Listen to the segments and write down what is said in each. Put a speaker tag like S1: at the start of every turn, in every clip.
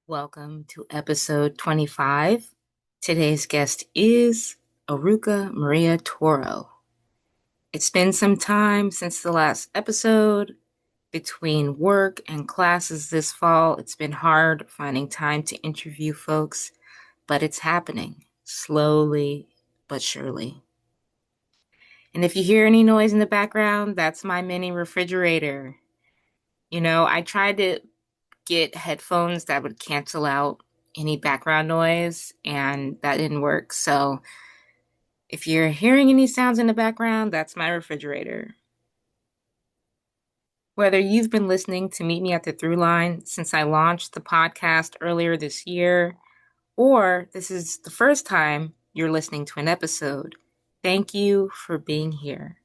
S1: Welcome to episode 25. Today's guest is Iruka Maria Toro. It's been some time since the last episode. Between work and classes this fall, it's been hard finding time to interview folks, but it's happening slowly but surely. And if you hear any noise in the background, that's my mini refrigerator. I tried to get headphones that would cancel out any background noise, and that didn't work. So if you're hearing any sounds in the background, that's my refrigerator. Whether you've been listening to Meet Me at the Throughline since I launched the podcast earlier this year, or this is the first time you're listening to an episode, thank you for being here.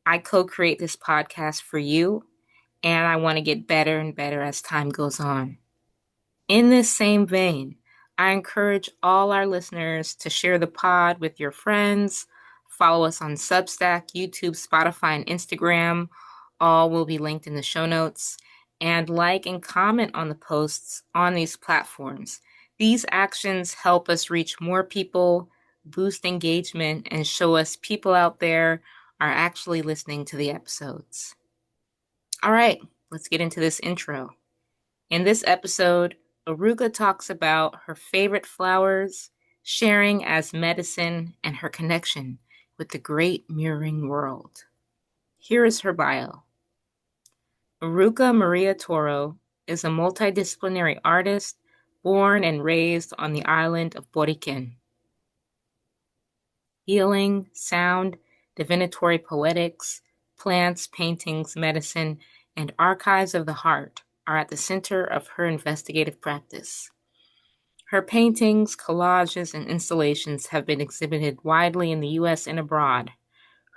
S1: I co-create this podcast for you, and I want to get better and better as time goes on. In this same vein, I encourage all our listeners to share the pod with your friends, follow us on Substack, YouTube, Spotify, and Instagram. All will be linked in the show notes. And like and comment on the posts on these platforms. These actions help us reach more people, boost engagement, and show us people out there are actually listening to the episodes. All right, let's get into this intro. In this episode, Iruka talks about her favorite flowers, sharing as medicine, and her connection with the great mirroring world. Here is her bio. Iruka Maria Toro is a multidisciplinary artist born and raised on the island of Borikén. Healing, sound, divinatory poetics, plants, paintings, medicine, and archives of the heart are at the center of her investigative practice. Her paintings, collages, and installations have been exhibited widely in the U.S. and abroad.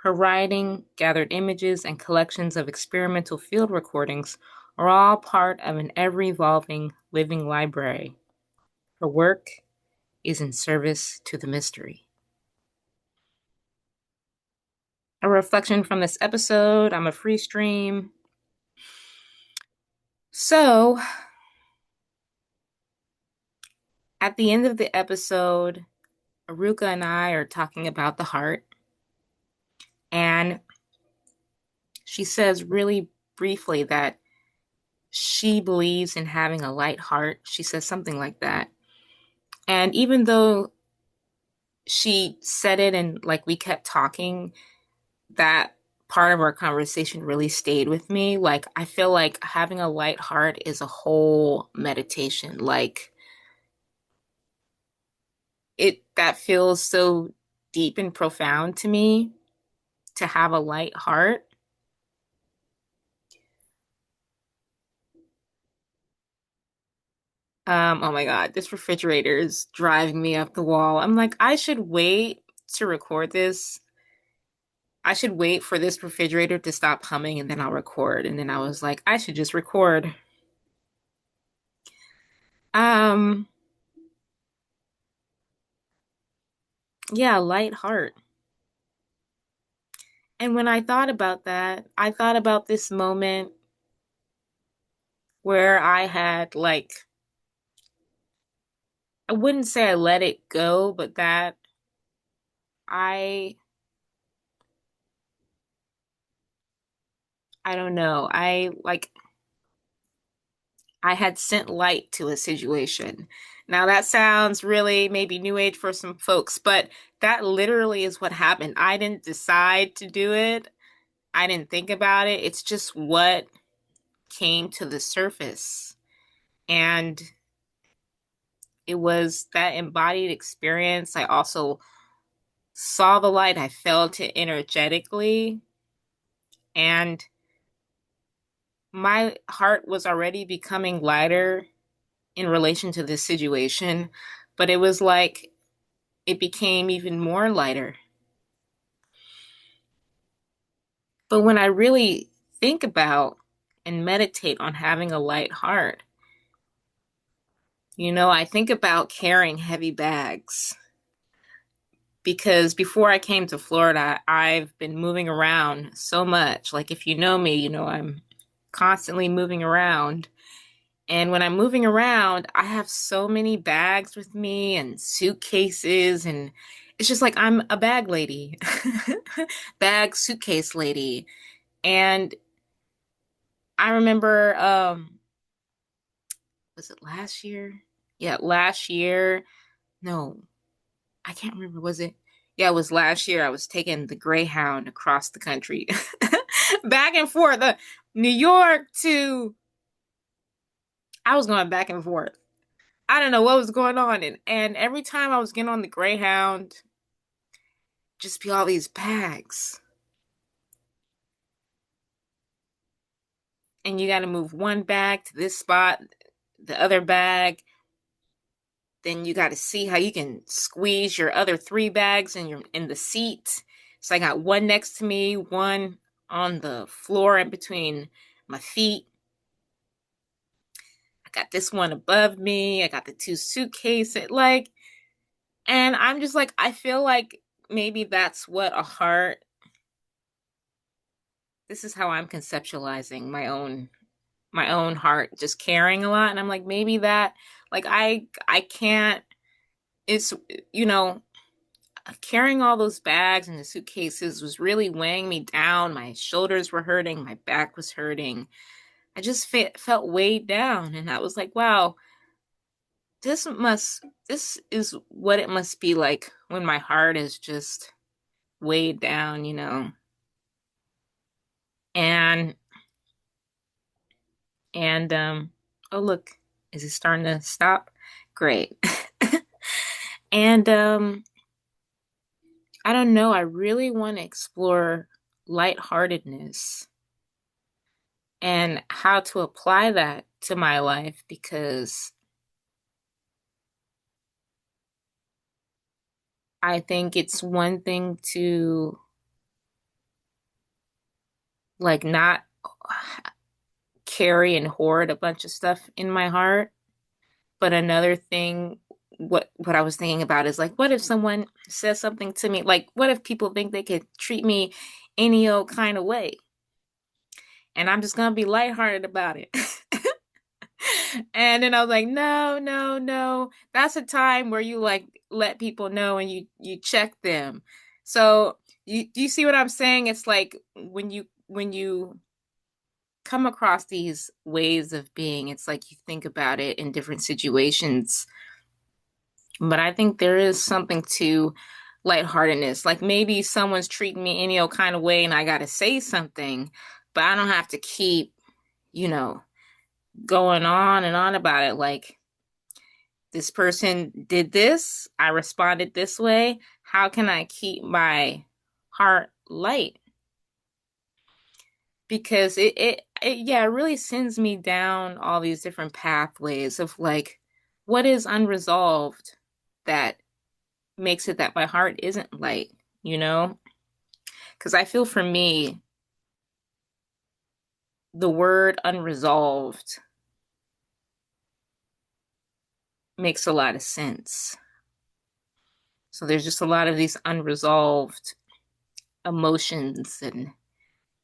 S1: Her writing, gathered images, and collections of experimental field recordings are all part of an ever-evolving living library. Her work is in service to the mystery. A reflection from this episode. I'm a free stream. So, at the end of the episode, Iruka and I are talking about the heart. And she says really briefly that she believes in having a light heart. She says something like that. And even though she said it and like we kept talking, that part of our conversation really stayed with me. Like, I feel like having a light heart is a whole meditation. Like, that feels so deep and profound to me, to have a light heart. Oh my God, this refrigerator is driving me up the wall. I'm like, I should wait to record this. I should wait for this refrigerator to stop humming and then I'll record. And then I was like, I should just record. Um, yeah, light heart. And when I thought about that, I thought about this moment where I had like, I wouldn't say I let it go, but that I I don't know. I had sent light to a situation. Now that sounds really maybe new age for some folks, but that literally is what happened. I didn't decide to do it. I didn't think about it. It's just what came to the surface. And it was that embodied experience. I also saw the light. I felt it energetically. And my heart was already becoming lighter in relation to this situation, but it was like it became even more lighter. But when I really think about and meditate on having a light heart, I think about carrying heavy bags. Because before I came to Florida, I've been moving around so much. Like, if you know me, I'm constantly moving around. And when I'm moving around, I have so many bags with me and suitcases, and it's just like I'm a bag lady, bag suitcase lady. And I remember, was it last year? Yeah, last year. No, I can't remember. Was it? Yeah, it was last year. I was taking the Greyhound across the country, back and forth, New York to. I was going back and forth. I don't know what was going on, and every time I was getting on the Greyhound, just be all these bags, and you got to move one bag to this spot, the other bag. Then you got to see how you can squeeze your other three bags in the seat. So I got one next to me, one on the floor in between my feet. I got this one above me. I got the two suitcases. And I'm just like, I feel like maybe that's what a heart, this is how I'm conceptualizing my own heart just carrying a lot. And I'm like, maybe that, like, I can't, it's, you know, carrying all those bags and the suitcases was really weighing me down. My shoulders were hurting, my back was hurting. I just felt weighed down, and I was like, wow, this is what it must be like when my heart is just weighed down. And oh look, is it starting to stop? Great. And I don't know, I really want to explore lightheartedness and how to apply that to my life, because I think it's one thing to like not carry and hoard a bunch of stuff in my heart, but another thing, what I was thinking about is like, what if someone says something to me, like what if people think they could treat me any old kind of way, and I'm just gonna be lighthearted about it. And then I was like, no, no, no. That's a time where you like let people know and you check them. So do you see what I'm saying? It's like when you come across these ways of being, it's like you think about it in different situations. But I think there is something to lightheartedness. Like maybe someone's treating me any old kind of way and I gotta say something, but I don't have to keep, you know, going on and on about it. Like this person did this, I responded this way. How can I keep my heart light? Because yeah, it really sends me down all these different pathways of like, what is unresolved that makes it that my heart isn't light, you know? Because I feel for me, the word unresolved makes a lot of sense. So there's just a lot of these unresolved emotions and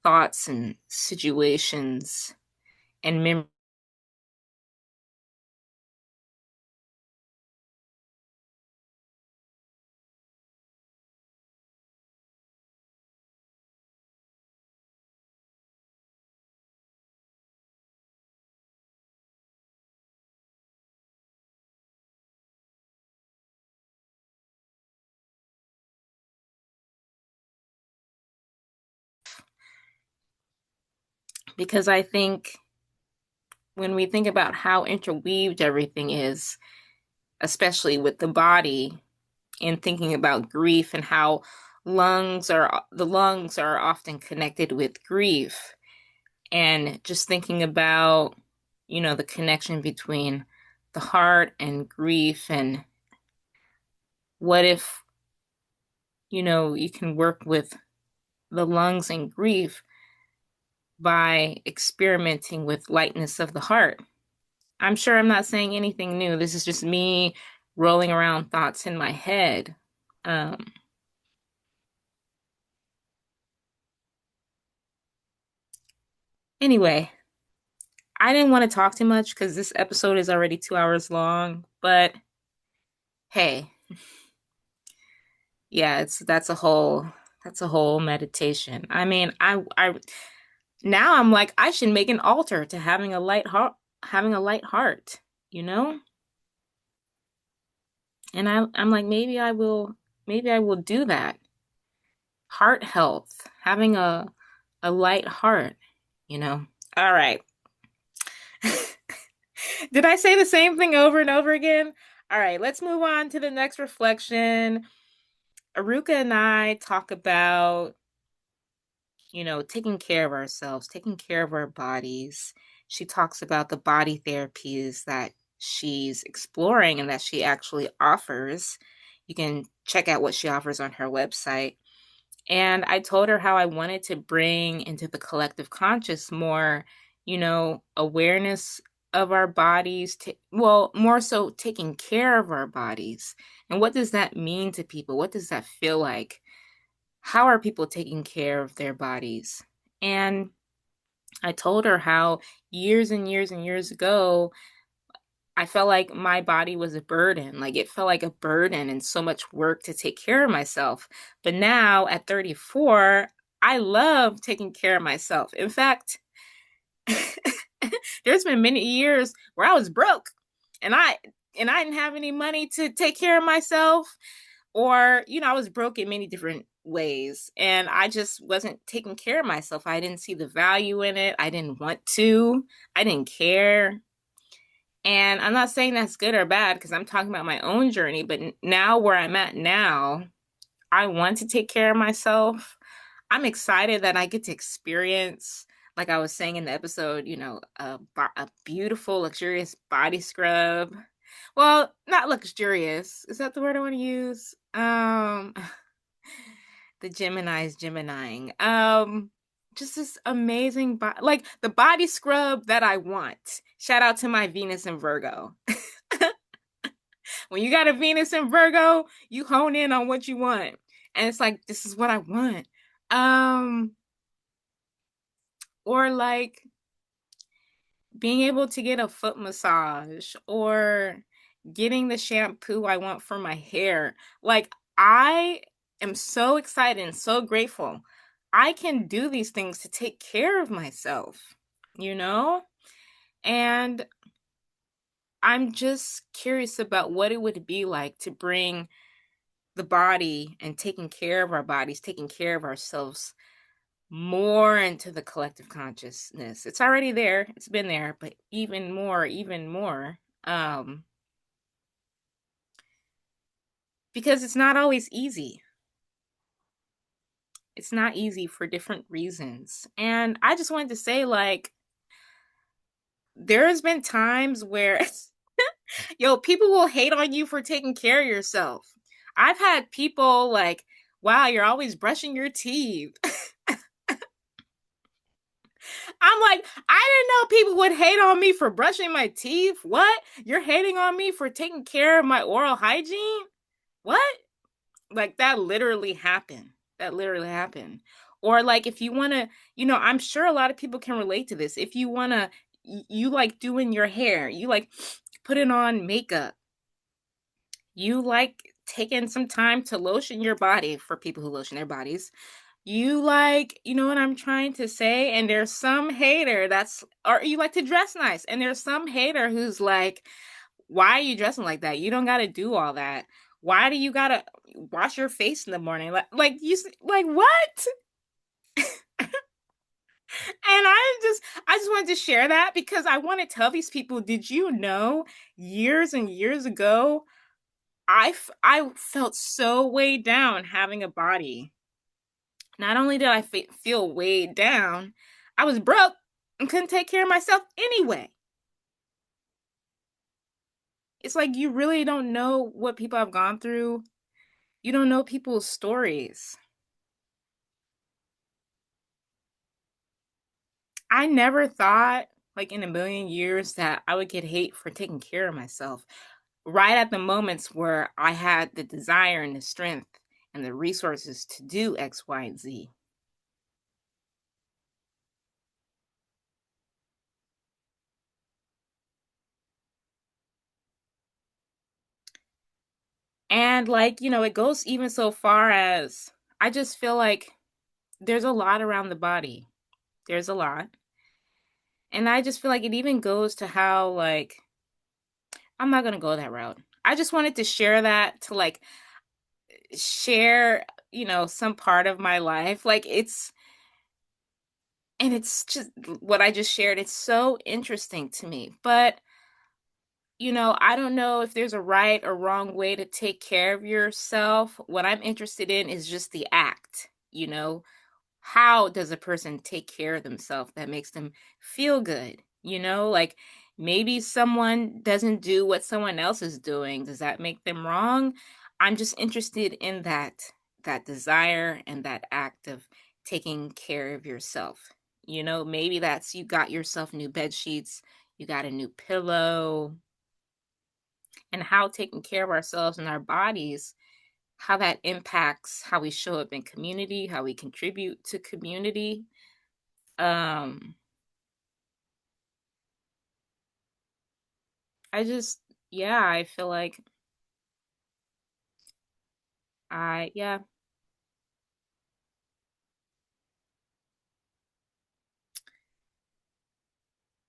S1: thoughts and situations and memories. Because I think when we think about how interweaved everything is, especially with the body, and thinking about grief and how the lungs are often connected with grief, and just thinking about, the connection between the heart and grief, and what if, you can work with the lungs and grief by experimenting with lightness of the heart. I'm sure I'm not saying anything new. This is just me rolling around thoughts in my head. Um, anyway, I didn't want to talk too much because this episode is already 2 hours long, but hey, yeah, that's a whole meditation. I mean, I now I'm like I should make an altar to having a light heart, you know? And I'm like maybe I will do that. Heart health, having a light heart. All right. Did I say the same thing over and over again? All right, let's move on to the next reflection. Iruka and I talk about, taking care of ourselves, taking care of our bodies. She talks about the body therapies that she's exploring and that she actually offers. You can check out what she offers on her website. And I told her how I wanted to bring into the collective conscious more, awareness of our bodies, well, more so taking care of our bodies. And what does that mean to people? What does that feel like? How are people taking care of their bodies? And I told her how years and years and years ago, I felt like my body was a burden. Like it felt like a burden and so much work to take care of myself. But now at 34, I love taking care of myself. In fact, there's been many years where I was broke and I didn't have any money to take care of myself, or I was broke in many different ways and I just wasn't taking care of myself. I didn't see the value in it. I didn't want to. I didn't care. And I'm not saying that's good or bad because I'm talking about my own journey, but now where I'm at now, I want to take care of myself. I'm excited that I get to experience, like I was saying in the episode, a beautiful, luxurious body scrub. Well, not luxurious. Is that the word I want to use? The Gemini's Geminiing. Just this amazing like the body scrub that I want. Shout out to my Venus and Virgo. When you got a Venus and Virgo, you hone in on what you want. And it's like, this is what I want. Or like being able to get a foot massage or getting the shampoo I want for my hair. Like I am so excited and so grateful. I can do these things to take care of myself, you know? And I'm just curious about what it would be like to bring the body and taking care of our bodies, taking care of ourselves more into the collective consciousness. It's already there. It's been there, but even more, even more. Because it's not always easy. It's not easy for different reasons. And I just wanted to say, like, there's been times where, people will hate on you for taking care of yourself. I've had people like, wow, you're always brushing your teeth. I'm like, I didn't know people would hate on me for brushing my teeth. What? You're hating on me for taking care of my oral hygiene? What? Like that literally happened. That literally happened. Or like if you want to, I'm sure a lot of people can relate to this. If you want to, you like doing your hair, you like putting on makeup, you like taking some time to lotion your body for people who lotion their bodies. You like, you know what I'm trying to say? And there's some hater or you like to dress nice. And there's some hater who's like, why are you dressing like that? You don't got to do all that. Why do you got to wash your face in the morning? Like what? And I just wanted to share that because I want to tell these people, did you know years and years ago, I felt so weighed down having a body. Not only did I feel weighed down, I was broke and couldn't take care of myself anyway. It's like you really don't know what people have gone through. You don't know people's stories. I never thought, like in a million years, that I would get hate for taking care of myself. Right at the moments where I had the desire and the strength and the resources to do X, Y, and Z. And like, it goes even so far as I just feel like there's a lot around the body. There's a lot. And I just feel like it even goes to how, like, I'm not going to go that route. I just wanted to share that to like share, some part of my life. Like it's just what I just shared. It's so interesting to me. But I don't know if there's a right or wrong way to take care of yourself. What I'm interested in is just the act. How does a person take care of themselves that makes them feel good? Like maybe someone doesn't do what someone else is doing. Does that make them wrong? I'm just interested in that desire and that act of taking care of yourself. Maybe that's you got yourself new bed sheets, you got a new pillow, and how taking care of ourselves and our bodies, how that impacts how we show up in community, how we contribute to community. um I just, yeah, I feel like yeah,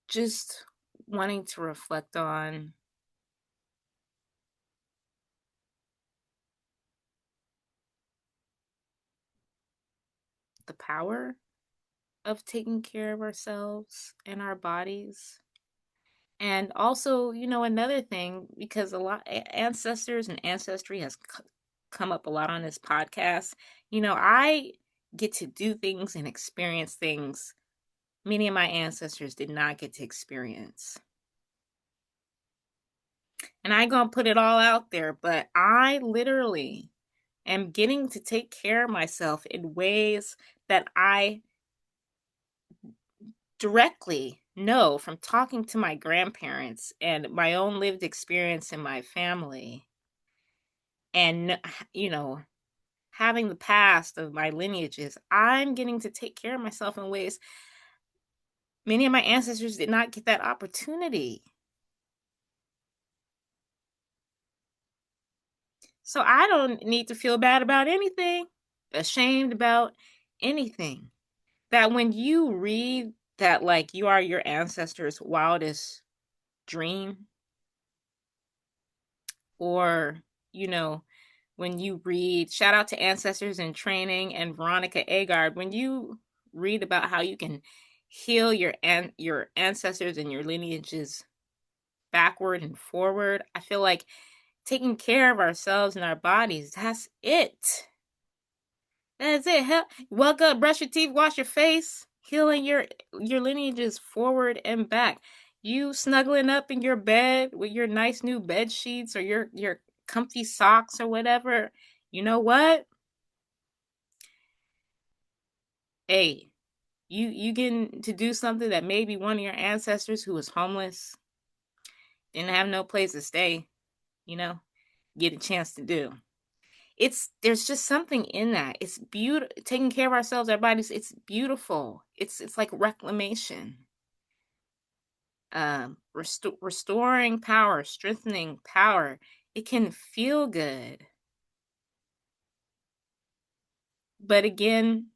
S1: just wanting to reflect on the power of taking care of ourselves and our bodies. And also, another thing, because a lot ancestors and ancestry has come up a lot on this podcast. I get to do things and experience things many of my ancestors did not get to experience. And I ain't gonna put it all out there, but I literally am getting to take care of myself in ways that I directly know from talking to my grandparents and my own lived experience in my family. And, having the past of my lineages, I'm getting to take care of myself in ways many of my ancestors did not get that opportunity. So I don't need to feel bad about anything, ashamed about anything. That when you read that, like, you are your ancestors' wildest dream, or, you know, when you read, shout out to Ancestors in Training and Veronica Agard, when you read about how you can heal your ancestors and your lineages backward and forward, I feel like taking care of ourselves and our bodies, that's it. That's it. Wake up, brush your teeth, wash your face, healing your lineages forward and back. You snuggling up in your bed with your nice new bed sheets or your comfy socks or whatever. You know what? Hey, you getting to do something that maybe one of your ancestors who was homeless, didn't have no place to stay, you know, get a chance to do. There's just something in that. It's beautiful. Taking care of ourselves, our bodies, it's beautiful. It's like reclamation. Restoring power, strengthening power. It can feel good. But again,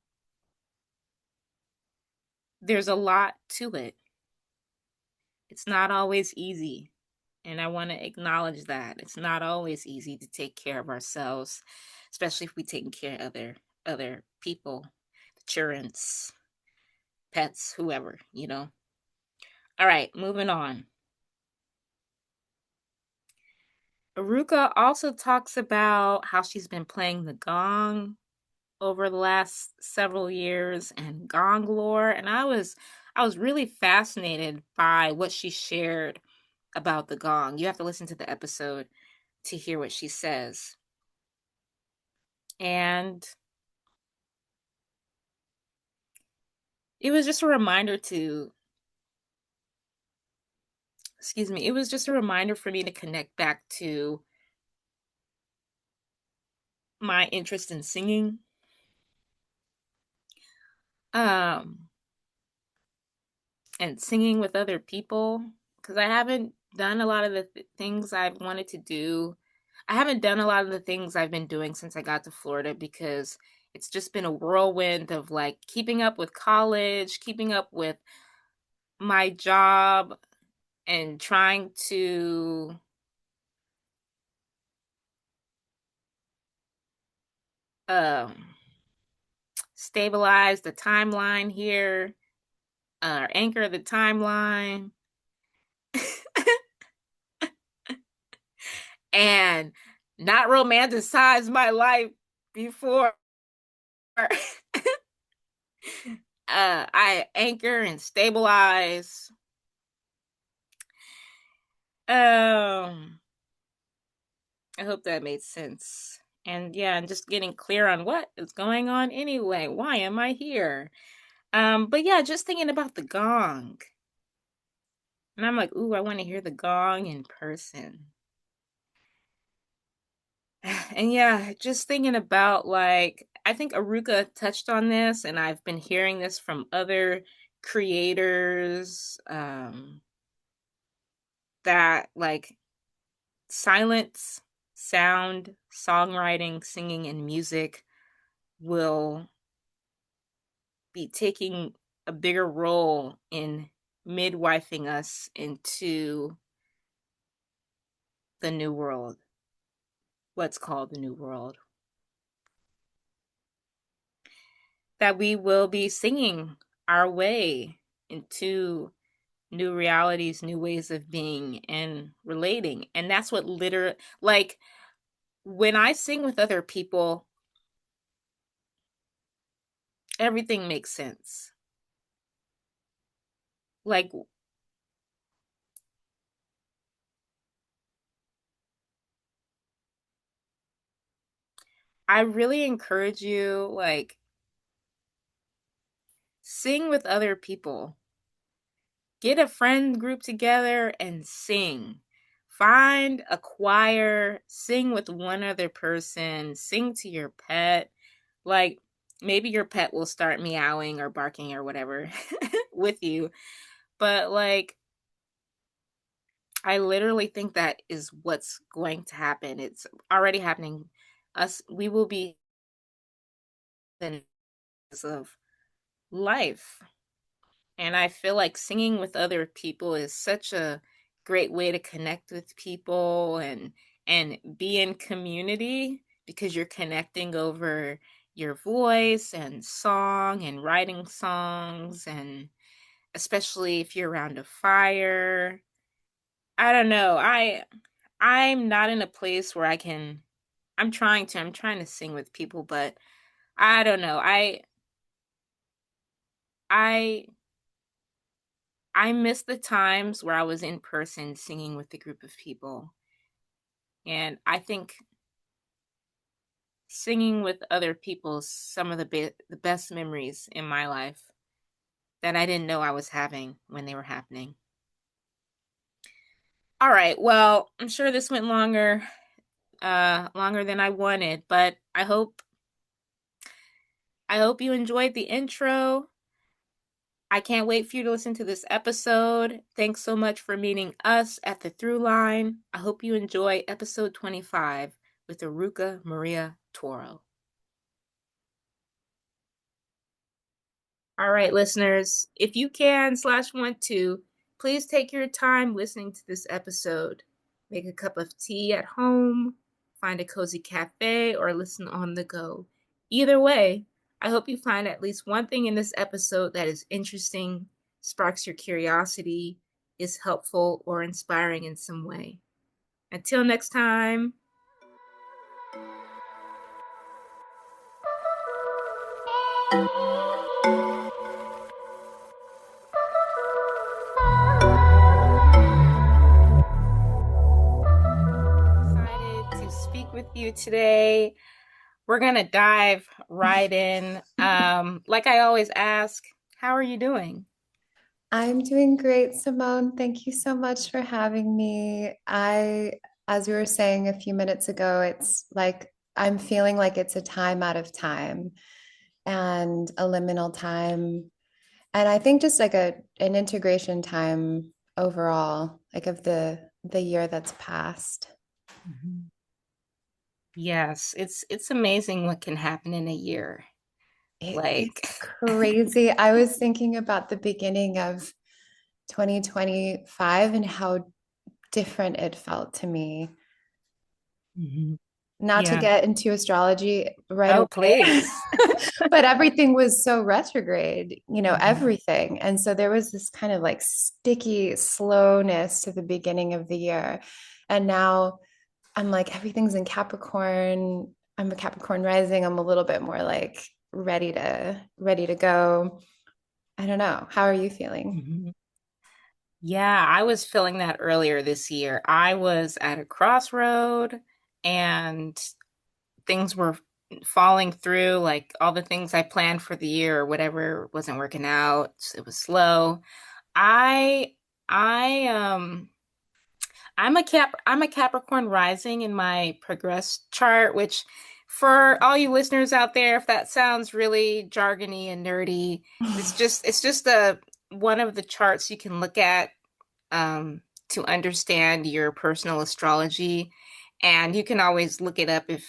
S1: there's a lot to it. It's not always easy. And I want to acknowledge that. It's not always easy to take care of ourselves, especially if we taking care of other people, children, pets, whoever. All right, moving on. Iruka also talks about how she's been playing the gong over the last several years and gong lore, and I was really fascinated by what she shared about the gong. You have to listen to the episode to hear what she says. And it was just a reminder to excuse me, it was just a reminder for me to connect back to my interest in singing. Um and singing with other people because I haven't done a lot of the things I've wanted to do. I haven't done a lot of the things I've been doing since I got to Florida because it's just been a whirlwind of like keeping up with college, keeping up with my job, and trying to um stabilize the timeline here, anchor the timeline, and not romanticize my life before I anchor and stabilize. Um, I hope that made sense. And yeah, and just getting clear on what is going on anyway. Why am I here? But yeah, just thinking about the gong. And I'm like, ooh, I want to hear the gong in person. And yeah, just thinking about like, I think Iruka touched on this, and I've been hearing this from other creators, that like silence, sound, songwriting, singing, and music will be taking a bigger role in midwifing us into the new world, what's called the new world. That we will be singing our way into new realities, new ways of being and relating. And that's what like when I sing with other people, everything makes sense. Like I really encourage you, like, sing with other people. Get a friend group together and sing. Find a choir, sing with one other person, sing to your pet. Like, maybe your pet will start meowing or barking or whatever with you. But, like, I literally think that is what's going to happen. It's already happening. We will be the of life. And I feel like singing with other people is such a great way to connect with people and be in community because you're connecting over your voice and song and writing songs, and especially if you're around a fire. I don't know. I'm not in a place where I'm trying to sing with people, but I don't know. I I miss the times where I was in person singing with a group of people. And I think singing with other people is some of the best memories in my life that I didn't know I was having when they were happening. All right. Well, I'm sure this went longer than I wanted, but I hope you enjoyed the intro. I can't wait for you to listen to this episode. Thanks so much for meeting us at the Throughline. I hope you enjoy episode 25 with Iruka Maria Toro. All right, listeners, if you can / want to, please take your time listening to this episode. Make a cup of tea at home, find a cozy cafe, or listen on the go. Either way, I hope you find at least one thing in this episode that is interesting, sparks your curiosity, is helpful, or inspiring in some way. Until next time. Excited to speak with you today. We're going to dive right in. Like I always ask, how are you doing?
S2: I'm doing great, Simone. Thank you so much for having me. As we were saying a few minutes ago, it's like I'm feeling like it's a time out of time and a liminal time. And I think just like an integration time overall, like of the year that's passed.
S1: Mhm. Yes, it's amazing what can happen in a year. Like,
S2: It's crazy. I was thinking about the beginning of 2025 and how different it felt to me.
S1: Mhm.
S2: Not to
S1: Yeah.
S2: get into astrology right
S1: Oh,
S2: away,
S1: please.
S2: but everything was so retrograde,
S1: Mhm.
S2: everything. And so there was this kind of like sticky slowness to the beginning of the year. And now I'm like, everything's in Capricorn. I'm a Capricorn rising. I'm a little bit more like ready to go. I don't know. How are you feeling?
S1: Mhm. Yeah, I was feeling that earlier this year. I was at a crossroad and things were falling through, like all the things I planned for the year or whatever wasn't working out. It was slow. I I I'm a Capricorn rising in my progress chart, which for all you listeners out there, if that sounds really jargony and nerdy, it's just the one of the charts you can look at um, to understand your personal astrology, and you can always look it up if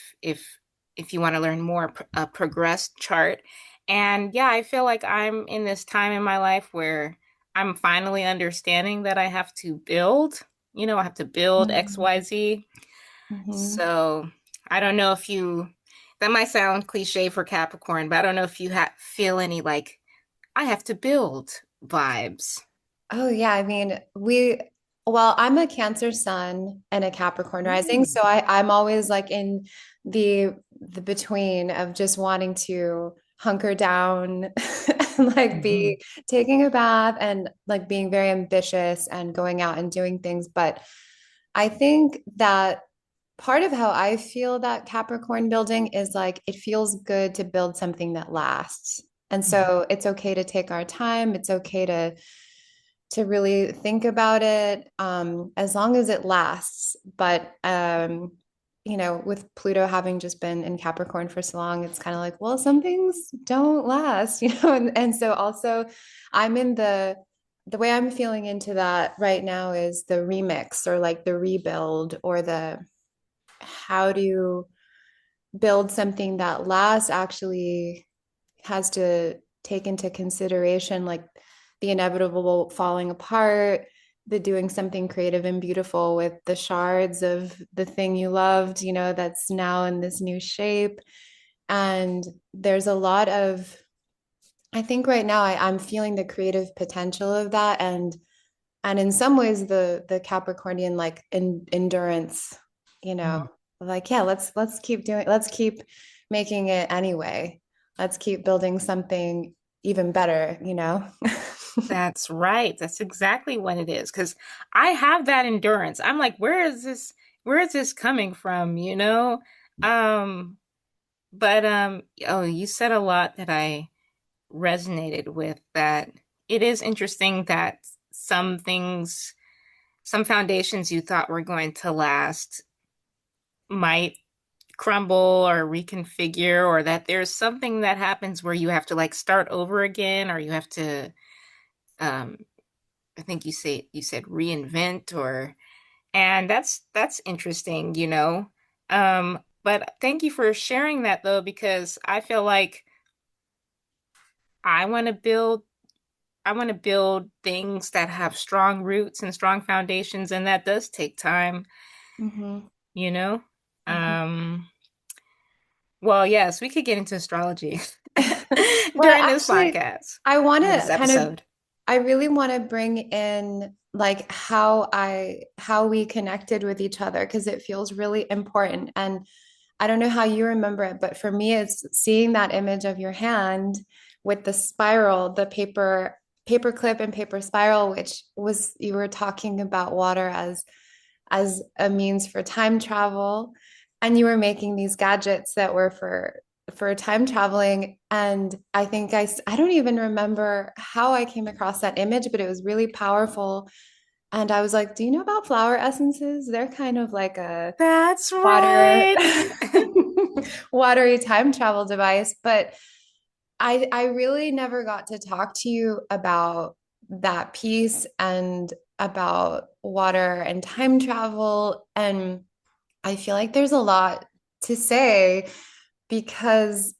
S1: you want to learn more. A progress chart, and yeah, I feel like I'm in this time in my life where I'm finally understanding that I have to build. I have to build
S2: Mhm.
S1: XYZ.
S2: Mhm.
S1: So I don't know if you. That might sound cliche for Capricorn, but I don't know if you feel any like I have to build vibes.
S2: Oh yeah, I mean, well, I'm a Cancer sun and a Capricorn rising,
S1: Mm.
S2: so I'm always like in the between of just wanting to hunker down and like
S1: Mhm.
S2: be taking a bath and like being very ambitious and going out and doing things. But I think that part of how I feel that Capricorn building is like it feels good to build something that lasts. And
S1: Mhm.
S2: so it's okay to take our time. It's okay to really think about it, as long as it lasts. But with Pluto having just been in Capricorn for so long, it's kind of like, well, some things don't last, and so also I'm in the way I'm feeling into that right now is the remix or like the rebuild or the how do you build something that lasts actually has to take into consideration like the inevitable falling apart, the doing something creative and beautiful with the shards of the thing you loved, that's now in this new shape. And there's a lot of, I think right now I'm feeling the creative potential of that, and in some ways the Capricornian like endurance, you know,
S1: Mhm.
S2: like yeah, let's keep making it anyway. Let's keep building something even better.
S1: That's right. That's exactly what it is. Because I have that endurance. I'm like, where is this coming from? Um, but oh, you said a lot that I resonated with that it is interesting that some things, some foundations you thought were going to last might crumble or reconfigure, or that there's something that happens where you have to like start over again, or you have to um I think you said reinvent or and that's interesting. But thank you for sharing that though, because I feel like I want to build I want to build things that have strong roots and strong foundations, and that does take time,
S2: hmm
S1: you know?
S2: hmm
S1: Um, well, yes, we could get into astrology
S2: Well,
S1: during this
S2: actually,
S1: podcast
S2: I want
S1: or this
S2: to kind of,
S1: episode.
S2: I really want to bring in like how we connected with each other because it feels really important. And I don't know how you remember it, but for me, it's seeing that image of your hand with the spiral, the paper clip and paper spiral, which was you were talking about water as a means for time travel, and you were making these gadgets that were for time traveling. And I don't even remember how I came across that image, but it was really powerful. And I was like, do you know about flower essences? They're kind of like a
S1: That's
S2: water
S1: right.
S2: watery time travel device. But I really never got to talk to you about that piece and about water and time travel. And I feel like there's a lot to say because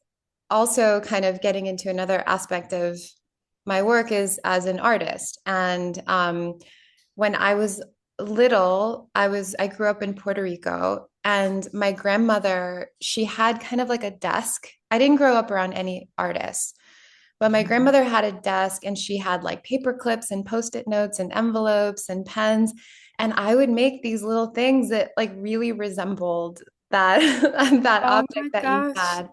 S2: also kind of getting into another aspect of my work is as an artist. And when I was little, I grew up in Puerto Rico, and my grandmother, she had kind of like a desk. I didn't grow up around any artists, but my grandmother had a desk and she had like paper clips and post-it notes and envelopes and pens. And I would make these little things that like really resembled that that
S1: Oh
S2: object
S1: my
S2: that you
S1: gosh.
S2: had.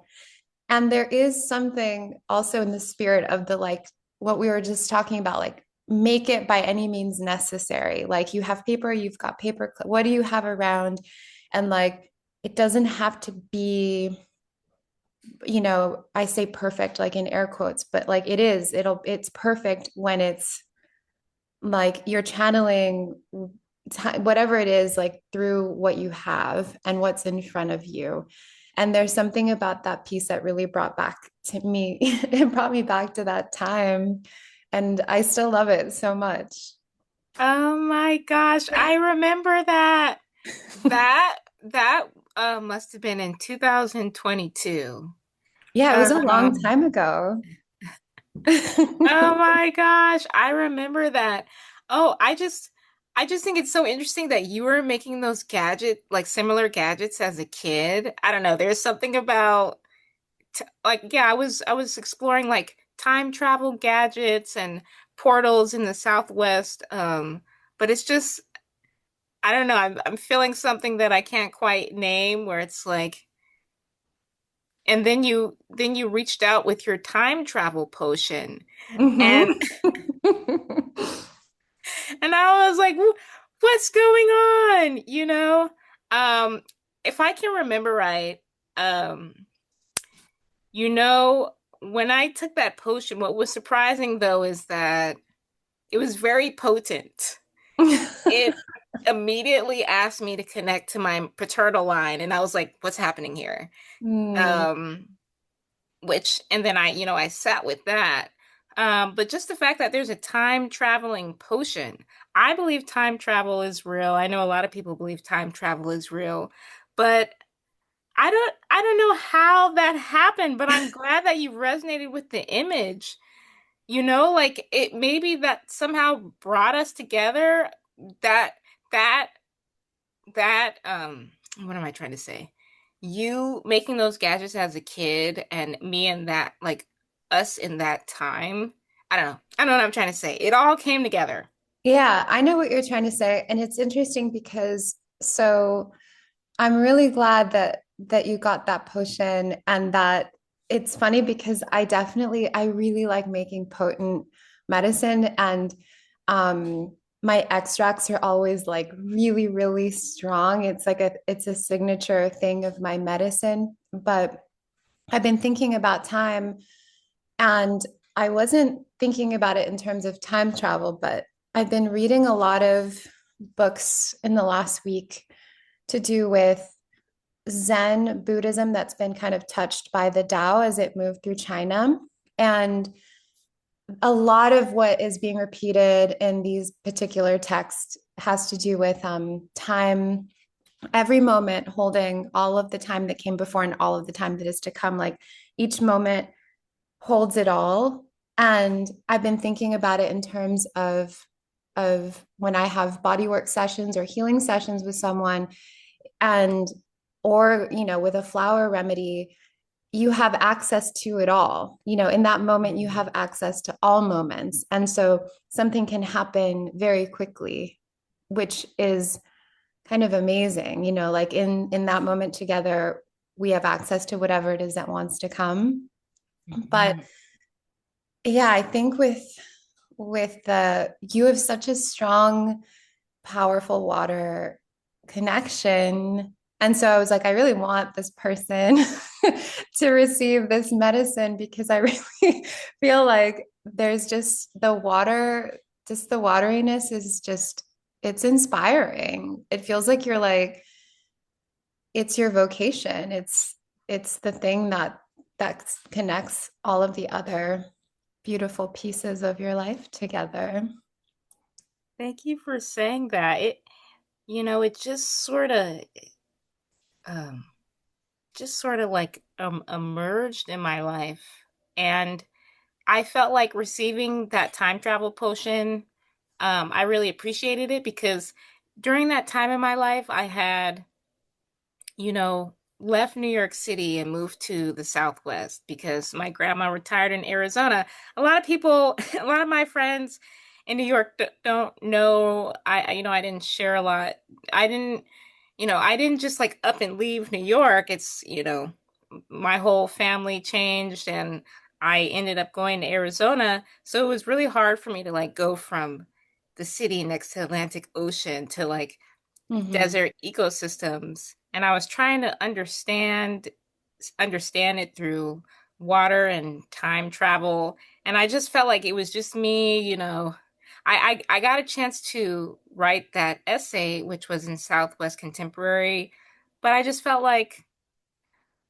S2: And there is something also in the spirit of the like what we were just talking about, like make it by any means necessary. Like you have paper, you've got paper. What do you have around? And like it doesn't have to be, I say perfect like in air quotes, but like it's perfect when it's like you're channeling whatever it is like through what you have and what's in front of you. And there's something about that piece that really brought back to me. It brought me back to that time. And I still love it so much.
S1: Oh my gosh, I remember that. That must have been in 2022.
S2: Yeah, it was a long
S1: Um,
S2: time ago.
S1: oh my gosh, I remember that. Oh, I just think it's so interesting that you were making those like similar gadgets as a kid. I don't know, there's something about t like yeah, I was exploring like time travel gadgets and portals in the Southwest. But it's just I don't know, I'm feeling something that I can't quite name where it's like and then you reached out with your time travel potion and
S2: Mhm.
S1: and I was like, What's going on?" Um if I can remember right, um when I took that potion, what was surprising though is that it was very potent. It immediately asked me to connect to my paternal line and I was like, what's happening here?
S2: Mm.
S1: Um and then I sat with that. But just the fact that there's a time traveling potion, I believe time travel is real. I know a lot of people believe time travel is real, but I don't know how that happened, but I'm glad that you resonated with the image. Like it maybe that somehow brought us together. That that that what am I trying to say? You making those gadgets as a kid and me and that like us in that time. I don't know. I don't know what I'm trying to say. It all came together.
S2: Yeah, I know what you're trying to say. And it's interesting because so I'm really glad that you got that potion and that it's funny because I really like making potent medicine and my extracts are always like really, really strong. It's a signature thing of my medicine. But I've been thinking about time and I wasn't thinking about it in terms of time travel, but I've been reading a lot of books in the last week to do with Zen Buddhism that's been kind of touched by the Tao as it moved through China. And a lot of what is being repeated in these particular texts has to do with time, every moment holding all of the time that came before and all of the time that is to come. Like each moment holds it all. And I've been thinking about it in terms of when I have bodywork sessions or healing sessions with someone and or with a flower remedy, you have access to it all. In that moment you have access to all moments, and so something can happen very quickly, which is kind of amazing. Like in that moment together we have access to whatever it is that wants to come. But
S1: Mhm.
S2: yeah, I think with the you have such a strong powerful water connection. And so I was like, I really want this person to receive this medicine because I really feel like there's just the wateriness is just, it's inspiring. It feels like you're like, it's your vocation. It's the thing that connects all of the other beautiful pieces of your life together.
S1: Thank you for saying that. It just sort of um just sort of like emerged in my life. And I felt like receiving that time travel potion, I really appreciated it because during that time in my life, I had, you know, left New York City and moved to the Southwest because my grandma retired in Arizona. A lot of people, a lot of my friends in New York don't know. I didn't share a lot. I didn't, I didn't just like up and leave New York. It's, my whole family changed and I ended up going to Arizona. So it was really hard for me to like go from the city next to Atlantic Ocean to like
S2: Hmm.
S1: desert ecosystems, and I was trying to understand it through water and time travel, and I just felt like it was just me. I got a chance to write that essay, which was in Southwest Contemporary, but I just felt like,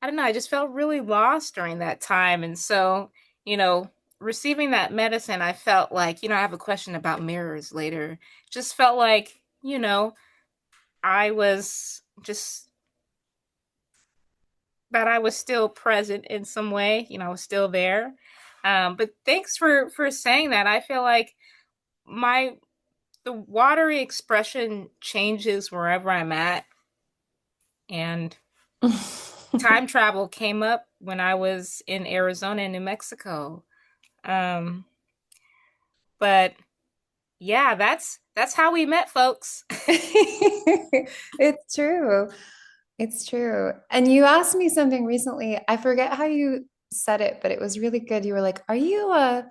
S1: I don't know, I just felt really lost during that time. And so, you know, receiving that medicine, I felt like, I have a question about mirrors later. Just felt like, I was just that I was still present in some way, I was still there. But thanks for saying that. I feel like my the watery expression changes wherever I'm at, and time travel came up when I was in Arizona and New Mexico. Um, but yeah, that's how we met, folks.
S2: It's true. It's true. And you asked me something recently. I forget how you said it, but it was really good. You were like, "Are you a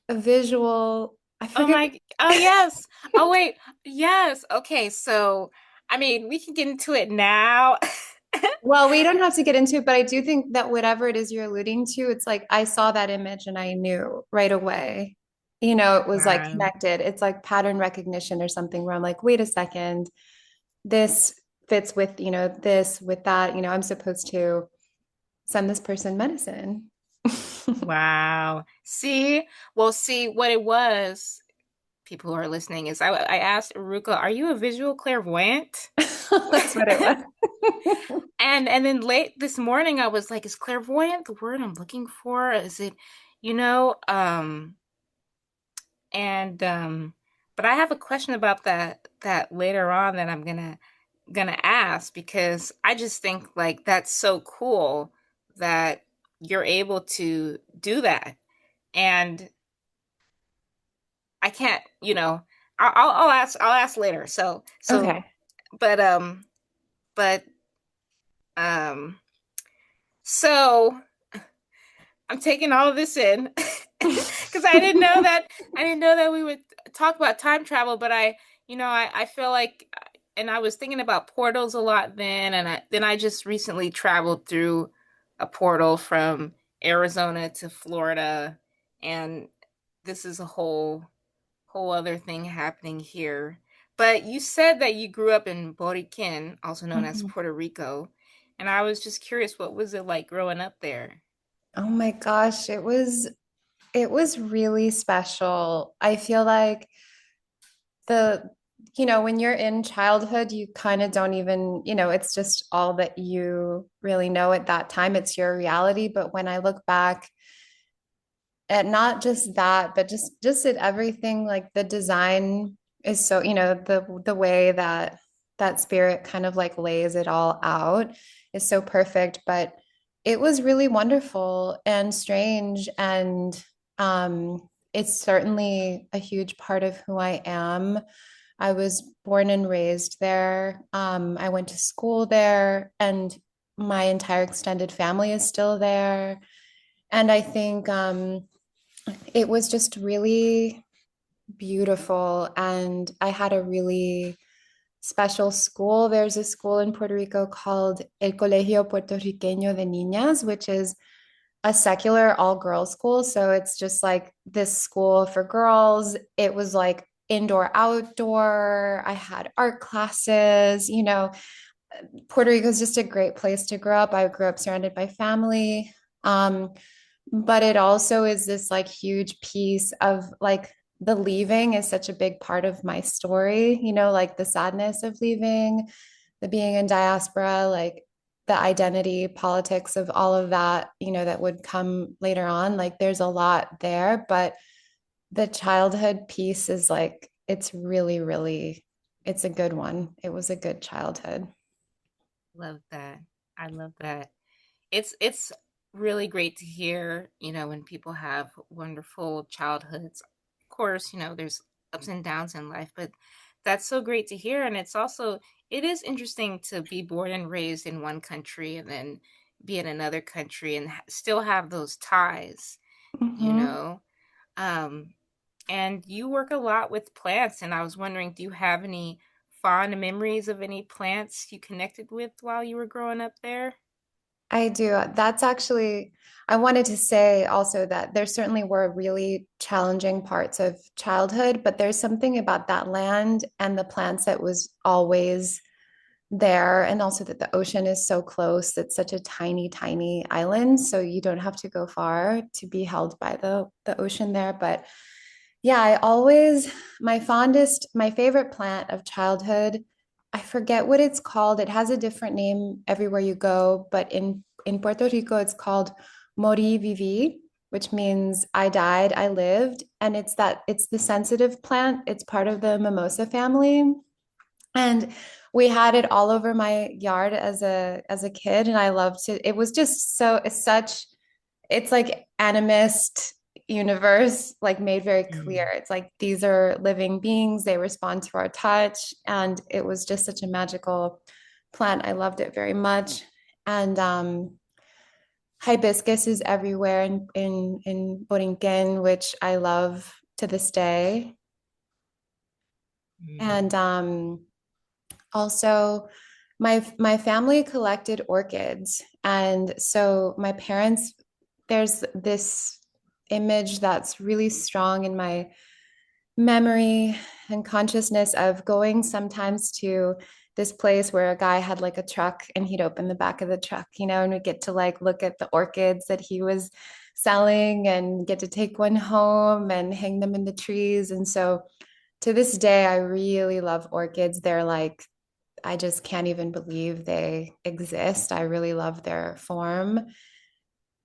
S2: visual?" I
S1: Oh
S2: forget.
S1: my, oh yes. Oh wait, yes. Okay, so I mean, we can get into it now.
S2: Well, we don't have to get into it, but I do think that whatever it is you're alluding to, it's like I saw that image and I knew right away. It was like
S1: Wow.
S2: connected. It's like pattern recognition or something where I'm like, wait a second, this fits with, this with that. I'm supposed to send this person medicine.
S1: Wow. See? Well, see, what it was, people who are listening, is I asked Iruka, are you a visual clairvoyant?
S2: That's what it was.
S1: And then late this morning I was like, is clairvoyant the word I'm looking for? Is it, you know, and but I have a question about that later on that I'm gonna ask, because I just think like that's so cool that you're able to do that. And I can't, I'll ask later. So,
S2: Okay.
S1: but but um, so I'm taking all of this in because I didn't know that we would talk about time travel. But I feel like, and I was thinking about portals a lot then, and I just recently traveled through a portal from Arizona to Florida, and this is a whole other thing happening here. But you said that you grew up in Borikén, also known as
S2: Mhm.
S1: Puerto Rico, and I was just curious, what was it like growing up there?
S2: Oh my gosh, it was really special. I feel like the when you're in childhood, you kind of don't even, it's just all that you really know at that time. It's your reality. But when I look back at not just that, but just at everything, like the design is so, the way that that spirit kind of like lays it all out is so perfect. But it was really wonderful and strange, and it's certainly a huge part of who I am. I was born and raised there. I went to school there, and my entire extended family is still there. And I think it was just really beautiful. And I had a really special school. There's a school in Puerto Rico called El Colegio Puertorriqueño de Niñas, which is a secular all girls school. So it's just like this school for girls. It was like indoor, outdoor. I had art classes. Puerto Rico is just a great place to grow up. I grew up surrounded by family. Um, but it also is this like huge piece of like the leaving is such a big part of my story, like the sadness of leaving, the being in diaspora, like the identity politics of all of that, that would come later on. Like there's a lot there, but the childhood piece is like, it's really, really, it's a good one. It was a good childhood.
S1: Love that. I love that. It's really great to hear, when people have wonderful childhoods. Of course, there's ups and downs in life, but that's so great to hear. And it is interesting to be born and raised in one country and then be in another country and still have those ties, you
S2: Mm-hmm.
S1: know. Um, and you work a lot with plants, and I was wondering, do you have any fond memories of any plants you connected with while you were growing up there?
S2: I do. That's actually, I wanted to say also that there certainly were really challenging parts of childhood, but there's something about that land and the plants that was always there. And also that the ocean is so close. It's such a tiny, tiny island. So you don't have to go far to be held by the ocean there. But yeah, my favorite plant of childhood, I forget what it's called. It has a different name everywhere you go, but in Puerto Rico, it's called Mori Vivi, which means I died, I lived. And it's the sensitive plant. It's part of the mimosa family. And we had it all over my yard as a kid, and I loved it. It was just it's like animist universe, like made very clear.
S1: Mm.
S2: It's like these are living beings, they respond to our touch, and it was just such a magical plant. I loved it very much. And hibiscus is everywhere in Borikén, which I love to this day.
S1: Mm.
S2: And also my family collected orchids, and so my parents, there's this image that's really strong in my memory and consciousness of going sometimes to this place where a guy had like a truck and he'd open the back of the truck, and we get to like look at the orchids that he was selling and get to take one home and hang them in the trees. And so to this day, I really love orchids. They're like, I just can't even believe they exist. I really love their form.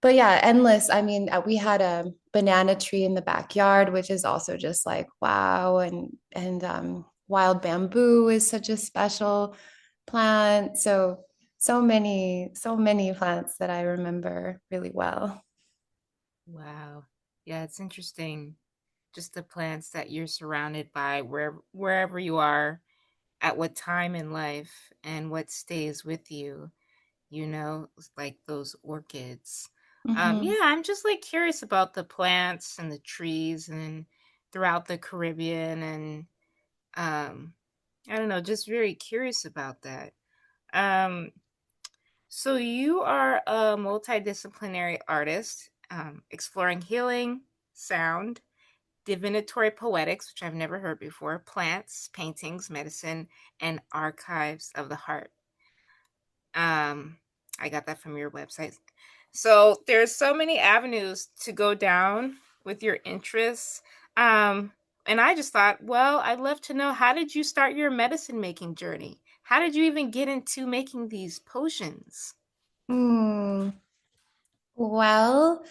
S2: But yeah, endless. I mean, we had a banana tree in the backyard, which is also just like wow. And wild bamboo is such a special plant. So many plants that I remember really well.
S1: Wow. Yeah, it's interesting. Just the plants that you're surrounded by wherever you are at what time in life and what stays with you, it's like those orchids.
S2: Mhm.
S1: Yeah, I'm just like curious about the plants and the trees and throughout the Caribbean and um I don't know, just very curious about that. Um so you are a multidisciplinary artist, exploring healing, sound, divinatory poetics, which I've never heard before, plants, paintings, medicine, and archives of the heart. Um, I got that from your website. So there's so many avenues to go down with your interests. Um, and I just thought, well, I'd love to know, how did you start your medicine making journey? How did you even get into making these potions?
S2: Mm. Well,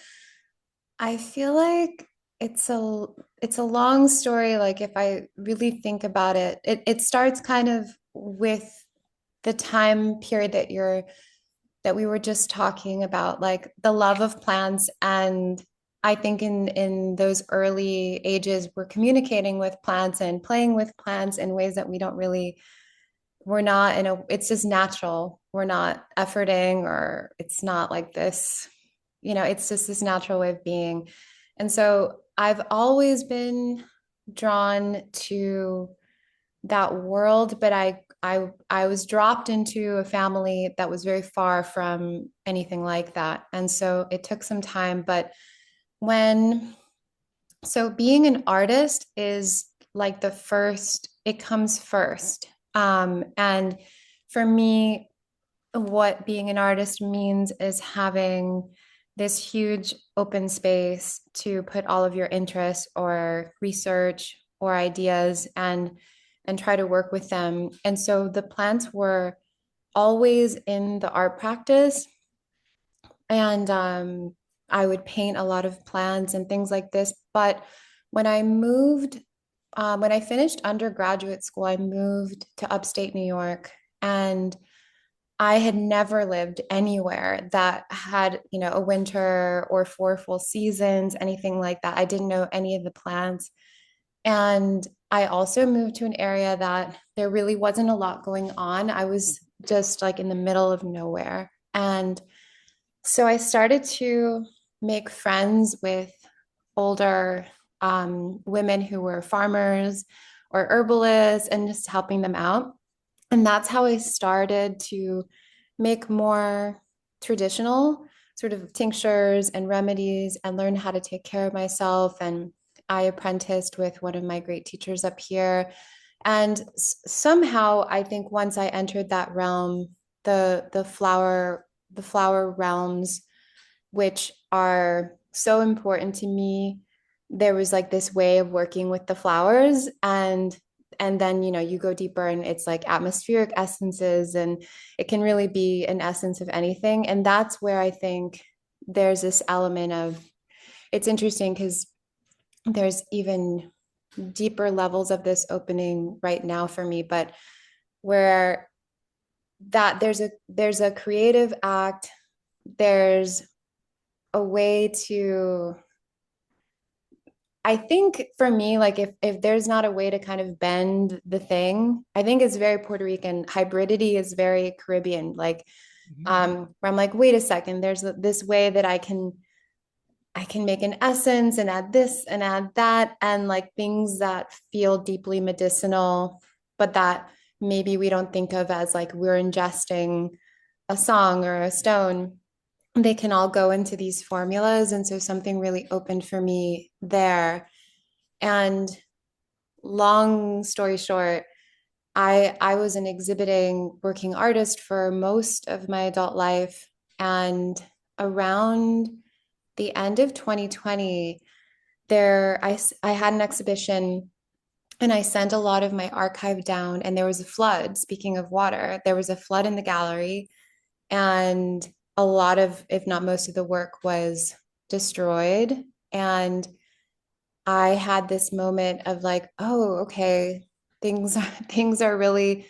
S2: I feel like it's a long story. Like if I really think about it, it starts kind of with the time period that we were just talking about, like the love of plants. And I think in those early ages, we're communicating with plants and playing with plants in ways that we're not it's just natural. We're not efforting, or it's not like this, it's just this natural way of being. And so I've always been drawn to that world, but I was dropped into a family that was very far from anything like that. And so it took some time, but when so being an artist is like it comes first. And for me, what being an artist means is having this huge open space to put all of your interests or research or ideas and try to work with them. And so the plants were always in the art practice. And I would paint a lot of plants and things like this. But when I moved, when I finished undergraduate school, I moved to upstate New York, and I had never lived anywhere that had, a winter or 4 full seasons, anything like that. I didn't know any of the plants. And I also moved to an area that there really wasn't a lot going on. I was just like in the middle of nowhere. And so I started to make friends with older women who were farmers or herbalists and just helping them out. And that's how I started to make more traditional sort of tinctures and remedies and learn how to take care of myself. And I apprenticed with one of my great teachers up here. And somehow I think once I entered that realm, the flower realms, which are so important to me, there was like this way of working with the flowers. And then you go deeper and it's like atmospheric essences, and it can really be an essence of anything. And that's where I think there's this element of, it's interesting because there's even deeper levels of this opening right now for me, but where that there's a creative act, there's a way to, I think for me, like if there's not a way to kind of bend the thing, I think it's very Puerto Rican. Hybridity is very Caribbean. Like
S1: Mhm.
S2: where I'm like, wait a second, there's this way that I can make an essence and add this and add that, and like things that feel deeply medicinal, but that maybe we don't think of as like we're ingesting a song or a stone. They can all go into these formulas. And so something really opened for me there. And long story short, I was an exhibiting working artist for most of my adult life. And around the end of 2020, I had an exhibition, and I sent a lot of my archive down, and there was a flood. Speaking of water, there was a flood in the gallery, and a lot of, if not most of the work was destroyed. And I had this moment of like, oh, okay, things are really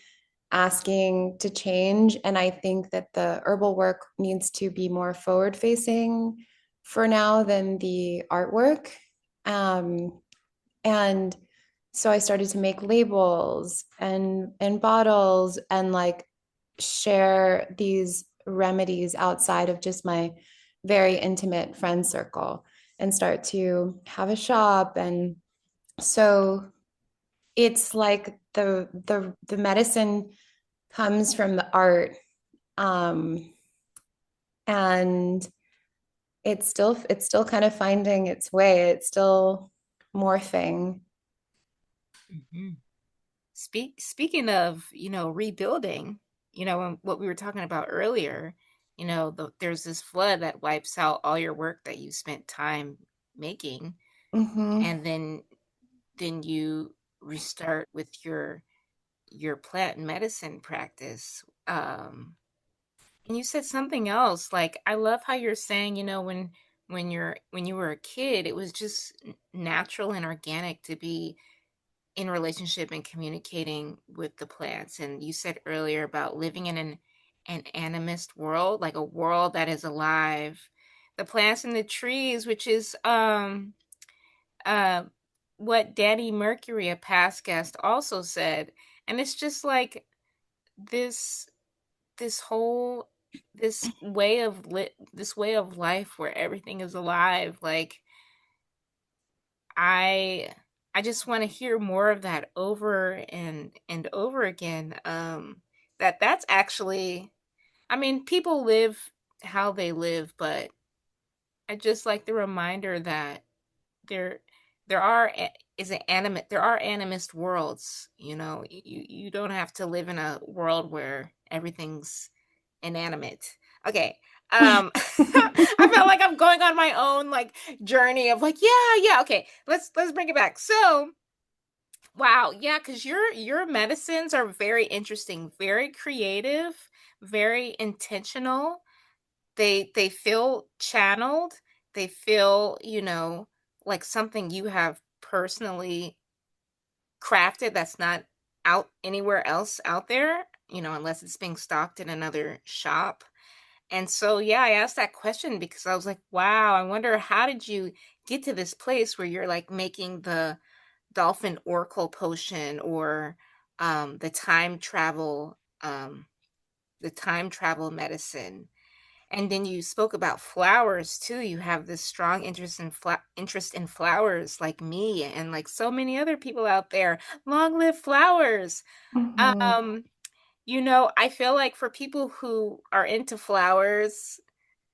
S2: asking to change. And I think that the herbal work needs to be more forward facing for now than the artwork. Um, and so I started to make labels and bottles and like share these remedies outside of just my very intimate friend circle, and start to have a shop. And so it's like the medicine comes from the art, um, and it's still kind of finding its way. It's still morphing.
S1: Mhm. Speaking of, rebuilding, what we were talking about earlier, there's this flood that wipes out all your work that you spent time making,
S2: Mm-hmm.
S1: and then you restart with your plant medicine practice. And you said something else, like I love how you're saying, when you were a kid, it was just natural and organic to be in relationship and communicating with the plants. And you said earlier about living in an animist world, like a world that is alive. The plants and the trees, which is uh what Danny Mercury, a past guest, also said. And it's just like this this whole this way of life where everything is alive. Like I I just want to hear more of that over and over again. That's actually, I mean, people live how they live, but I just like the reminder that there there are is an animate there are animist worlds. You don't have to live in a world where everything's inanimate. Okay. I felt like I'm going on my own like journey of like, yeah, yeah, okay. Let's bring it back. So, Wow, yeah, because your medicines are very interesting, very creative, very intentional. They feel channeled. They feel, like something you have personally crafted that's not out anywhere else out there, unless it's being stocked in another shop. And so, yeah, I asked that question because I was like, wow, I wonder how did you get to this place where you're like making the dolphin oracle potion or the the time travel medicine. And then you spoke about flowers too. You have this strong interest in flowers like me and like so many other people out there. Long live flowers.
S2: Mhm.
S1: Um, I feel like for people who are into flowers,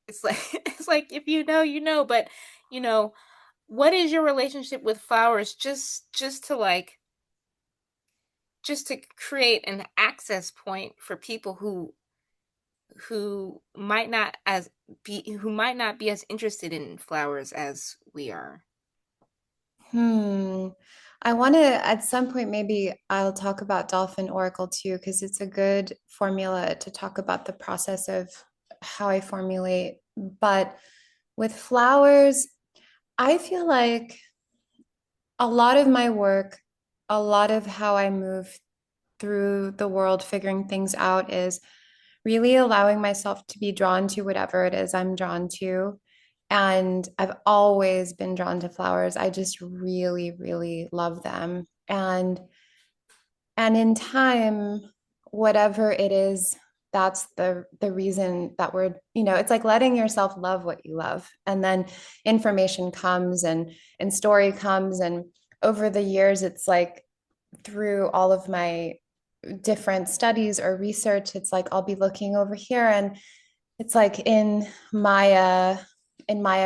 S1: it's like it's like if you know, you know, but you know, what is your relationship with flowers just to create an access point for people who might not as who might not be as interested in flowers as we are.
S2: Hmm. I want to, at some point, maybe I'll talk about Dolphin Oracle too, because it's a good formula to talk about the process of how I formulate. But with flowers, I feel like a lot of my work, a lot of how I move through the world figuring things out is really allowing myself to be drawn to whatever it is I'm drawn to. And I've always been drawn to flowers. I just really, really love them. And in time, whatever it is, that's the reason that it's like letting yourself love what you love. And then information comes and story comes. And over the years, it's like through all of my different studies or research, it's like I'll be looking over here and it's like in Maya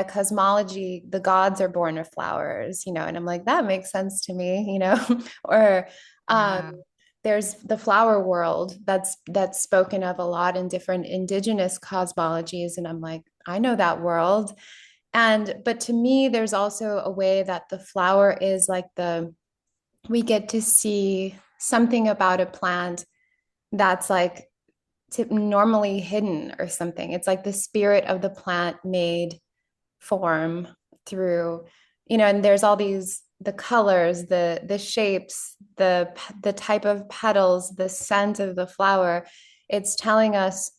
S2: cosmology, the gods are born of flowers, and I'm like, that makes sense to me. Or um,
S1: Wow.
S2: there's the flower world that's spoken of a lot in different indigenous cosmologies, and I'm like, I know that world. But to me, there's also a way that the flower is like we get to see something about a plant that's like normally hidden or something. It's like the spirit of the plant made form through, and there's all the colors, the shapes, the type of petals, the scent of the flower. It's telling us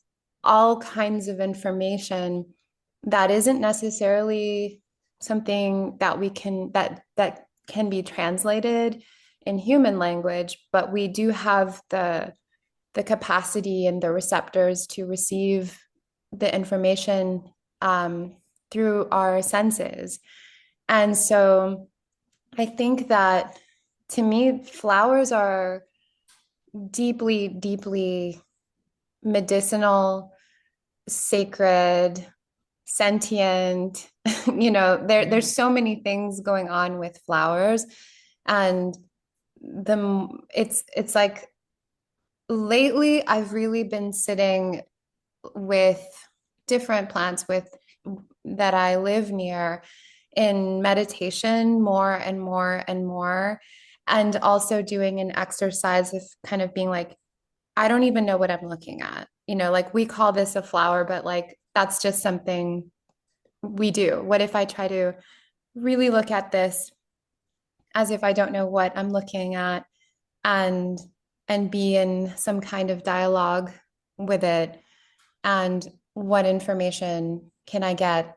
S2: all kinds of information that isn't necessarily something that can be translated in human language, but we do have the capacity and the receptors to receive the information through our senses. And so I think that to me, flowers are deeply, deeply medicinal, sacred, sentient. There's so many things going on with flowers. And it's like lately I've really been sitting with different plants with that I live near in meditation more and more and more, and also doing an exercise of kind of being like, I don't even know what I'm looking at. Like we call this a flower, but like that's just something we do. What if I try to really look at this as if I don't know what I'm looking at, and be in some kind of dialogue with it, and what information can I get?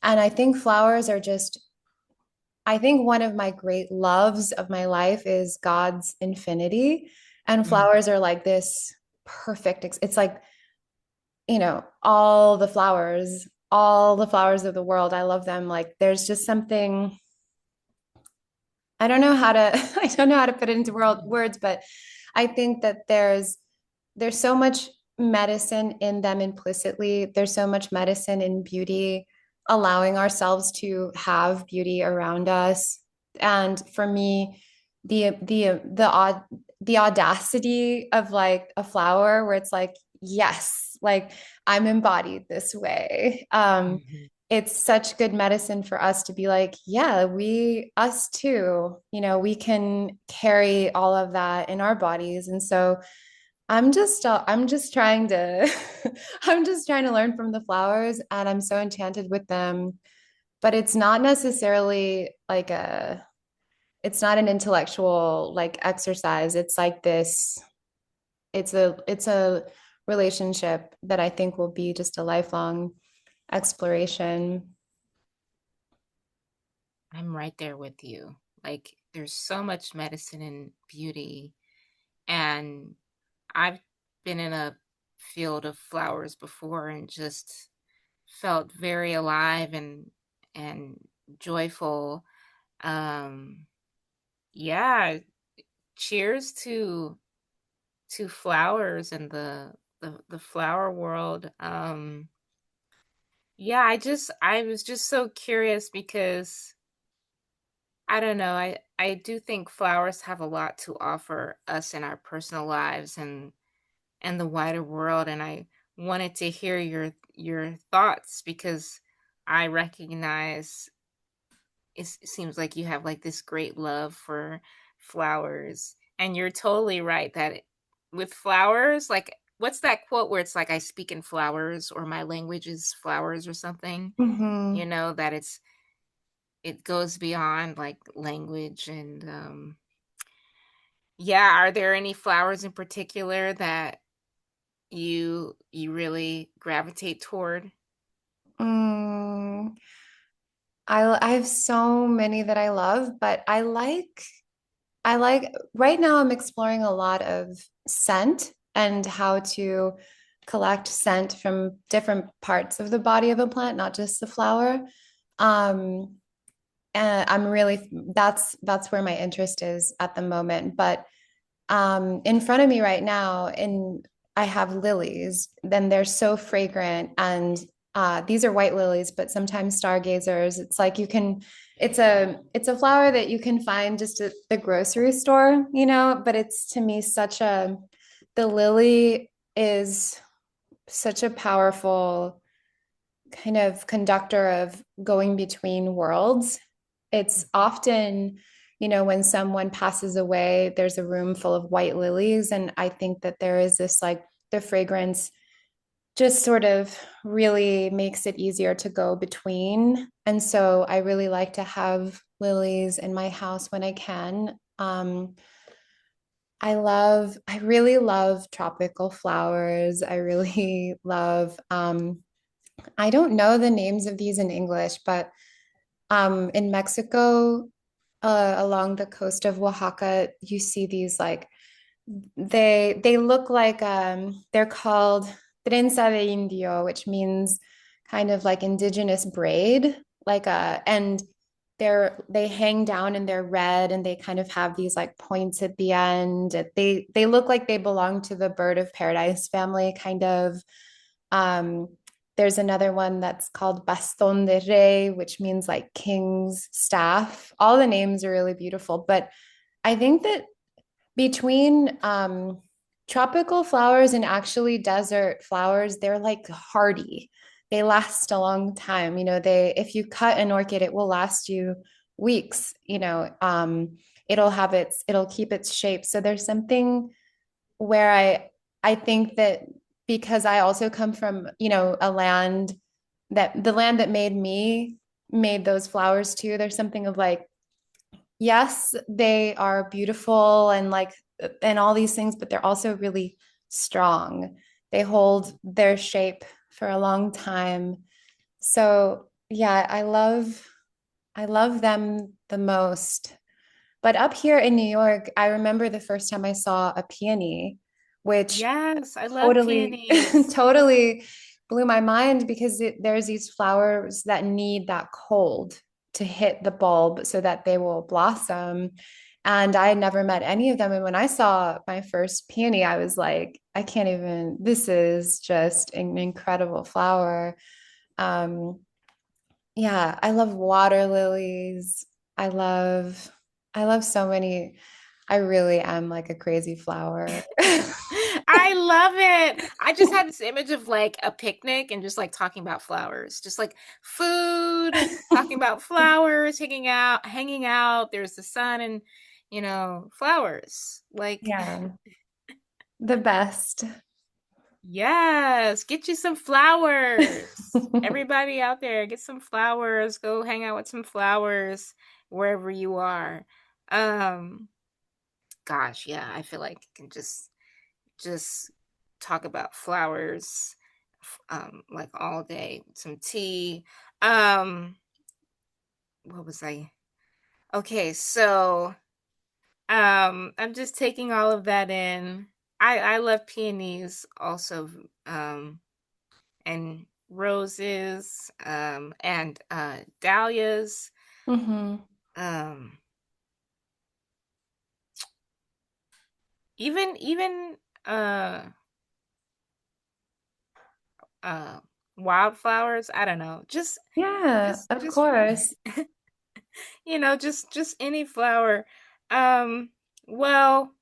S2: And I think flowers are just, I think one of my great loves of my life is God's infinity. And
S1: Mm.
S2: flowers are like this perfect, it's like, all the flowers of the world. I love them. Like there's just something, I don't know how to, I don't know how to put it into words, but I think that there's so much medicine in them implicitly. There's so much medicine in beauty, allowing ourselves to have beauty around us. And for me, the audacity of like a flower where it's like, yes, like I'm embodied this way.
S1: Mhm.
S2: it's such good medicine for us to be like, yeah, us too, we can carry all of that in our bodies. And so I'm just trying to, I'm just trying to learn from the flowers, and I'm so enchanted with them. But it's not necessarily it's not an intellectual like exercise. It's like this, it's a relationship that I think will be just a lifelong exploration.
S1: I'm right there with you. Like, there's so much medicine and beauty, and I've been in a field of flowers before and just felt very alive and joyful. Um, yeah, cheers to flowers and the flower world. Yeah, I was just so curious because I don't know, I do think flowers have a lot to offer us in our personal lives and the wider world, and I wanted to hear your thoughts because I recognize it seems like you have like this great love for flowers, and you're totally right that with flowers, like what's that quote where it's like I speak in flowers or my language is flowers or something,
S2: Hmm.
S1: that it goes beyond like language and yeah, are there any flowers in particular that you really gravitate toward?
S2: Mm, I have so many that I love, but I like right now I'm exploring a lot of scent and how to collect scent from different parts of the body of a plant, not just the flower. Um, and I'm really that's where my interest is at the moment. But in front of me right now, and I have lilies. Then they're so fragrant, and these are white lilies, but sometimes stargazers. It's like it's a flower that you can find just at the grocery store, but it's to me such a the lily is such a powerful kind of conductor of going between worlds. It's often, when someone passes away, there's a room full of white lilies. And I think that there is this like the fragrance just sort of really makes it easier to go between. And so I really like to have lilies in my house when I can. I really love tropical flowers. I really love, I don't know the names of these in English, but in Mexico, along the coast of Oaxaca, you see these like they look like they're called trenza de indio, which means kind of like indigenous braid, and they hang down and they're red and they kind of have these like points at the end. They look like they belong to the bird of paradise family, kind of. um, there's another one that's called Baston de Rey, which means like king's staff. All the names are really beautiful, but I think that between tropical flowers and actually desert flowers, they're like hardy. They last a long time. If you cut an orchid, it will last you weeks. It'll keep its shape. So there's something where I think that because I also come from, a land that the land that made me made those flowers too. There's something of like, yes, they are beautiful and all these things, but they're also really strong. They hold their shape for a long time. So yeah, I love them the most. But up here in New York, I remember the first time I saw a peony, which
S1: Yes, I love
S2: totally,
S1: peonies.
S2: totally blew my mind because there's these flowers that need that cold to hit the bulb so that they will blossom. And I had never met any of them. And when I saw my first peony, I was like, I can't even, this is just an incredible flower. Um, yeah, I love water lilies. I love I love so many. I really am like a crazy flower.
S1: I love it. I just had this image of like a picnic and just like talking about flowers, just like food, talking about flowers, hanging out. There's the sun and, flowers. Like,
S2: Yeah, the best.
S1: yes, get you some flowers. Everybody out there, get some flowers. Go hang out with some flowers wherever you are. Um, Gosh, yeah, I feel like I can just talk about flowers like all day. Some tea. Um, what was I? Okay, so I'm just taking all of that in. I love peonies also, and roses, and dahlias.
S2: Hmm.
S1: Um, even uh uh wildflowers. I don't know. Just
S2: Yeah,
S1: just
S2: of
S1: just
S2: course.
S1: just any flower. Um, well,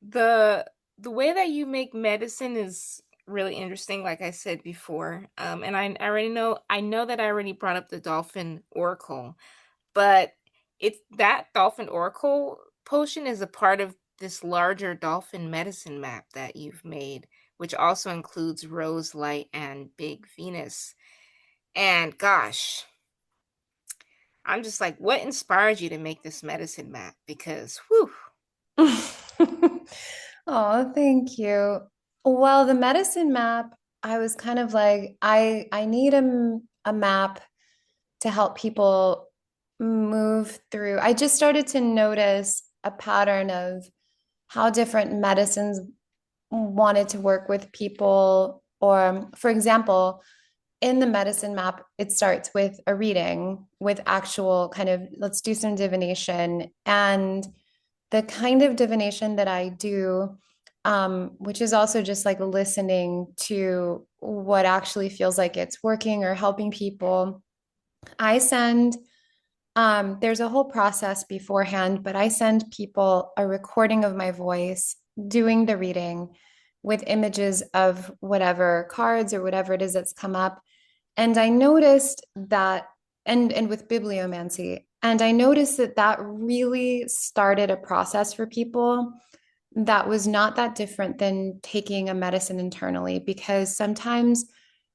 S1: the the way that you make medicine is really interesting, like I said before. And I know that I already brought up the dolphin oracle, but it's that dolphin oracle potion is a part of this larger dolphin medicine map that you've made, which also includes Rose Light and Big Venus. And gosh, I'm just like, what inspired you to make this medicine map? Because, whew.
S2: Oh, thank you. Well, the medicine map, I was kind of like, I need a map to help people move through. I just started to notice a pattern of how different medicines wanted to work with people. Or, for example, in the medicine map, it starts with a reading with actual kind of, let's do some divination. And the kind of divination that I do, which is also just like listening to what actually feels like it's working or helping people. I send, there's a whole process beforehand, but I send people a recording of my voice doing the reading with images of whatever cards or whatever it is that's come up. And I noticed that, and with bibliomancy, and I noticed that that really started a process for people that was not that different than taking a medicine internally, because sometimes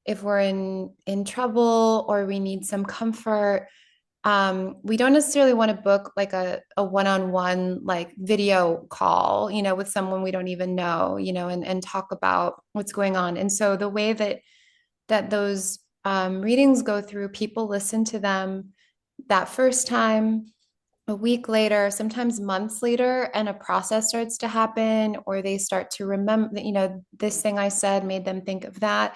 S2: if we're in trouble or we need some comfort, we don't necessarily want to book like a one-on-one like video call, with someone we don't even know, and talk about what's going on. And so the way that those readings go through, people listen to them that first time, a week later, sometimes months later, and a process starts to happen, or they start to remember, this thing I said made them think of that.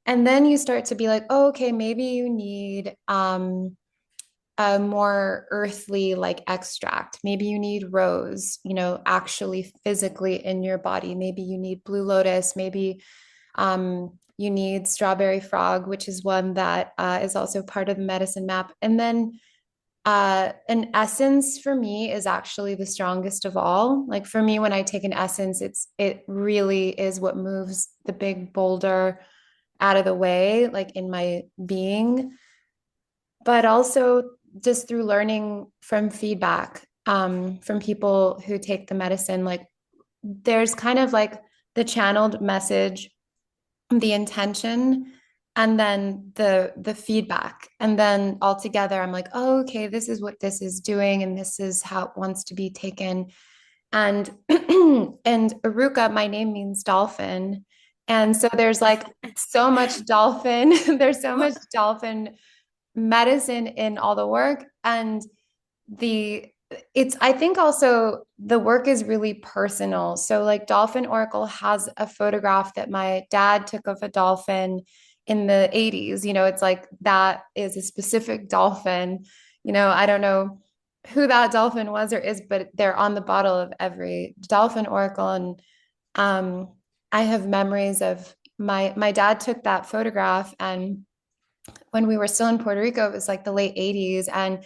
S2: And then you start to be like, oh, okay, maybe you need a more earthly like extract. Maybe you need rose, actually physically in your body. Maybe you need blue lotus. Maybe you need strawberry frog, which is one that is also part of the medicine map. And then an essence for me is actually the strongest of all. Like for me, when I take an essence, it really is what moves the big boulder out of the way, like in my being. But also just through learning from feedback from people who take the medicine, like there's kind of like the channeled message, the intention, and then the feedback, and then all together I'm like, oh, okay, this is what this is doing and this is how it wants to be taken. And and Iruka, my name means dolphin, and so there's like so much dolphin there's so much dolphin medicine in all the work. And the it's I think also the work is really personal. So like Dolphin Oracle has a photograph that my dad took of a dolphin in the 80s. It's like that is a specific dolphin. I don't know who that dolphin was or is, but they're on the bottle of every Dolphin Oracle. And um I have memories of my dad took that photograph, and when we were still in Puerto Rico, it was like the late 80s. And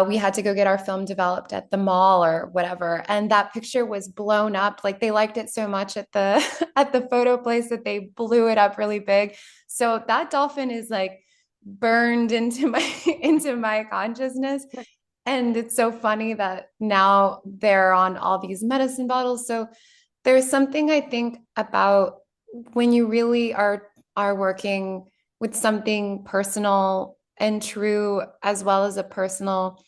S2: we had to go get our film developed at the mall or whatever, and that picture was blown up. Like they liked it so much at the at the photo place that they blew it up really big. So that dolphin is like burned into my into my consciousness. And it's so funny that now they're on all these medicine bottles. So there's something I think about when you really are working with something personal and true, as well as a personal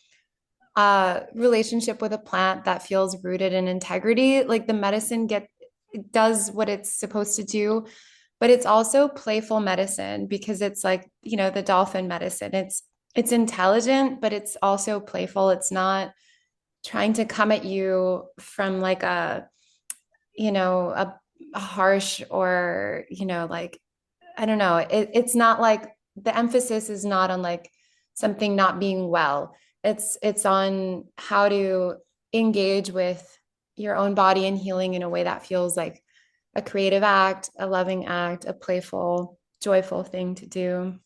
S2: relationship with a plant that feels rooted in integrity. Like the medicine get it does what it's supposed to do, but it's also playful medicine because it's like, the dolphin medicine. It's intelligent, but it's also playful. It's not trying to come at you from like a harsh or, like, I don't know. It's not like the emphasis is not on like something not being well. It's on how to engage with your own body and healing in a way that feels like a creative act, a loving act, a playful, joyful thing to do.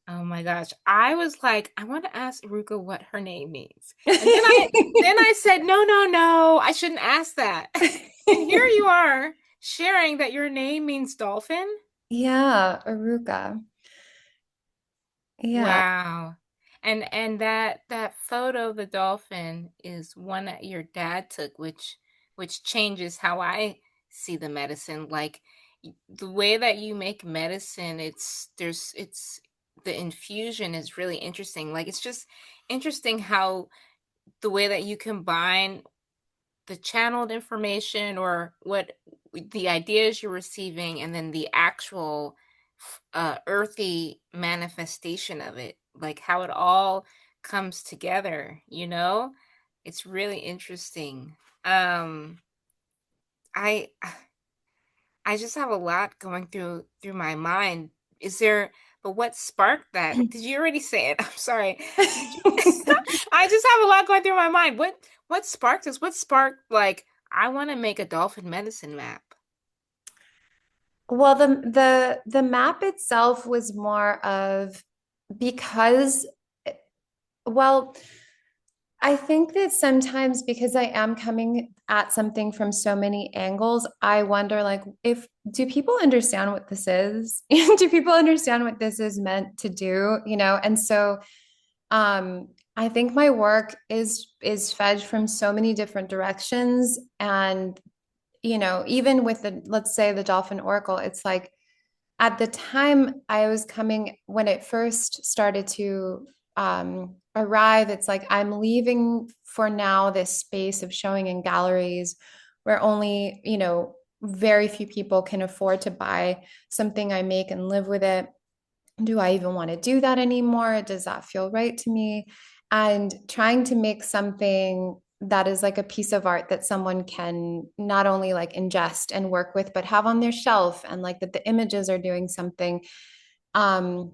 S1: Oh my gosh. I was like, I want to ask Iruka what her name means. And then I said, no, no, no, I shouldn't ask that. And here you are sharing that your name means dolphin.
S2: Yeah, Aruka. Yeah.
S1: Wow. And that photo of the dolphin is one that your dad took, which changes how I see the medicine. Like the way that you make medicine, it's the infusion is really interesting. Like it's just interesting how the way that you combine the channeled information or what the ideas you're receiving and then the actual earthy manifestation of it, like how it all comes together. It's really interesting. Um i i just have a lot going through my mind. Is there But what sparked that? Did you already say it? I'm sorry. Did you I just have a lot going through my mind. What sparked this? What sparked, like, I want to make a dolphin medicine map?
S2: Well, the map itself was more of because, well, I think that sometimes because I am coming at something from so many angles, I wonder like if do people understand what this is? Do people understand what this is meant to do, And so I think my work is fed from so many different directions. And even with the, let's say, the Dolphin Oracle, it's like at the time I was coming, when it first started to arrive, it's like I'm leaving for now this space of showing in galleries where only, very few people can afford to buy something I make and live with it. Do I even want to do that anymore? Does that feel right to me? And trying to make something that is like a piece of art that someone can not only like ingest and work with, but have on their shelf, and like that the images are doing something. Um,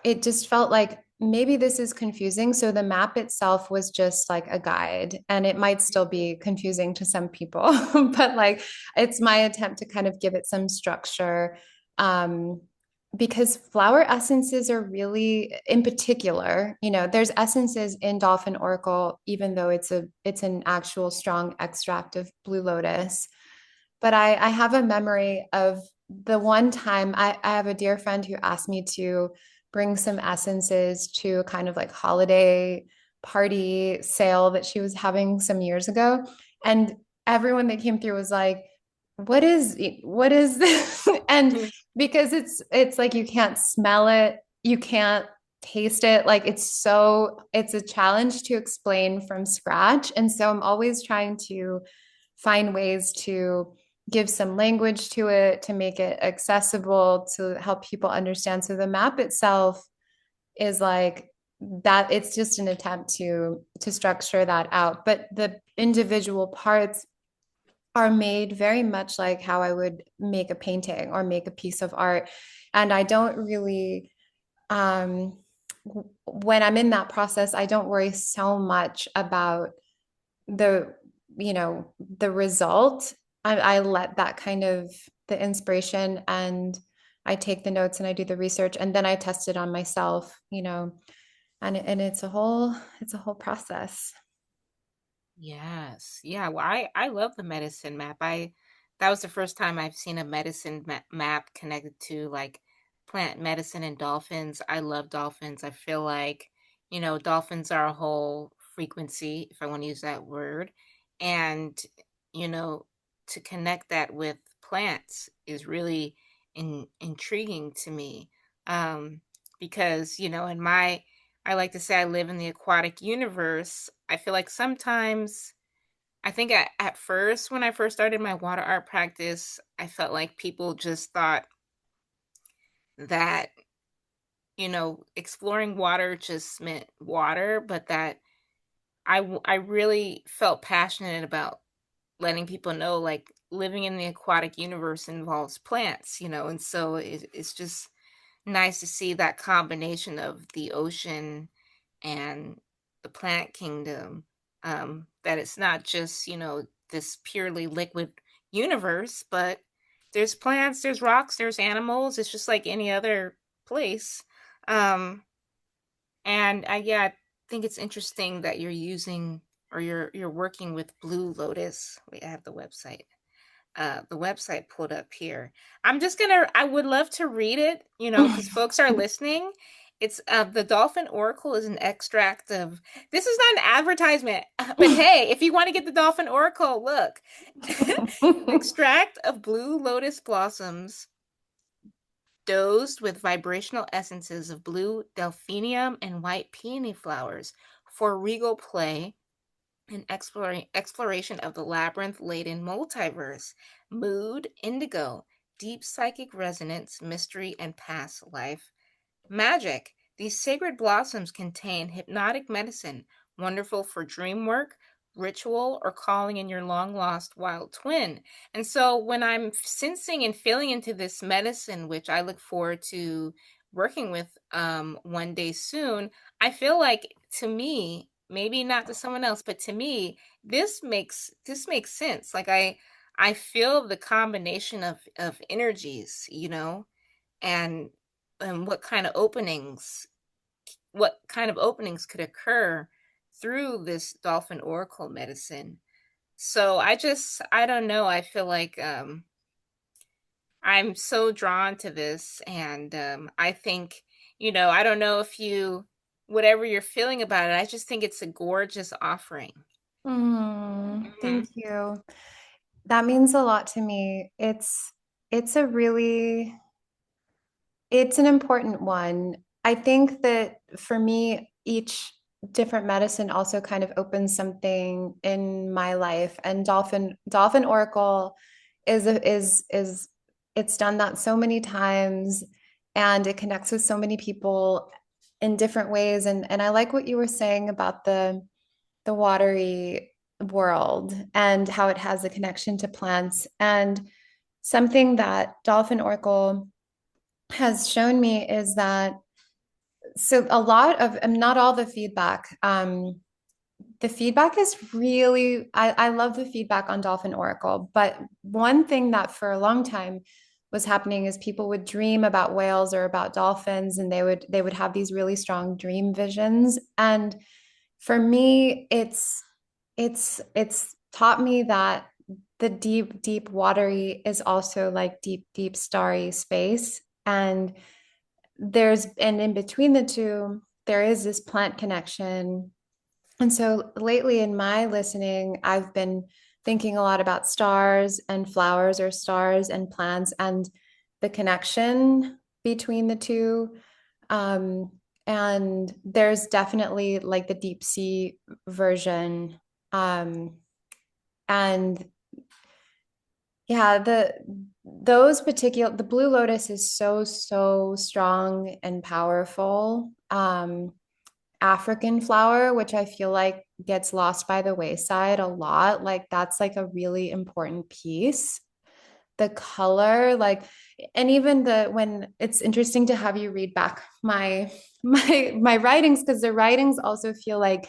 S2: it just felt like maybe this is confusing. So the map itself was just like a guide, and it might still be confusing to some people, but like it's my attempt to kind of give it some structure. Um, because flower essences are really, in particular, there's essences in Dolphin Oracle, even though it's an actual strong extract of blue lotus. But I have a memory of the one time I have a dear friend who asked me to bring some essences to a kind of like holiday party sale that she was having some years ago. And everyone that came through was like, what is this? And because it's like you can't smell it, you can't taste it. Like it's a challenge to explain from scratch. And so I'm always trying to find ways to give some language to it, to make it accessible, to help people understand. So the map itself is like that. It's just an attempt to structure that out. But the individual parts are made very much like how I would make a painting or make a piece of art. And I don't really, um, when I'm in that process, I don't worry so much about the, the result. I let that kind of the inspiration, and I take the notes and I do the research, and then I test it on myself, And it's a whole process.
S1: Yes. Yeah. Well, I love the medicine map. That was the first time I've seen a map connected to like plant medicine and dolphins. I love dolphins. I feel like, dolphins are a whole frequency, if I want to use that word. And, you know, to connect that with plants is really intriguing to me. Um, because, I like to say I live in the aquatic universe. I feel like sometimes, I think at first, when I first started my water art practice, I felt like people just thought that, exploring water just meant water, but that I really felt passionate about letting people know like living in the aquatic universe involves plants, and so it's just nice to see that combination of the ocean and the plant kingdom, that it's not just, this purely liquid universe, but there's plants, there's rocks, there's animals. It's just like any other place. Um, and yeah, I think it's interesting that you're using or you're working with Blue Lotus. Wait, I have the website pulled up here. I would love to read it, because folks are listening. It's the Dolphin Oracle is an extract of, this is not an advertisement, but hey, if you want to get the Dolphin Oracle, look. An extract of blue lotus blossoms dosed with vibrational essences of blue delphinium and white peony flowers for regal play an exploration of the labyrinth-laden multiverse, mood, indigo, deep psychic resonance, mystery, and past life magic. These sacred blossoms contain hypnotic medicine, wonderful for dream work, ritual, or calling in your long lost wild twin. And so when I'm sensing and feeling into this medicine, which I look forward to working with one day soon, I feel like, to me, maybe not to someone else, but to me, this makes sense. Like I feel the combination of energies, and what kind of openings could occur through this dolphin oracle medicine. So I don't know, I feel like I'm so drawn to this, and I think, I don't know if you, whatever you're feeling about it, I just think it's a gorgeous offering. Hmm.
S2: Thank you. That means a lot to me. It's a really it's an important one. I think that for me, each different medicine also kind of opens something in my life. And Dolphin Oracle is it's done that so many times and it connects with so many people in different ways. And I like what you were saying about the watery world and how it has a connection to plants. And something that Dolphin Oracle has shown me is that so a lot of not all the feedback is really I love the feedback on Dolphin Oracle, but one thing that for a long time was happening is people would dream about whales or about dolphins and they would have these really strong dream visions. And for me it's taught me that the deep watery is also like deep starry space. And in between the two there is this plant connection. And so lately in my listening I've been thinking a lot about stars and flowers or stars and plants and the connection between the two. um, and there's definitely like the deep sea version. And yeah, the blue lotus is so strong and powerful. African flower, which I feel like gets lost by the wayside a lot. Like that's like a really important piece. The color, like, and even the when it's interesting to have you read back my writings because the writings also feel like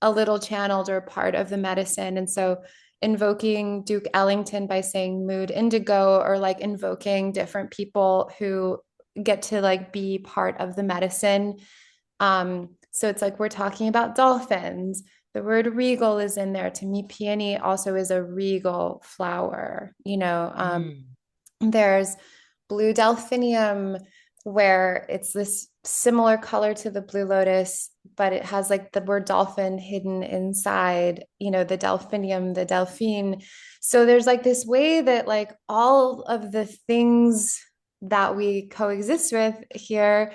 S2: a little channeled or part of the medicine. And so invoking Duke Ellington by saying mood indigo or like invoking different people who get to like be part of the medicine. So it's like we're talking about dolphins. The word regal is in there. To me, peony also is a regal flower.
S1: Mm.
S2: There's blue delphinium, where it's this similar color to the blue lotus, but it has like the word dolphin hidden inside, the delphinium, the delphine. So there's like this way that like all of the things that we coexist with here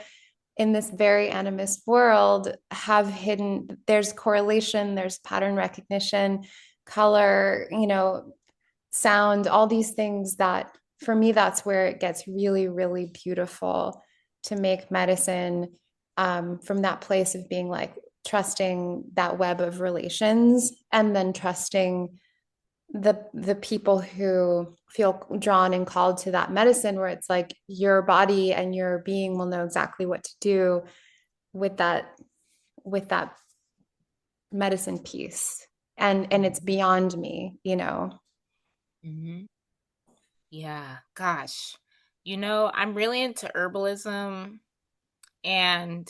S2: in this very animist world have hidden, there's correlation, there's pattern recognition, color, sound, all these things that for me, that's where it gets really, really beautiful to make medicine from that place of being like trusting that web of relations and then trusting the people who feel drawn and called to that medicine where it's like your body and your being will know exactly what to do with that medicine piece and it's beyond me.
S1: Mm-hmm. Yeah, gosh. I'm really into herbalism, and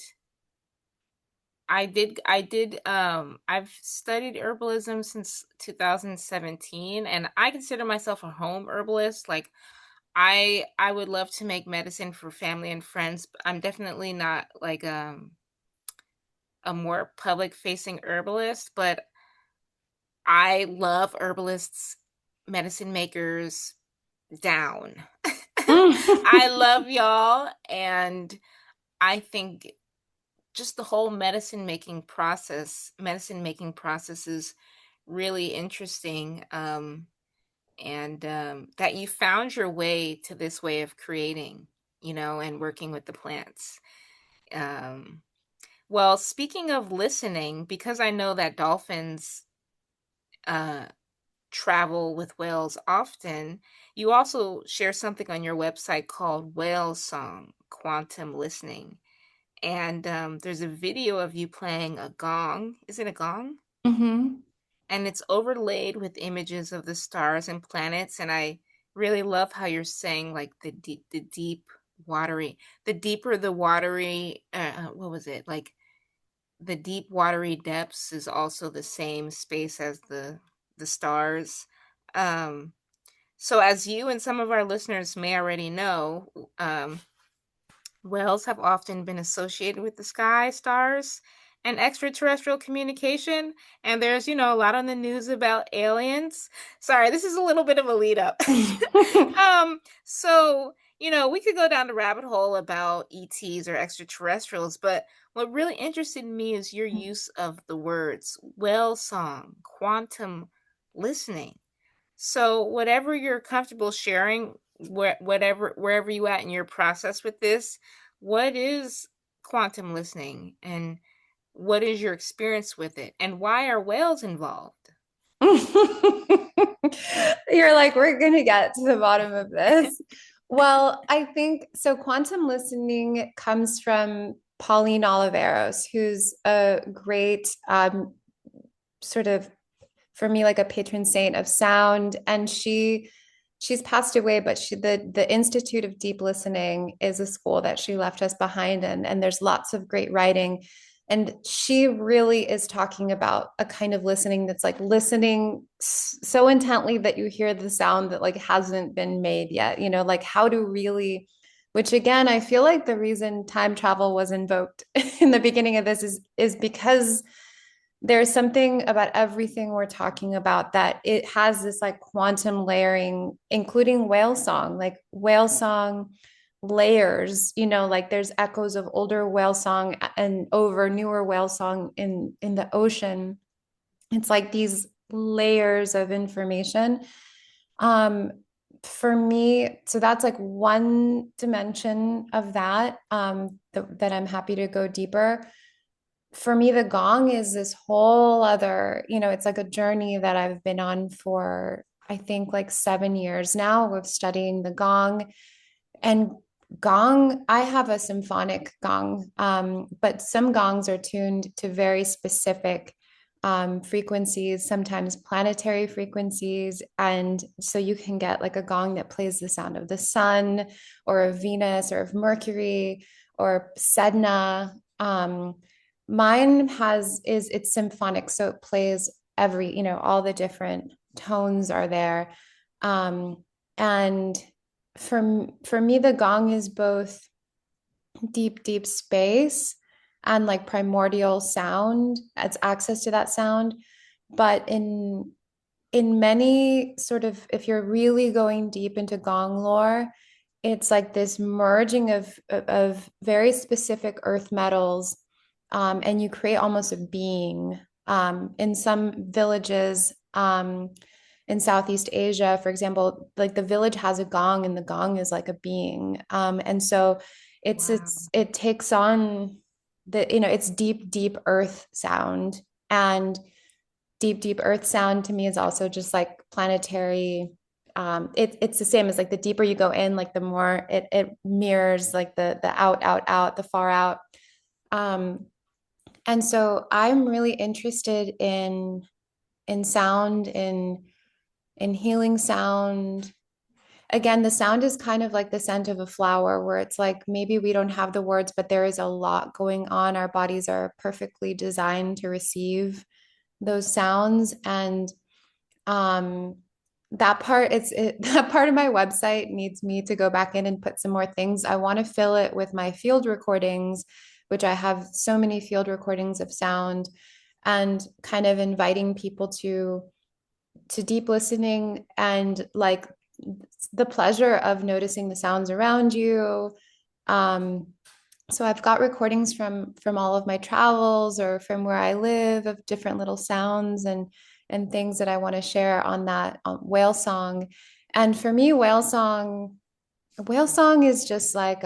S1: I've studied herbalism since 2017, and I consider myself a home herbalist. Like, I would love to make medicine for family and friends, but I'm definitely not like a more public facing herbalist, but I love herbalists, medicine makers down. I love y'all, and I think just the whole medicine making process is really interesting. And that you found your way to this way of creating, and working with the plants. Um, well, speaking of listening, because I know that dolphins uh, travel with whales often, you also share something on your website called Whale Song Quantum Listening. And there's a video of you playing a gong. Is it a gong?
S2: Mm-hmm.
S1: And it's overlaid with images of the stars and planets. And I really love how you're saying like the deep watery, the deeper the watery, what was it? Like the deep watery depths is also the same space as the stars. Um, so as you and some of our listeners may already know, whales have often been associated with the sky, stars, and extraterrestrial communication. And there's, a lot on the news about aliens. Sorry, this is a little bit of a lead up. So, we could go down the rabbit hole about ETs or extraterrestrials, but what really interested me is your use of the words whale song, quantum listening. So whatever you're comfortable sharing, wherever you at in your process with this, what is quantum listening and what is your experience with it and why are whales involved?
S2: You're like, we're going to get to the bottom of this. Well, I think so. Quantum listening comes from Pauline Oliveros, who's a great sort of, for me, like a patron saint of sound. And she's passed away, but the Institute of Deep Listening is a school that she left us behind in, and there's lots of great writing. And she really is talking about a kind of listening that's like listening so intently that you hear the sound that like hasn't been made yet, like how to really, which again, I feel like the reason time travel was invoked in the beginning of this is because there's something about everything we're talking about that it has this like quantum layering, including whale song, like whale song layers, like there's echoes of older whale song and over newer whale song in the ocean. It's like these layers of information. Um, for me, so that's like one dimension of that, that I'm happy to go deeper. For me, the gong is this whole other, it's like a journey that I've been on for, I think, like 7 years now of studying the gong. And gong, I have a symphonic gong, but some gongs are tuned to very specific frequencies, sometimes planetary frequencies. And so you can get like a gong that plays the sound of the sun or of Venus or of Mercury or Sedna. Mine is it's symphonic, so it plays every, all the different tones are there. Um, and for me, the gong is both deep, deep space and like primordial sound. It's access to that sound. But in many sort of, if you're really going deep into gong lore, it's like this merging of very specific earth metals, and you create almost a being. In some villages, in Southeast Asia, for example, like the village has a gong, and the gong is like a being. And so
S1: Wow.
S2: it takes on it's deep, deep earth sound. And deep, deep earth sound to me is also just like planetary. It's the same as like the deeper you go in, like the more it mirrors like the out, out, out, the far out. Um, and so I'm really interested in sound, in healing sound. Again, the sound is kind of like the scent of a flower, where it's like maybe we don't have the words, but there is a lot going on. Our bodies are perfectly designed to receive those sounds. And um that part that part of my website needs me to go back in and put some more things. I want to fill it with my field recordings, which I have so many field recordings of sound, and kind of inviting people to deep listening and like the pleasure of noticing the sounds around you. um so I've got recordings from all of my travels or from where I live of different little sounds and things that I want to share on that whale song. And for me, whale song is just like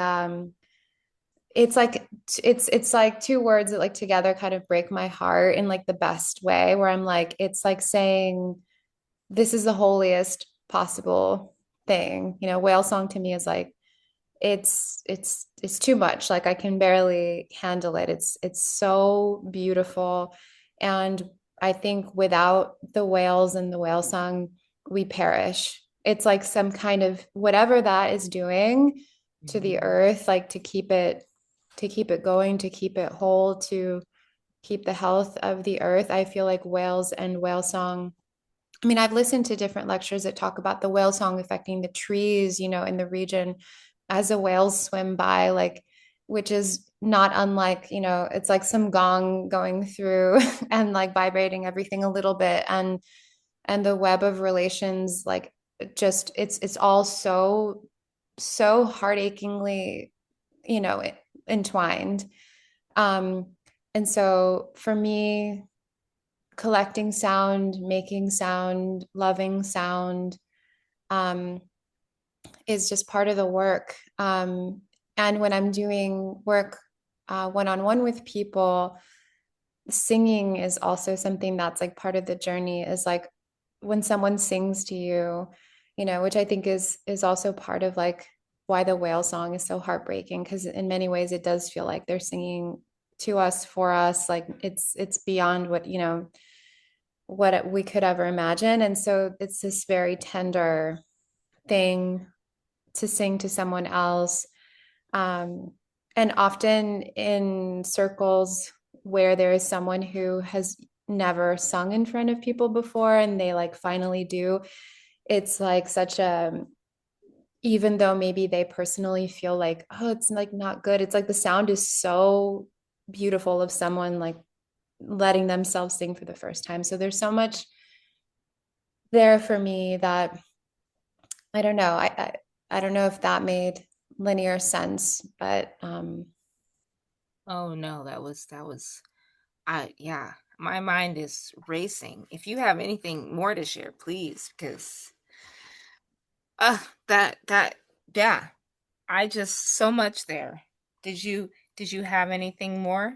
S2: it's like it's like two words that like together kind of break my heart in like the best way, where I'm like, it's like saying this is the holiest possible thing. Whale song to me is like it's too much. Like I can barely handle it. It's so beautiful. And I think without the whales and the whale song, we perish. It's like some kind of whatever that is doing to the
S1: Mhm.
S2: earth, like to keep it going, to keep it whole, to keep the health of the earth. I feel like whales and whale song, I mean, I've listened to different lectures that talk about the whale song affecting the trees, in the region as the whales swim by, like, which is not unlike, it's like some gong going through and like vibrating everything a little bit. And the web of relations, like, just it's all so heartachingly, you know, entwined. Um, and so for me, collecting sound, making sound, loving sound, um, is just part of the work. And when I'm doing work one on one with people, singing is also something that's like part of the journey. Is like when someone sings to you, which I think is also part of like why the whale song is so heartbreaking, because in many ways it does feel like they're singing to us, for us, like it's beyond what we could ever imagine. And so it's this very tender thing to sing to someone else. Um, and often in circles where there is someone who has never sung in front of people before and they like finally do, it's like such a, even though maybe they personally feel like, oh, it's like not good, it's like the sound is so beautiful of someone like letting themselves sing for the first time. So there's so much there for me that I don't know. I don't know if that made linear sense, but
S1: Oh no, that was I yeah, my mind is racing. If you have anything more to share, please, because that yeah, I just so much there. Did you have anything more?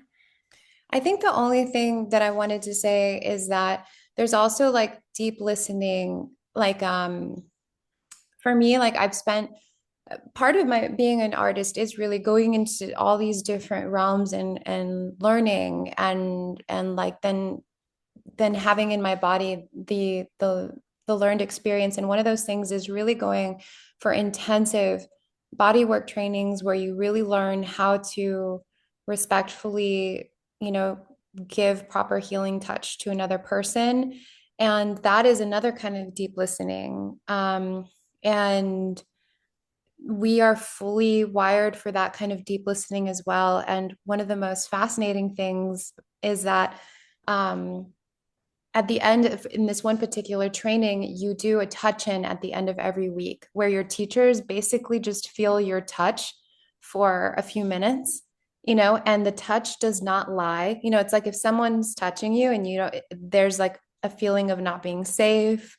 S2: I think the only thing that I wanted to say is that there's also like deep listening. Like for me, like I've spent part of my being an artist is really going into all these different realms and learning and like then having in my body the learned experience. And one of those things is really going for intensive body work trainings where you really learn how to respectfully you know, give proper healing touch to another person. And that is another kind of deep listening. And we are fully wired for that kind of deep listening as well. And one of the most fascinating things is that at the end of in this one particular training, you do a touch in at the end of every week where your teachers basically just feel your touch for a few minutes, and the touch does not lie. It's like if someone's touching you and there's like a feeling of not being safe,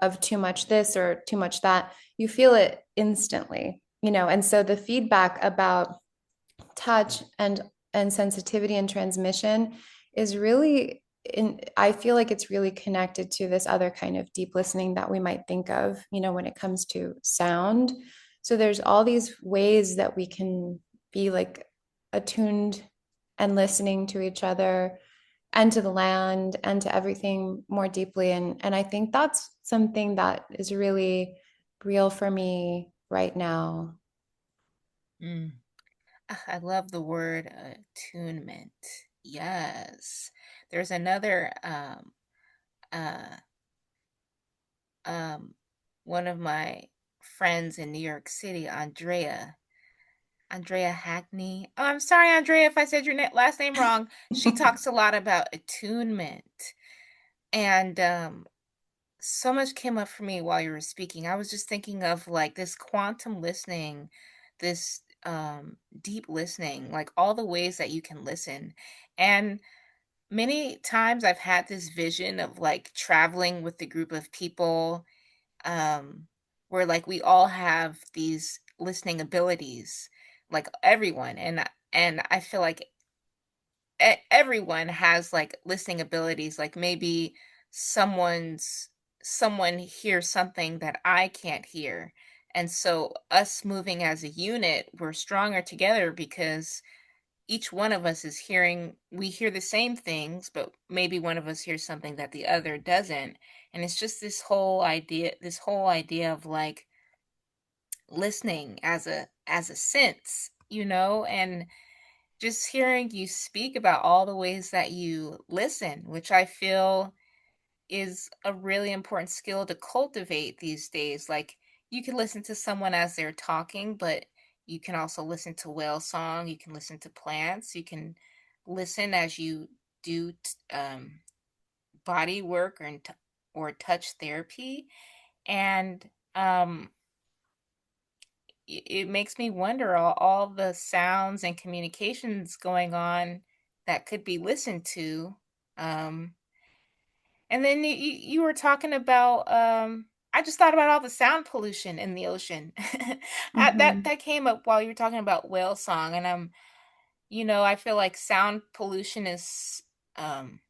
S2: of too much this or too much that, you feel it instantly, and so the feedback about touch and sensitivity and transmission is really I feel like it's really connected to this other kind of deep listening that we might think of, when it comes to sound. So there's all these ways that we can be like attuned and listening to each other and to the land and to everything more deeply. And I think that's something that is really real for me right now.
S1: Mm. I love the word attunement. Yes. There's another uh um one of my friends in New York City, Andrea Hackney. Oh, I'm sorry, Andrea, if I said your last name wrong. She talks a lot about attunement. And so much came up for me while you were speaking. I was just thinking of like this quantum listening, this deep listening, like all the ways that you can listen. And many times I've had this vision of like traveling with a group of people, um, where like we all have these listening abilities, like everyone. And I feel like everyone has like listening abilities, like maybe someone's someone hears something that I can't hear, and so us moving as a unit, we're stronger together because each one of us is hearing we hear the same things, but maybe one of us hears something that the other doesn't. And it's just this whole idea of like listening as a sense, and just hearing you speak about all the ways that you listen, which I feel is a really important skill to cultivate these days. Like, you can listen to someone as they're talking, but you can also listen to whale song, you can listen to plants, you can listen as you do body work or touch therapy. And um, it makes me wonder all the sounds and communications going on that could be listened to. Um, and then you were talking about, I just thought about all the sound pollution in the ocean. That
S2: Mhm.
S1: that came up while you were talking about whale song, and I feel like sound pollution is, um,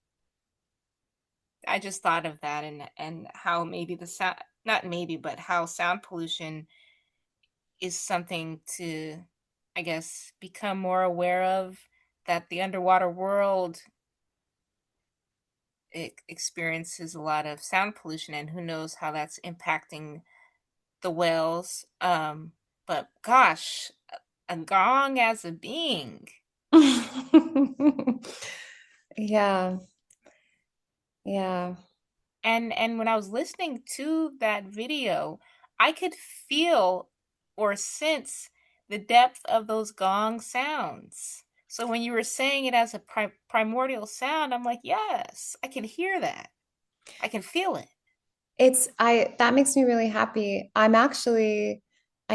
S1: I just thought of that, and how maybe the sound, not maybe, but how sound pollution is something to, I guess, become more aware of, that the underwater world experiences a lot of sound pollution, and who knows how that's impacting the whales. But gosh, a gong as a being.
S2: Yeah, yeah.
S1: And when I was listening to that video, I could feel or sense the depth of those gong sounds. So when you were saying it as a primordial sound, I'm like, yes, I can hear that. I can feel it.
S2: That makes me really happy. I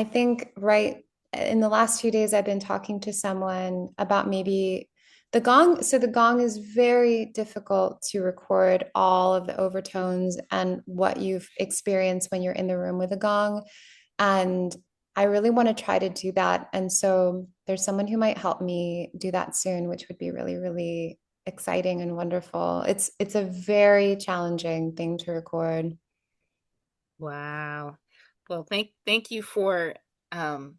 S2: think right in the last few days I've been talking to someone about maybe the gong. So the gong is very difficult to record all of the overtones and what you've experienced when you're in the room with a gong. And I really want to try to do that. And so there's someone who might help me do that soon, which would be really, really exciting and wonderful. It's a very challenging thing to record.
S1: Wow. Well, thank you for um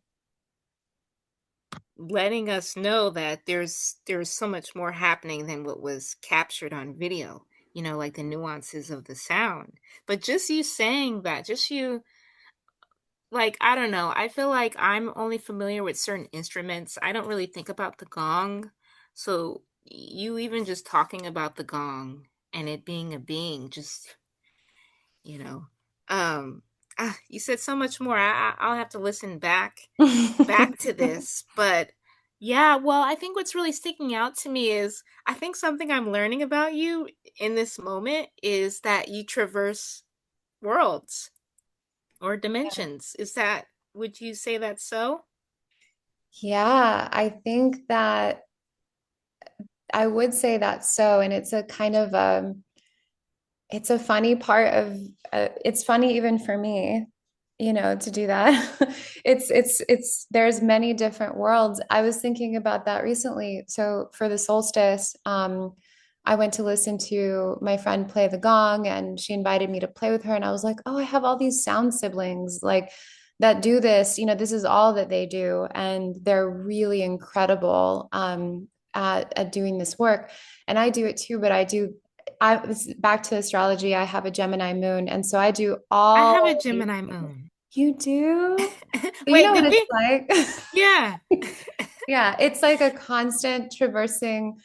S1: letting us know that there's so much more happening than what was captured on video, like the nuances of the sound. But just you saying that, just you, like, I don't know, I feel like I'm only familiar with certain instruments. I don't really think about the gong. So you even just talking about the gong and it being a being, just, you know, um, you said so much more. I'll have to listen back to this, but yeah, well, I think what's really sticking out to me is I think something I'm learning about you in this moment is that you traverse worlds or dimensions. Would you say that's so?
S2: Yeah, I think that I would say that's so, and it's a kind of it's a funny part of it's funny even for me, to do that. It's there's many different worlds. I was thinking about that recently. So for the solstice, I went to listen to my friend play the gong, and she invited me to play with her, and I was like, oh, I have all these sound siblings like that do this. This is all that they do, and they're really incredible at doing this work. And I do it too, but I was back to astrology. I have a Gemini moon, and so I do
S1: I
S2: all
S1: have a
S2: of these.
S1: Gemini moon.
S2: You do? You
S1: Wait,
S2: know what
S1: did
S2: it's
S1: we?
S2: like.
S1: Yeah.
S2: Yeah, it's like a constant traversing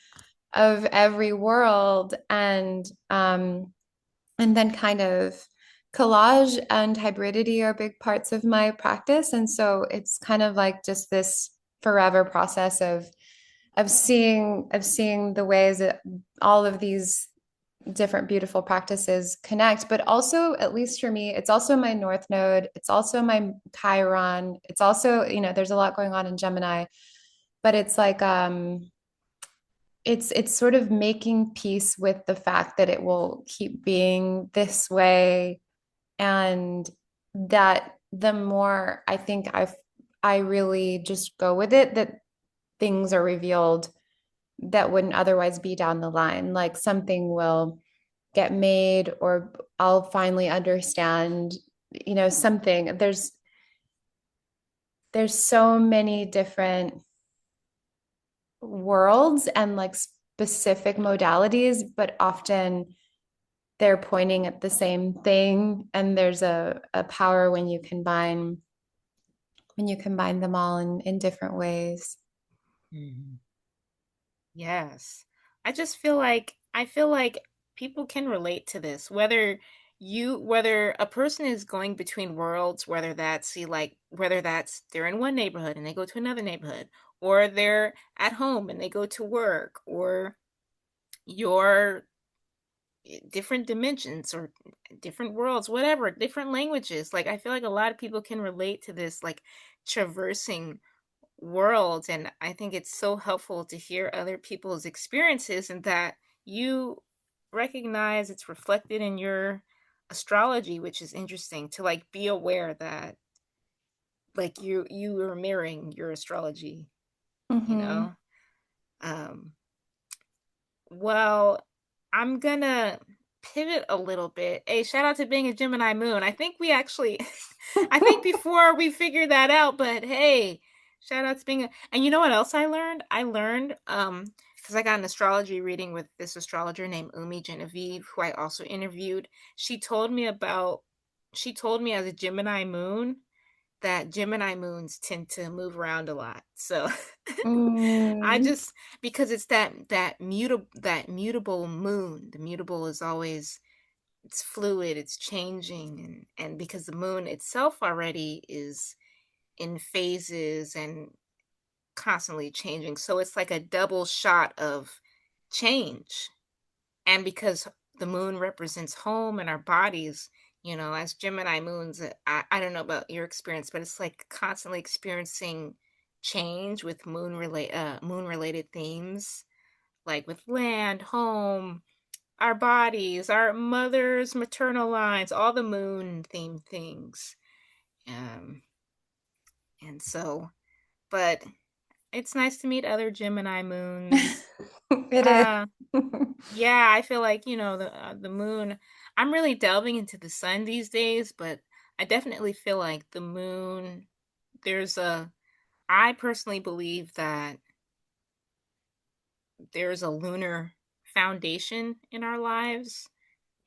S2: of every world, and then kind of collage and hybridity are big parts of my practice. And so it's kind of like just this forever process of seeing the ways that all of these different beautiful practices connect. But also, at least for me, it's also my north node, it's also my chiron, it's also, there's a lot going on in Gemini, but it's like it's sort of making peace with the fact that it will keep being this way, and that the more I think I really just go with it, that things are revealed that wouldn't otherwise be down the line. Like something will get made, or I'll finally understand, something. There's so many different worlds and like specific modalities, but often they're pointing at the same thing. And there's a power when you combine them all in different ways.
S1: Mhm. Yes. I feel like people can relate to this, whether a person is going between worlds, whether that's they're in one neighborhood and they go to another neighborhood, or they're at home and they go to work, or you're different dimensions or different worlds, whatever, different languages. Like I feel like a lot of people can relate to this, like traversing worlds, and I think it's so helpful to hear other people's experiences and that you recognize it's reflected in your astrology, which is interesting to like be aware that like you are mirroring your astrology, you
S2: Mm-hmm.
S1: know. um Well, I'm gonna pivot a little bit. Hey, shout out to being a Gemini moon. I think we actually, I think before we figured that out, but hey, shout out to being a, and you know what else I learned? Because I got an astrology reading with this astrologer named Umi Genevieve, who I also interviewed. She told me about, she told me as a Gemini moon that Gemini moons tend to move around a lot. So I
S2: Mm.
S1: just because it's that mutable moon. The mutable is always it's fluid, it's changing, and because the moon itself already is in phases and constantly changing. So it's like a double shot of change. And because the moon represents home and our bodies, as Gemini moons, I don't know about your experience, but it's like constantly experiencing change with moon related themes, like with land, home, our bodies, our mothers, maternal lines, all the moon themed things. Um, and so, but it's nice to meet other Gemini moons.
S2: It
S1: Uh,
S2: is.
S1: Yeah, I feel like, the moon. I'm really delving into the sun these days, but I definitely feel like the moon, there's a, I personally believe that there's a lunar foundation in our lives,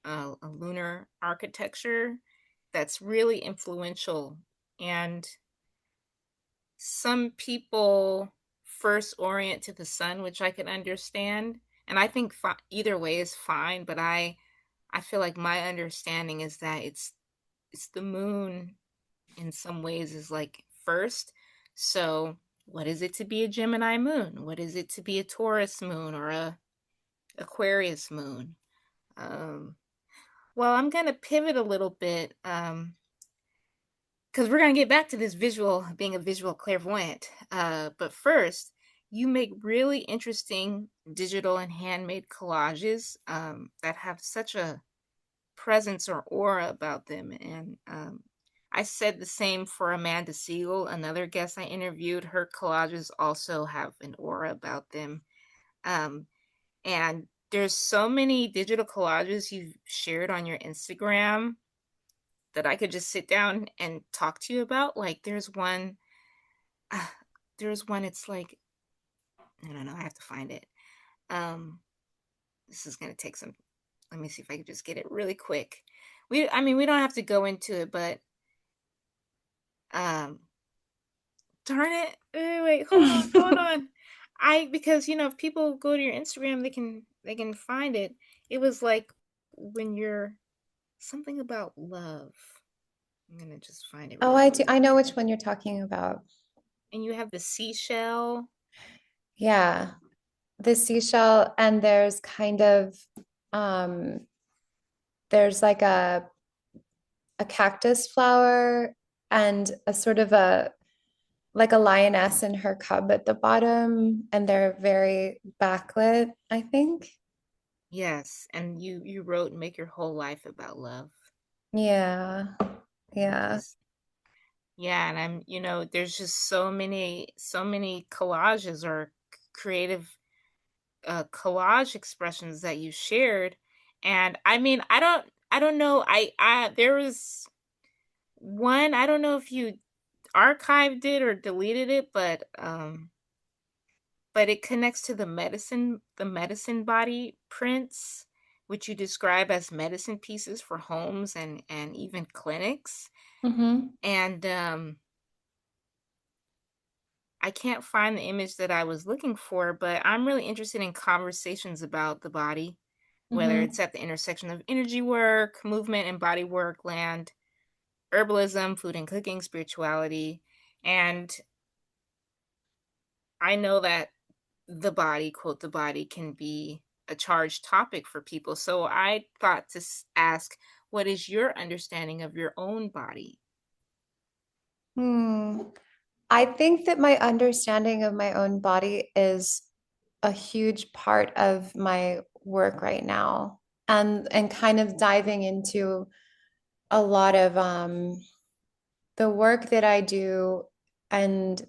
S1: a lunar architecture that's really influential. And some people first orient to the sun, which I can understand. And I think either way is fine, but I feel like my understanding is that it's the moon in some ways is like first. So, what is it to be a Gemini moon? What is it to be a Taurus moon or a Aquarius moon? Um, well, I'm gonna pivot a little bit because we're gonna get back to this visual, being a visual clairvoyant. But first, you make really interesting digital and handmade collages that have such a presence or aura about them. And I said the same for Amanda Siegel, another guest I interviewed. Her collages also have an aura about them. Um, and there's so many digital collages you've shared on your Instagram that I could just sit down and talk to you about. Like uh, there's one, it's like, I don't know, I have to find it. Um, this is going to take some, let me see if I can just get it really quick. I mean, we don't have to go into it, but um, darn it. Wait, hold on. Because if people go to your Instagram, they can find it. It was like when you're something about love. I'm gonna just find it
S2: Oh,
S1: really
S2: I do.
S1: quick.
S2: I know which one you're talking about.
S1: And you have the seashell.
S2: Yeah, the seashell, and there's kind of um there's like a cactus flower and a sort of a like a lioness and her cub at the bottom, and they're very backlit, I think.
S1: Yes, and you wrote "Make Your Whole Life About Love,"
S2: Yeah.
S1: which
S2: Yeah.
S1: is yeah, and there's just so many collages or creative collage expressions that you shared, and I mean, I don't know, I there was one, I don't know if you archived it or deleted it, but it connects to the medicine body prints, which you describe as medicine pieces for homes and even clinics.
S2: Hmm.
S1: And I can't find the image that I was looking for, but I'm really interested in conversations about the body, whether
S2: Hmm.
S1: it's at the intersection of energy work, movement and body work, land, herbalism, food and cooking, spirituality. And I know that the body, quote, the body can be a charged topic for people. So I thought to ask, what is your understanding of your own body?
S2: Hmm. I think that my understanding of my own body is a huge part of my work right now, and kind of diving into a lot of the work that I do and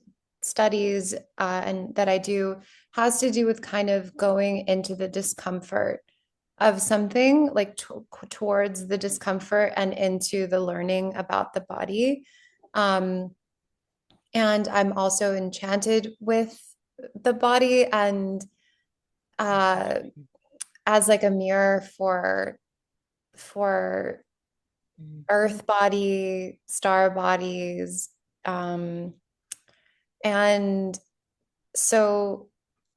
S2: studies and that I do has to do with kind of going into the discomfort of something, like towards the discomfort and into the learning about the body. Um, and I'm also enchanted with the body, and uh, as like a mirror for
S1: Mhm.
S2: earth body, star bodies. Um, and so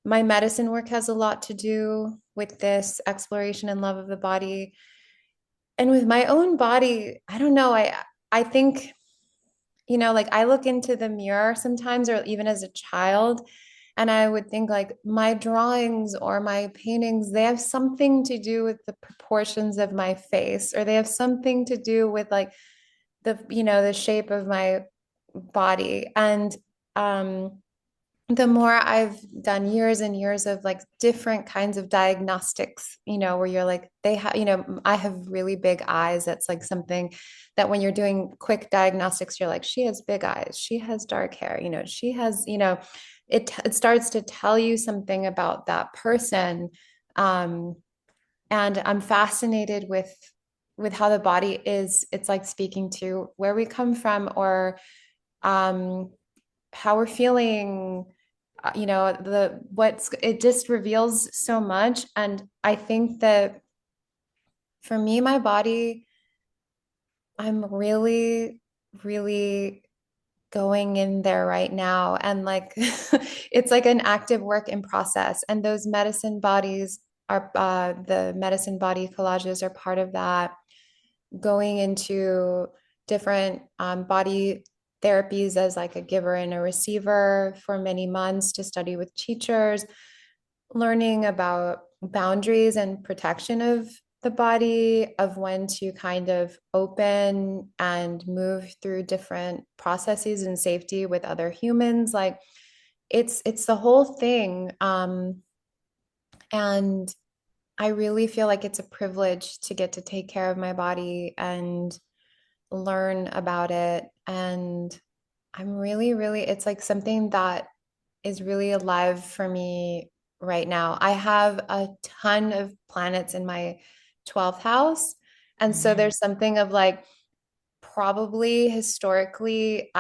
S2: my medicine work has a lot to do with this exploration and love of the body. And with my own body, I don't know, I think, like I look into the mirror sometimes, or even as a child, and I would think like my drawings or my paintings, they have something to do with the proportions of my face, or they have something to do with like the shape of my body. And um the more I've done years and years of like different kinds of diagnostics, where you're like, they have, I have really big eyes. That's like something that when you're doing quick diagnostics, you're like, she has big eyes, she has dark hair, she has, it starts to tell you something about that person. Um, and I'm fascinated with how the body is, it's like speaking to where we come from, or um how we're feeling, the what's it just reveals so much. And I think that for me, my body, I'm really, really going in there right now. And like, it's like an active work in process. And those medicine bodies are, the medicine body collages are part of that. Going into different body therapies as like a giver and a receiver for many months to study with teachers, learning about boundaries and protection of the body, of when to kind of open and move through different processes and safety with other humans. Like it's the whole thing. And I really feel like it's a privilege to get to take care of my body and learn about it. And I'm really, really, it's like something that is really alive for me right now. I have a ton of planets in my 12th house. And so
S1: Mhm.
S2: there's something of like, probably historically,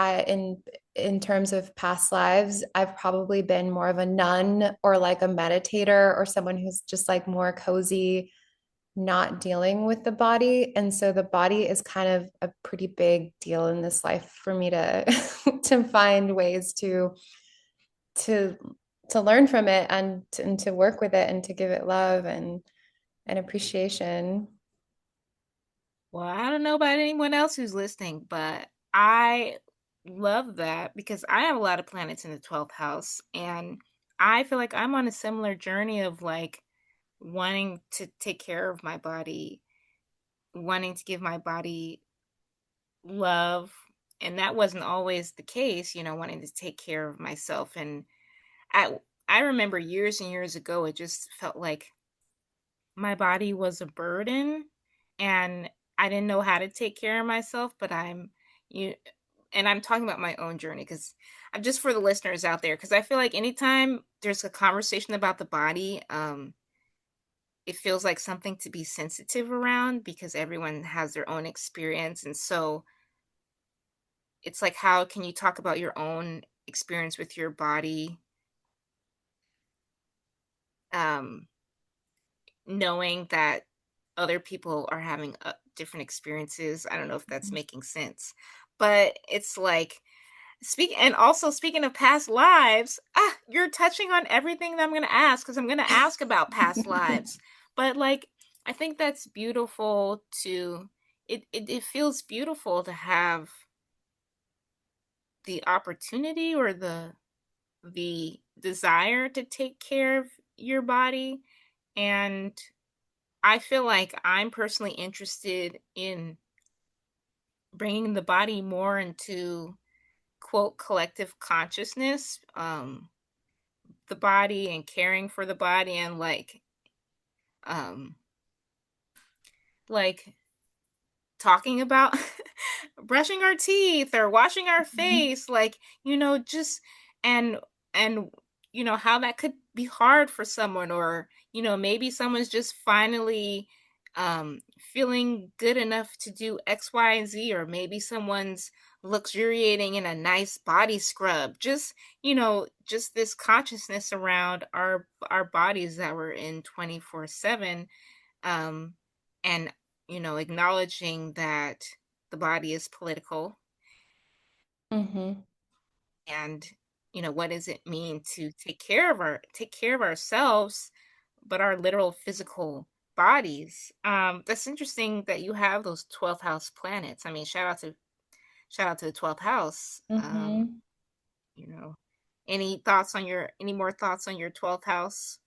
S2: in terms of past lives, I've probably been more of a nun or like a meditator or someone who's just like more cozy, not dealing with the body. And so the body is kind of a pretty big deal in this life for me to to find ways to to learn from it and to work with it and to give it love and appreciation.
S1: Well, I don't know about anyone else who's listening, but I love that because I have a lot of planets in the 12th house, and I feel like I'm on a similar journey of like wanting to take care of my body, wanting to give my body love. And that wasn't always the case, wanting to take care of myself. And I I remember years and years ago, it just felt like my body was a burden, and I didn't know how to take care of myself, but you and I'm talking about my own journey because I'm just for the listeners out there, because I feel like anytime there's a conversation about the body, it feels like something to be sensitive around because everyone has their own experience. And so it's like, how can you talk about your own experience with your body, um, knowing that other people are having different experiences? I don't know if that's making sense, but it's like, and also speaking of past lives, you're touching on everything that I'm going to ask, because I'm going to ask about past lives. But like, I think that's beautiful to, it feels beautiful to have the opportunity or the desire to take care of your body. And I feel like I'm personally interested in bringing the body more into quote collective consciousness, the body and caring for the body, and um like talking about brushing our teeth or washing our face, like, just, and and how that could be hard for someone, or maybe someone's just finally feeling good enough to do X, Y, and Z, or maybe someone's luxuriating in a nice body scrub. Just this consciousness around our bodies that we're in 24/7, um and acknowledging that the body is political,
S2: Mm-hmm.
S1: and what does it mean to take care of ourselves, but our literal physical bodies. That's interesting that you have those 12th house planets. I mean, shout out to the 12th house.
S2: Mm-hmm.
S1: You know any more thoughts on your 12th house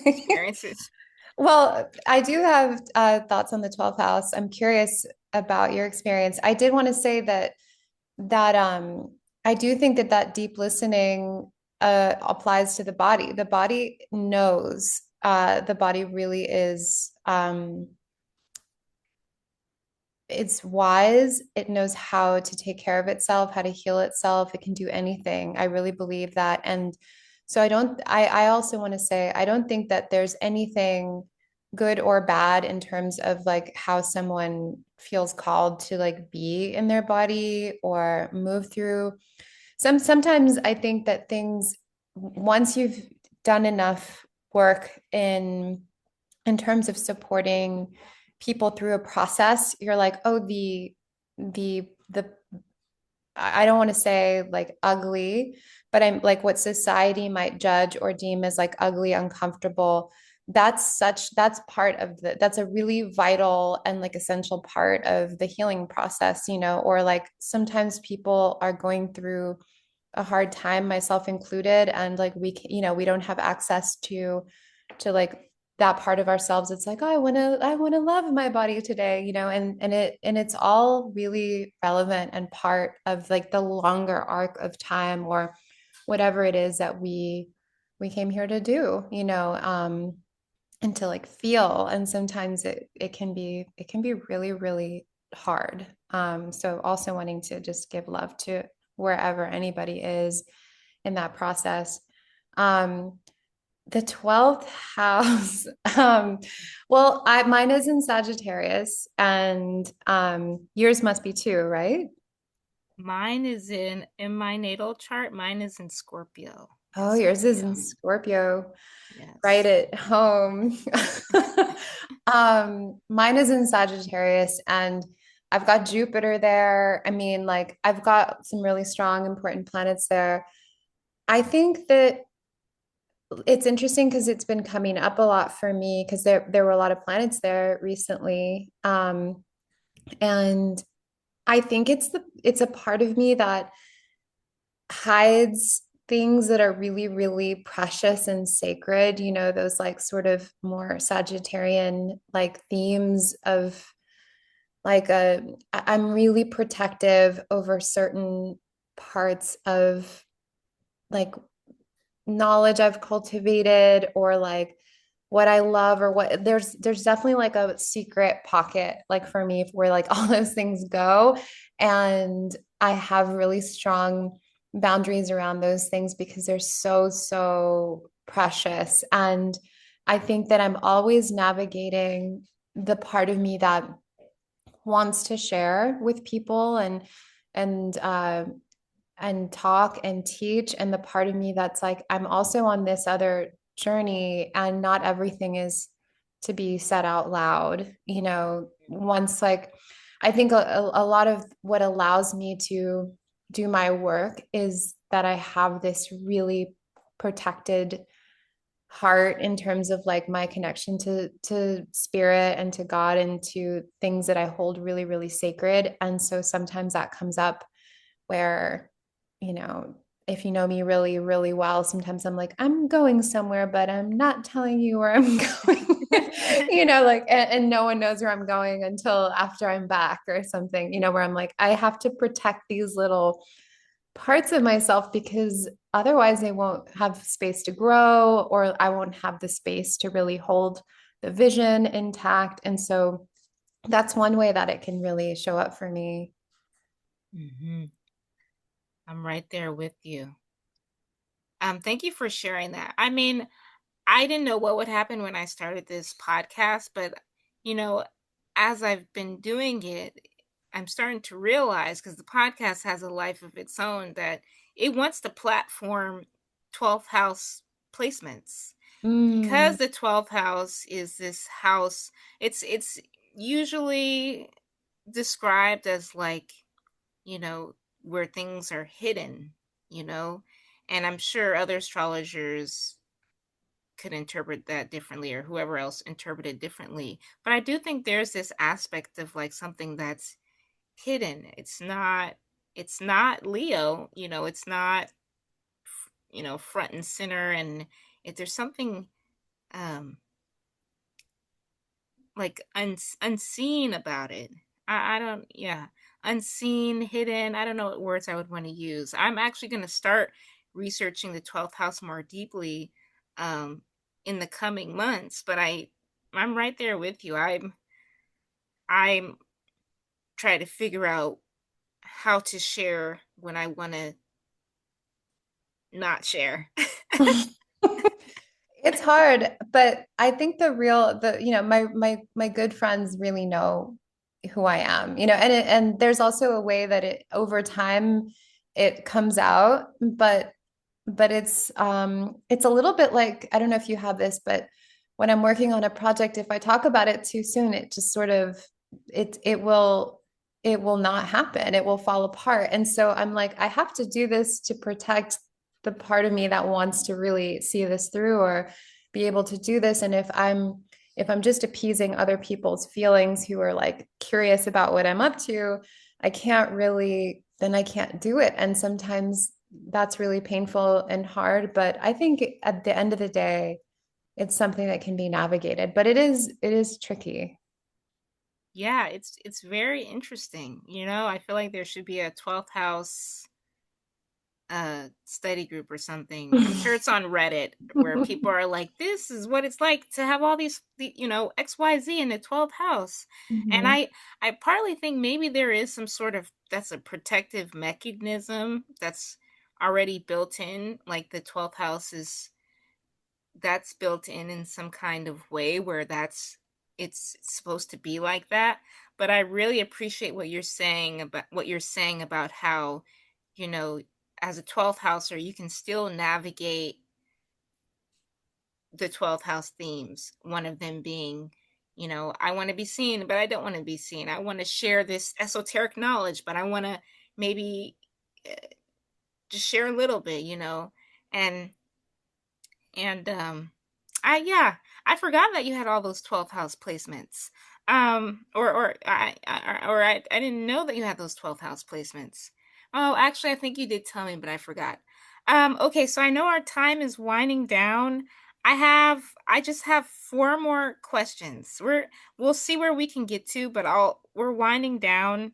S1: experiences?
S2: Well, I do have thoughts on the 12th house. I'm curious about your experience. I did want to say that I do think that that deep listening applies to the body. The body knows. The body really is. It's wise. It knows how to take care of itself, how to heal itself. It can do anything. I really believe that. And so I also want to say, I don't think that there's anything good or bad in terms of like how someone feels called to like be in their body or move through. Sometimes I think that things, once you've done enough work in terms of supporting people through a process, you're like, oh, the I don't want to say like ugly, but I'm like what society might judge or deem as like ugly, uncomfortable. That's part of that's a really vital and like essential part of the healing process, or like sometimes people are going through a hard time, myself included, and like we don't have access to like that part of ourselves. It's like, oh, I want to love my body today, and it's all really relevant and part of like the longer arc of time or whatever it is that we came here to do, and to like feel. And sometimes it can be really, really hard. So also wanting to just give love to wherever anybody is in that process. Um, the 12th house. Well, mine is in Sagittarius, and yours must be too, right?
S1: Mine is in my natal chart. Mine is in Scorpio.
S2: Oh, yours is in
S1: Scorpio.
S2: Scorpio. Right
S1: Yes.
S2: at home. Mine is in Sagittarius, and I've got Jupiter there. I mean, like I've got some really strong, important planets there. I think that it's interesting because it's been coming up a lot for me because there were a lot of planets there recently. And I think it's a part of me that hides things that are really, really precious and sacred, those like sort of more Sagittarian like themes of like I'm really protective over certain parts of like knowledge I've cultivated or like what I love or what there's definitely like a secret pocket like for me where like all those things go, and I have really strong boundaries around those things because they're so precious. And I think that I'm always navigating the part of me that wants to share with people and and talk and teach, and the part of me that's like I'm also on this other journey and not everything is to be said out loud, once like I think a lot of what allows me to do my work is that I have this really protected heart in terms of like my connection to spirit and to God and to things that I hold really, really sacred. And so sometimes that comes up where, you know, if you know me really, really well, sometimes I'm like, I'm going somewhere, but I'm not telling you where I'm going, like, and no one knows where I'm going until after I'm back or something, where I'm like, I have to protect these little parts of myself because otherwise they won't have space to grow or I won't have the space to really hold the vision intact. And so that's one way that it can really show up for me.
S1: Hmm. I'm right there with you. Thank you for sharing that. I mean, I didn't know what would happen when I started this podcast, but you know, as I've been doing it, I'm starting to realize because the podcast has a life of its own that it wants to platform 12th house placements
S2: Mm.
S1: because the 12th house is this house. It's usually described as like, you know, where things are hidden, you know, and I'm sure other astrologers could interpret that differently or whoever else interpreted differently. But I do think there's this aspect of like something that's hidden. It's not Leo, it's not front and center, and if there's something um like unseen about it. I don't, yeah, unseen, hidden. I don't know what words I would want to use. I'm actually going to start researching the 12th house more deeply um in the coming months, but I'm right there with you. I'm trying to figure out how to share when I want to not share.
S2: It's hard, but I think my good friends really know who I am, and there's also a way that it over time it comes out, but it's a little bit like I don't know if you have this, but when I'm working on a project, if I talk about it too soon, it just sort of it will it will not happen. It will fall apart. And so I'm like, I have to do this to protect the part of me that wants to really see this through or be able to do this. And if I'm just appeasing other people's feelings who are like curious about what I'm up to, I can't really, then I can't do it. And sometimes that's really painful and hard. But I think at the end of the day, it's something that can be navigated, but it is tricky.
S1: Yeah, it's very interesting. I feel like there should be a 12th house study group or something. I'm sure it's on Reddit where people are like, this is what it's like to have all XYZ in the 12th house. And
S2: Mhm.
S1: I partly think maybe there is some sort of that's a protective mechanism that's already built in, like the 12th house is that's built in some kind of way where it's supposed to be like that. But I really appreciate what you're saying about how, you know as a 12th houser you can still navigate the 12th house themes, one of them being, I want to be seen but I don't want to be seen, I want to share this esoteric knowledge but I want to maybe uh, just share a little bit, and And I yeah, I forgot that you had all those 12th house placements. I didn't know that you had those 12th house placements. Oh, actually I think you did tell me, but I forgot. Okay, so I know our time is winding down. I just have four more questions. We'll see where we can get to, but we're winding down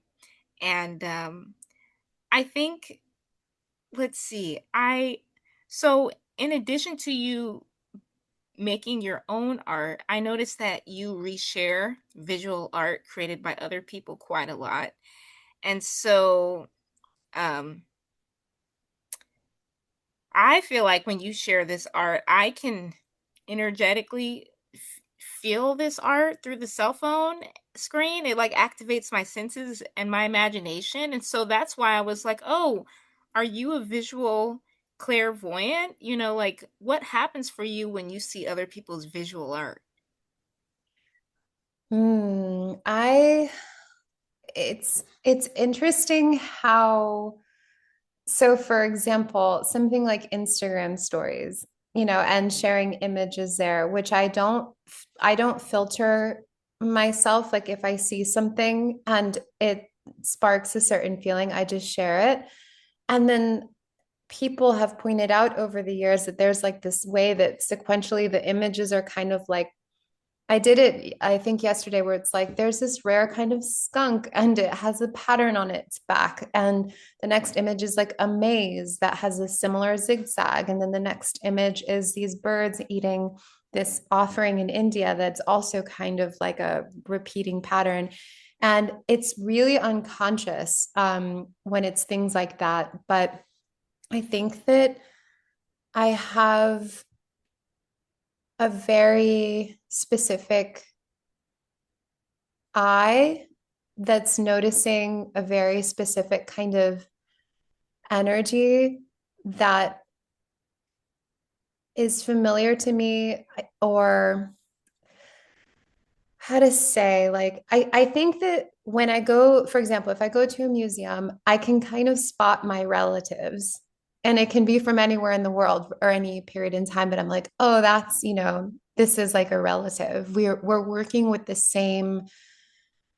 S1: and I think let's see. I so in addition to you making your own art, I noticed that you reshare visual art created by other people quite a lot. And so um, I feel like when you share this art, I can energetically feel this art through the cell phone screen. It like activates my senses and my imagination. And so that's why I was like, oh, are you a visual clairvoyant? Like what happens for you when you see other people's visual art?
S2: I it's interesting how, so for example, something like Instagram stories, and sharing images there, which I don't filter myself. Like if I see something and it sparks a certain feeling, I just share it. And then people have pointed out over the years that there's like this way that sequentially the images are kind of like, I did it, I think yesterday, where it's like there's this rare kind of skunk and it has a pattern on its back. And the next image is like a maze that has a similar zigzag. And then the next image is these birds eating this offering in India that's also kind of like a repeating pattern. And it's really unconscious when it's things like that. But I think that I have a very specific eye that's noticing a very specific kind of energy that is familiar to me, or how to say, like, I think that when I go, for example, if I go to a museum, I can kind of spot my relatives. And it can be from anywhere in the world or any period in time, but I'm like, oh, this is like a relative. We're working with the same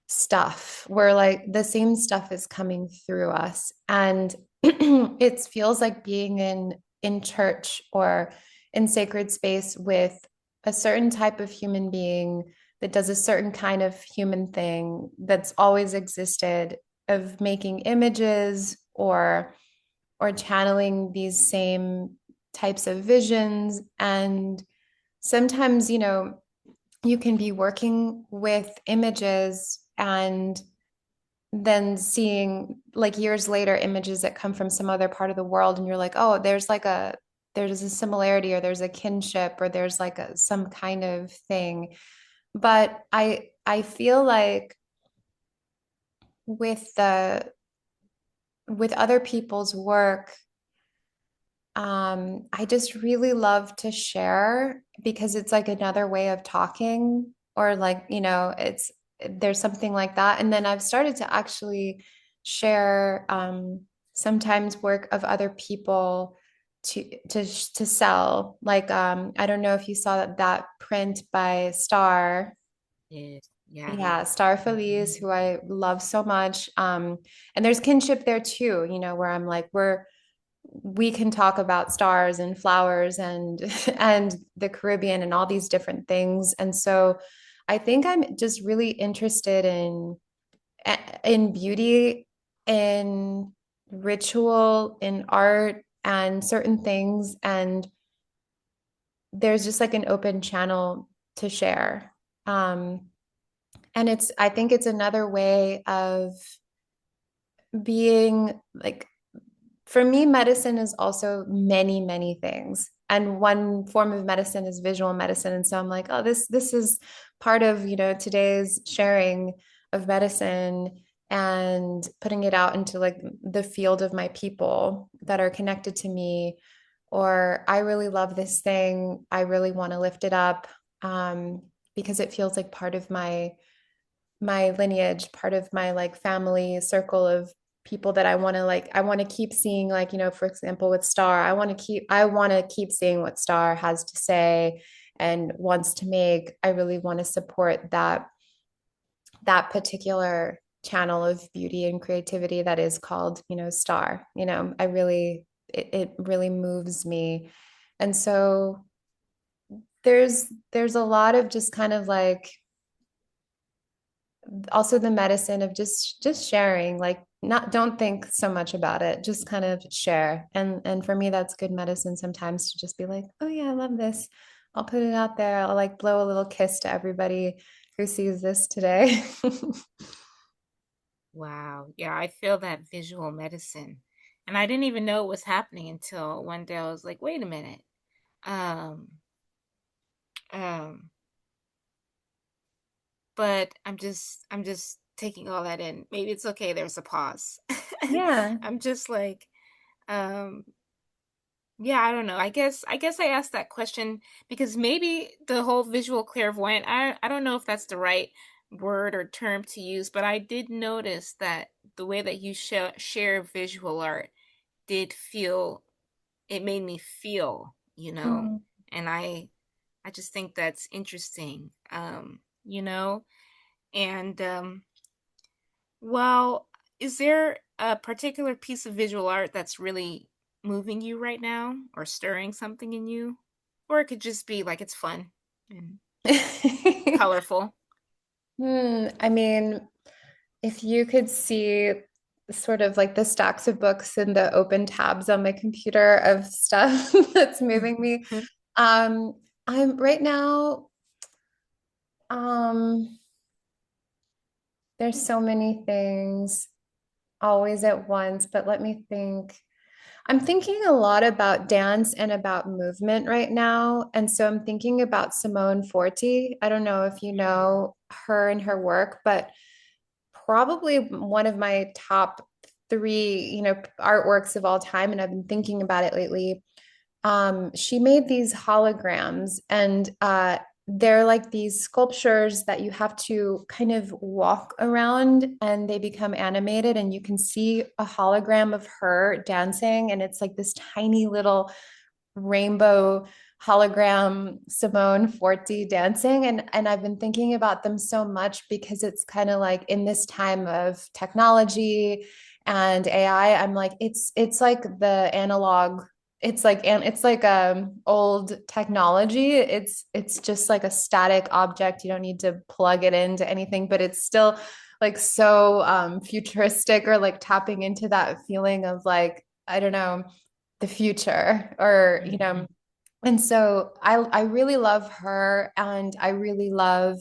S2: stuff. We're like the same stuff is coming through us. And it feels like being in church or in sacred space with a certain type of human being that does a certain kind of human thing that's always existed, of making images or channeling these same types of visions. And sometimes, you can be working with images and then seeing like years later images that come from some other part of the world, and you're like, oh, there's a similarity, or there's a kinship, or there's like some kind of thing. But I feel like with the with other people's work, I just really love to share because it's like another way of talking, or like, there's something like that. And then I've started to actually share sometimes work of other people to sell. Like I don't know if you saw that print by Star.
S1: Yes. Yeah.
S2: Yeah, Star Feliz, who I love so much. And there's kinship there too, where I'm like, we can talk about stars and flowers and and the Caribbean and all these different things. And so I think I'm just really interested in beauty, in ritual, in art and certain things. And there's just like an open channel to share. Um, and I think it's another way of being like, for me, medicine is also many, many things. And one form of medicine is visual medicine. And so I'm like, oh, this is part of, today's sharing of medicine and putting it out into like the field of my people that are connected to me. Or I really love this thing. I really want to lift it up because it feels like part of my lineage, part of my like family circle of people that I want to keep seeing, like, for example, with Star, I want to keep seeing what Star has to say and wants to make. I really want to support that particular channel of beauty and creativity that is called, Star. I really it really moves me. And so there's a lot of just kind of like also the medicine of just sharing, like, not don't think so much about it, just kind of share. And for me that's good medicine sometimes, to just be like, oh yeah, I love this, I'll put it out there, I'll like blow a little kiss to everybody who sees this today.
S1: Wow. Yeah, I feel that visual medicine. And I didn't even know it was happening until one day I was like, wait a minute. Um, um, but I'm just taking all that in. Maybe it's okay, there's a pause.
S2: Yeah.
S1: I'm just like, um, yeah, I don't know. I guess I asked that question because maybe the whole visual clairvoyant, I don't know if that's the right word or term to use, but I did notice that the way that you share visual art did feel, it made me feel,
S2: Mm.
S1: and I just think that's interesting. And well, is there a particular piece of visual art that's really moving you right now or stirring something in you? Or it could just be like it's fun and colorful.
S2: I mean, if you could see sort of like the stacks of books and the open tabs on my computer of stuff that's moving me. Um, I'm right now, um, there's so many things always at once, but let me think. I'm thinking a lot about dance and about movement right now. And so I'm thinking about Simone Forti. I don't know if you know her and her work, but probably one of my top three, artworks of all time. And I've been thinking about it lately. She made these holograms, and they're like these sculptures that you have to kind of walk around and they become animated, and you can see a hologram of her dancing. And it's like this tiny little rainbow hologram Simone Forti dancing. And I've been thinking about them so much because it's kind of like in this time of technology and AI, I'm like, it's like the analog, it's like old technology. It's just like a static object. You don't need to plug it into anything, but it's still like so futuristic, or like tapping into that feeling of like, I don't know, the future, or
S1: Mhm.
S2: and so I really love her, and I really love,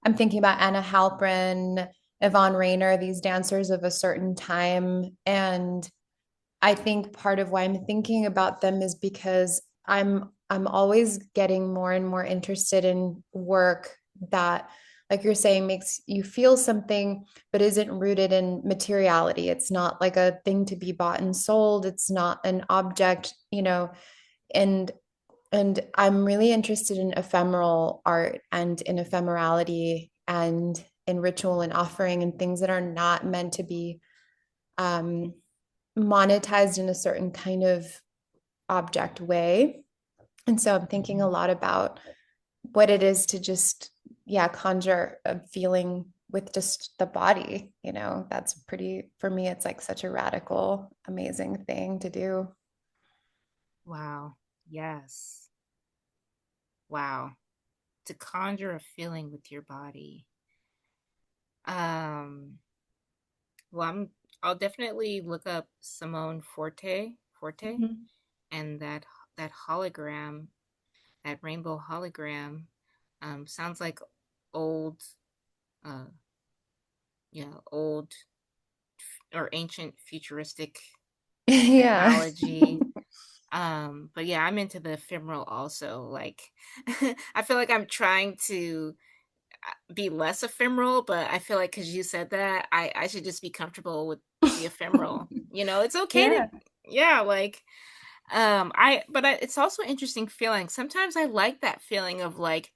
S2: I'm thinking about Anna Halprin, Yvonne Rainer, these dancers of a certain time. And I think part of why I'm thinking about them is because I'm always getting more and more interested in work that, like you're saying, makes you feel something but isn't rooted in materiality. It's not like a thing to be bought and sold. It's not an object, and I'm really interested in ephemeral art and in ephemerality. And in ritual and offering and things that are not meant to be um, monetized in a certain kind of object way. And so I'm thinking a
S1: Mhm.
S2: lot about what it is to just, yeah, conjure a feeling with just the body. That's pretty, for me, it's like such a radical, amazing thing to do.
S1: Wow. Yes. Wow. To conjure a feeling with your body. Um, well, I'll definitely look up Simone Forte,
S2: Mhm.
S1: and that hologram, that rainbow hologram, sounds like old, uh, old or ancient futuristic
S2: Yeah.
S1: technology. But yeah, I'm into the ephemeral also. Like, I feel like I'm trying to be less ephemeral, but I feel like because you said that, I should just be comfortable with the ephemeral. It's okay to,
S2: Yeah.
S1: yeah, like, it's also interesting feeling. Sometimes I like that feeling of like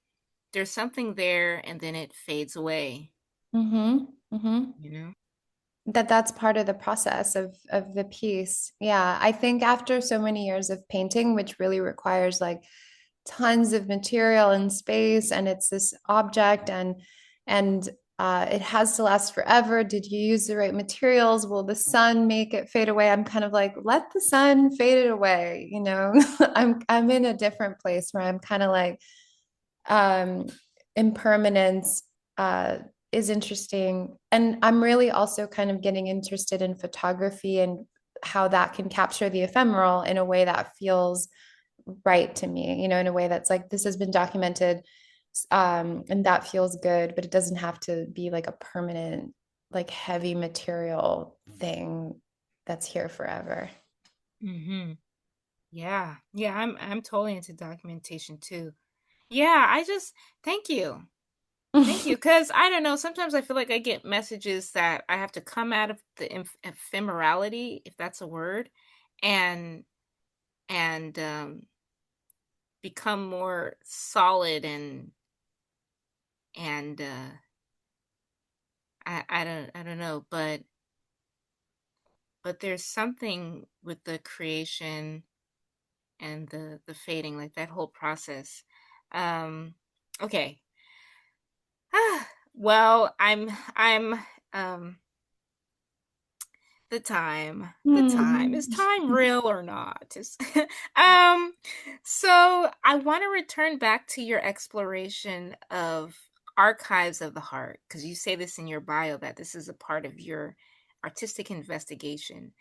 S1: there's something there and then it fades away,
S2: Mm-hmm. Mm-hmm.
S1: you know?
S2: That's part of the process of the piece. Yeah, I think after so many years of painting, which really requires like tons of material and space, and it's this object, and it has to last forever. Did you use the right materials? Will the sun make it fade away? I'm kind of like, let the sun fade it away. I'm in a different place where I'm kind of like, um, impermanence uh, is interesting. And I'm really also kind of getting interested in photography and how that can capture the ephemeral in a way that feels right to me, in a way that's like, this has been documented, and that feels good, but it doesn't have to be like a permanent, like heavy material thing that's here forever.
S1: Mm-hmm. Yeah. Yeah, I'm totally into documentation too. Yeah, I just thank you. Thank you. Because I don't know, sometimes I feel like I get messages that I have to come out of the ephemerality, if that's a word, and and become more solid and I don't know, but there's something with the creation and the fading, like that whole process. Um, okay. Well, I'm um the time is time real or not? Um, so I want to return back to your exploration of archives of the heart because you say this in your bio that this is a part of your artistic investigation.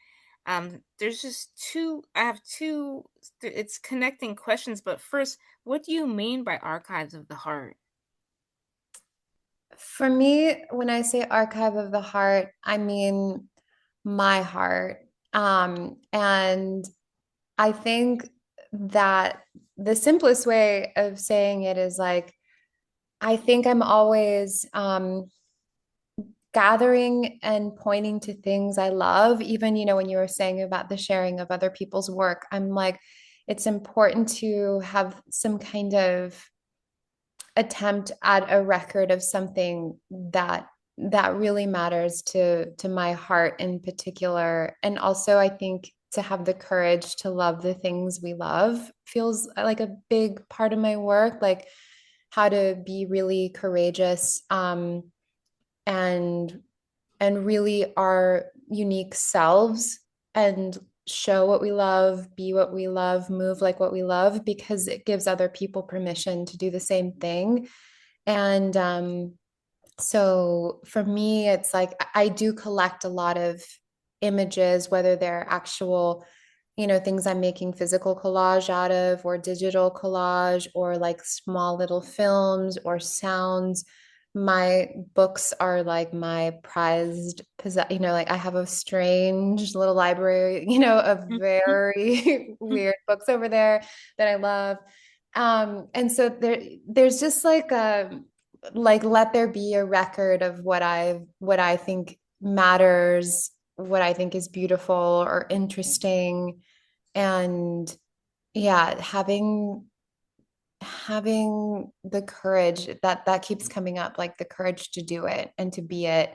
S1: There's just two. I have two. It's connecting questions, but first, what do you mean by archives of the heart?
S2: For me, when I say archive of the heart, I mean my heart. And I think that the simplest way of saying it is like, I think I'm always gathering and pointing to things I love. Even, when you were saying about the sharing of other people's work, I'm like, it's important to have some kind of attempt at a record of something that really matters to my heart in particular. And also I think to have the courage to love the things we love feels like a big part of my work, like how to be really courageous, and really our unique selves, and show what we love, be what we love, move like what we love, because it gives other people permission to do the same thing. And so for me, it's like I do collect a lot of images, whether they're actual, things I'm making physical collage out of, or digital collage, or like small little films or sounds. My books are like my prized possess, like I have a strange little library, of very weird books over there that I love. And so there's just like let there be a record of what I think matters, what I think is beautiful or interesting. And yeah, having having the courage that keeps coming up, like the courage to do it and to be it.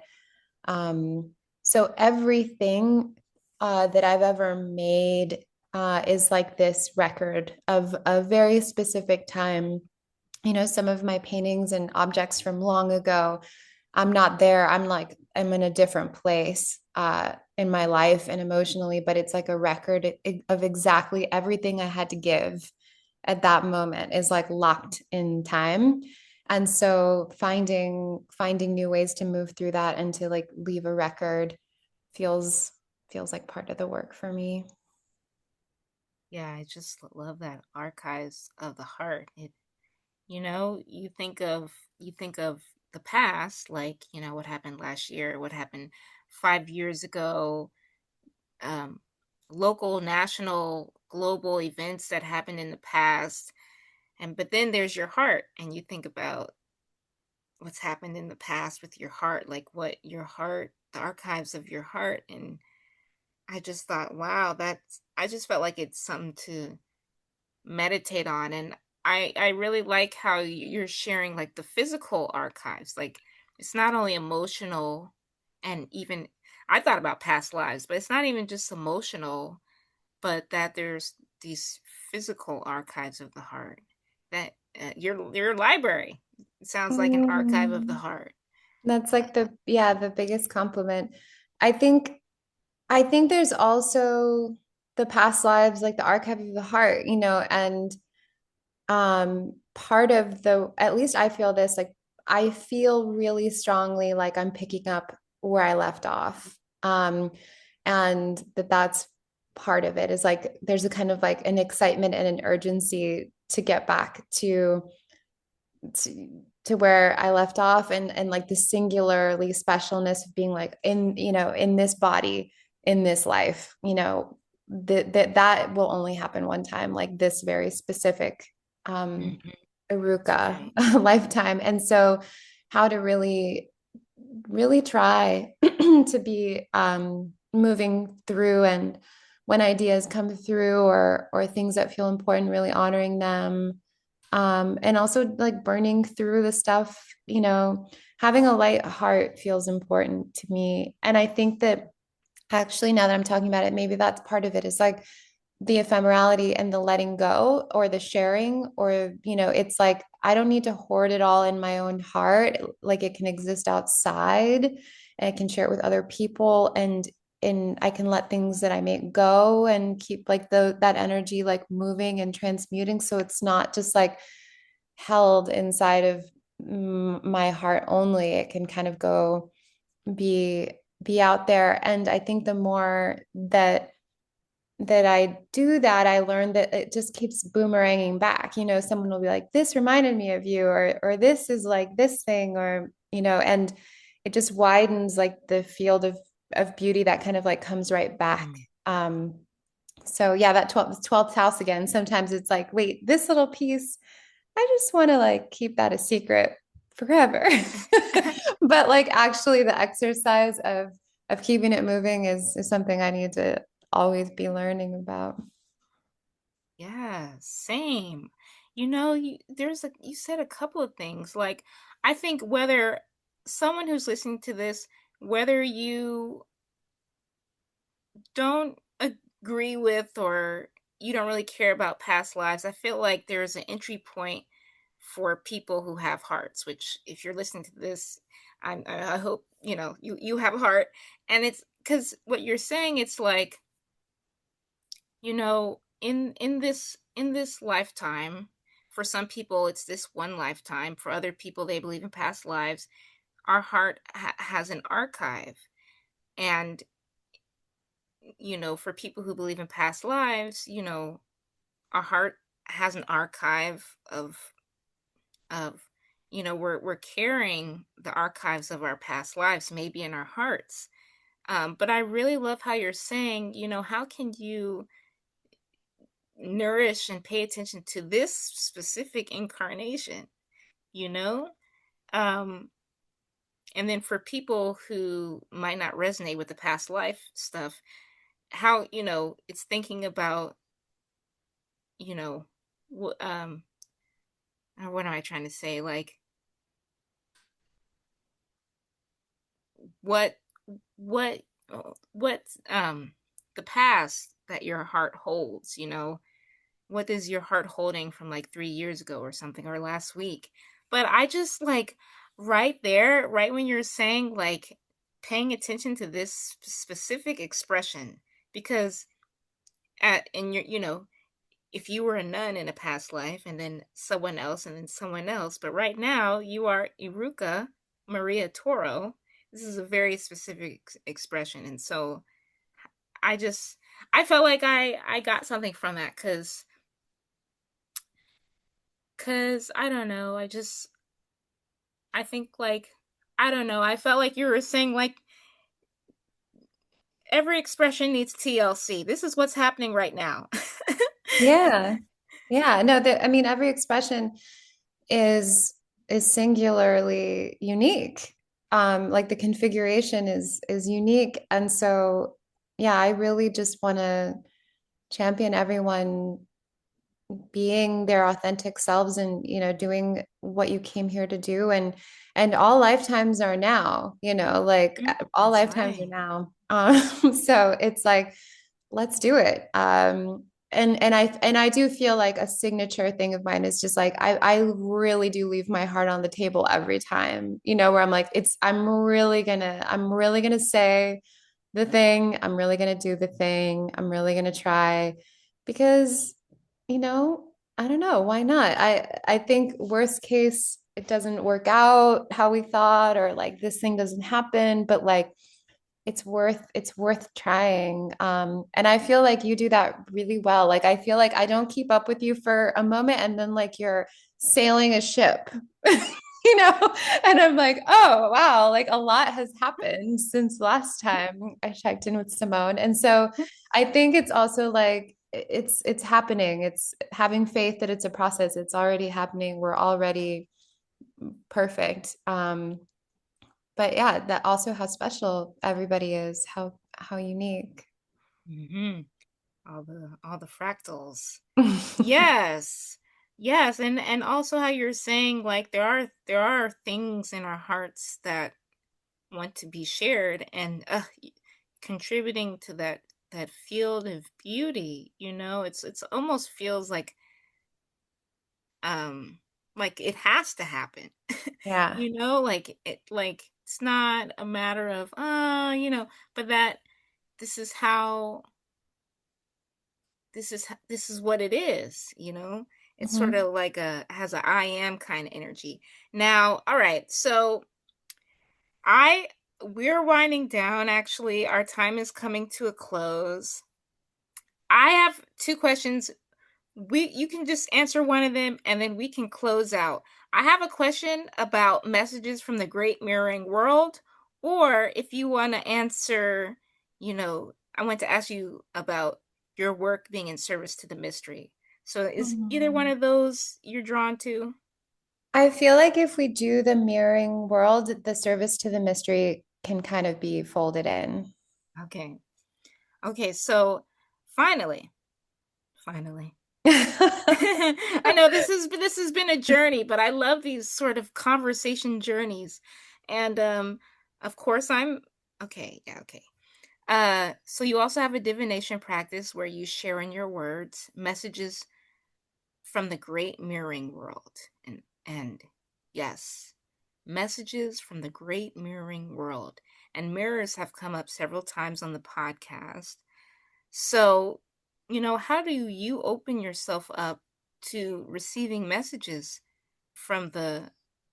S2: Um, so everything that I've ever made is like this record of a very specific time. You know, some of my paintings and objects from long ago, I'm not there. I'm in a different place in my life and emotionally, but it's like a record of exactly everything I had to give at that moment is like locked in time. And so finding new ways to move through that and to like leave a record feels feels like part of the work for me.
S1: Yeah, I just love that archives of the heart. You think of the past, like, what happened last year, what happened 5 years ago, um, local, national, global events that happened in the past. But then there's your heart, and you think about what's happened in the past with your heart, like what your heart, the archives of your heart. And I just thought, wow, I just felt like it's something to meditate on. And I really like how you're sharing like the physical archives. Like, it's not only emotional, and even I thought about past lives, but it's not even just emotional, but that there's these physical archives of the heart. That your library, it sounds like an archive of the
S2: Mm,
S1: heart.
S2: that's like the biggest compliment. I think I think there's also the past lives, like the archive of the heart, you know, and part of the, at least I feel this, like I feel really strongly like I'm picking up where I left off. And that's part of it is like there's a kind of like an excitement and an urgency to get back to where I left off and like the singularly specialness of being like in, you know, in this body, in this life, you know, that will only happen one time, like this very specific um
S1: Hmm.
S2: Iruka
S1: Right.
S2: lifetime. And so how to really try to be moving through, and when ideas come through or things that feel important, really honoring them, and also like burning through the stuff, you know, having a light heart feels important to me. And I think that actually, now that I'm talking about it, maybe that's part of it is like the ephemerality and the letting go or the sharing, or, you know, it's like I don't need to hoard it all in my own heart. Like it can exist outside and I can share it with other people, and I can let things that I make go and keep like that energy like moving and transmuting. So it's not just like held inside of my heart only. It can kind of go be be out there. And I think the more that I do that, I learned that it just keeps boomeranging back. You know, someone will be like, "This reminded me of you," or "This is like this thing," or, you know, and it just widens like the field of beauty that kind of like comes right back.
S1: Mm.
S2: Um, so yeah, that 12th house again. Sometimes it's like, wait, this little piece, I just want to like keep that a secret forever. But like actually the exercise of keeping it moving is something I need to always be learning about.
S1: Yeah, same. You said a couple of things. Like, I think whether someone who's listening to this, whether you don't agree with or you don't really care about past lives, I feel like there's an entry point for people who have hearts, which if you're listening to this, I hope, you have a heart. And it's because what you're saying, it's like, in this lifetime, for some people it's this one lifetime, for other people they believe in past lives. Our heart has an archive. And for people who believe in past lives, our heart has an archive of we're carrying the archives of our past lives maybe in our hearts. But I really love how you're saying, how can you nourish and pay attention to this specific incarnation, you know? Um, and then for people who might not resonate with the past life stuff, how, it's thinking about, you know, what am I trying to say? Like what what what the past that your heart holds, you know? What is your heart holding from like 3 years ago or something, or last week? But I just like right there, right when you're saying like paying attention to this specific expression, because at in your, you know, if you were a nun in a past life and then someone else and then someone else, but right now you are Iruka Maria Toro. This is a very specific expression, and so I just I felt like I got something from that cuz I don't know, I think like I don't know, I felt like you were saying like every expression needs TLC. This is what's happening right now.
S2: Yeah. Yeah. No, I mean, every expression is is singularly unique. Like the configuration is unique. And so, yeah, I really just want to champion everyone being their authentic selves and doing what you came here to do, and all lifetimes are now, like all
S1: That's
S2: lifetimes are
S1: right.
S2: now. So it's like, let's do it. And I do feel like a signature thing of mine is just like I really do leave my heart on the table every time, where I'm like, I'm really gonna say the thing. I'm really going to do the thing. I'm really going to try because, you know, I don't know, why not? I think worst case, it doesn't work out how we thought, or like this thing doesn't happen, but like it's worth trying. And I feel like you do that really well. Like I feel like I don't keep up with you for a moment and then like you're sailing a ship. you know and I'm like, oh wow, like a lot has happened since last time I checked in with Simone. And so I think it's also like it's happening. It's having faith that it's a process. It's already happening. We're already perfect. But yeah, that also how special everybody is, how unique.
S1: Hmm. All the fractals. Yes. Yes, and also how you're saying like there are things in our hearts that want to be shared, and contributing to that field of beauty, you know? It's almost feels um like it has to happen.
S2: Yeah.
S1: You know, like it's not a matter of you know, but that this is how this is what it is, you know. It's sort
S2: Mhm.
S1: of like a has a I am kind of energy. Now, all right, so I we're winding down. Actually, our time is coming to a close. I have two questions. We You can just answer one of them and then we can close out. I have a question about messages from the great mirroring world, or if you want to answer, you know, I want to ask you about your work being in service to the mystery. So is either one
S2: Hmm.
S1: of those you're drawn to?
S2: I feel like if we do the mirroring world, the service to the mystery can kind of be folded in.
S1: Okay. Okay, so finally, finally. I know this has been a journey, but I love these sort of conversation journeys. And of course I'm okay, yeah, okay. So you also have a divination practice where you share in your words messages from the great mirroring world. And yes, messages from the great mirroring world. And mirrors have come up several times on the podcast. So, you know, how do you open yourself up to receiving messages from the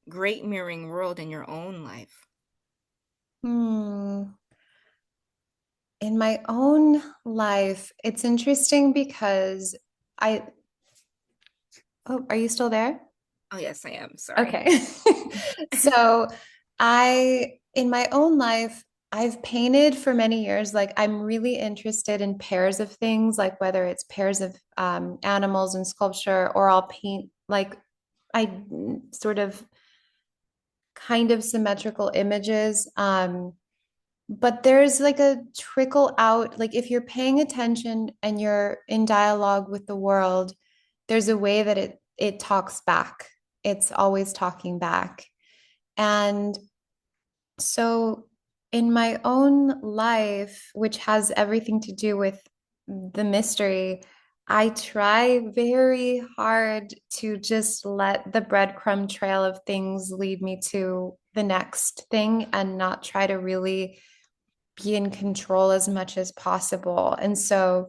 S1: great mirroring world in your own life?
S2: Hmm. In my own life, it's interesting because I, oh, are you still there?
S1: Oh, yes, I am. Sorry.
S2: Okay. So in my own life, I've painted for many years. Like I'm really interested in pairs of things, like whether it's pairs of animals and sculpture, or I'll paint like I sort of kind of symmetrical images. But there's like a trickle out, like if you're paying attention and you're in dialogue with the world, there's a way that it talks back. it's always talking back. And so, in my own life, which has everything to do with the mystery, I try very hard to just let the breadcrumb trail of things lead me to the next thing and not try to really be in control as much as possible. And so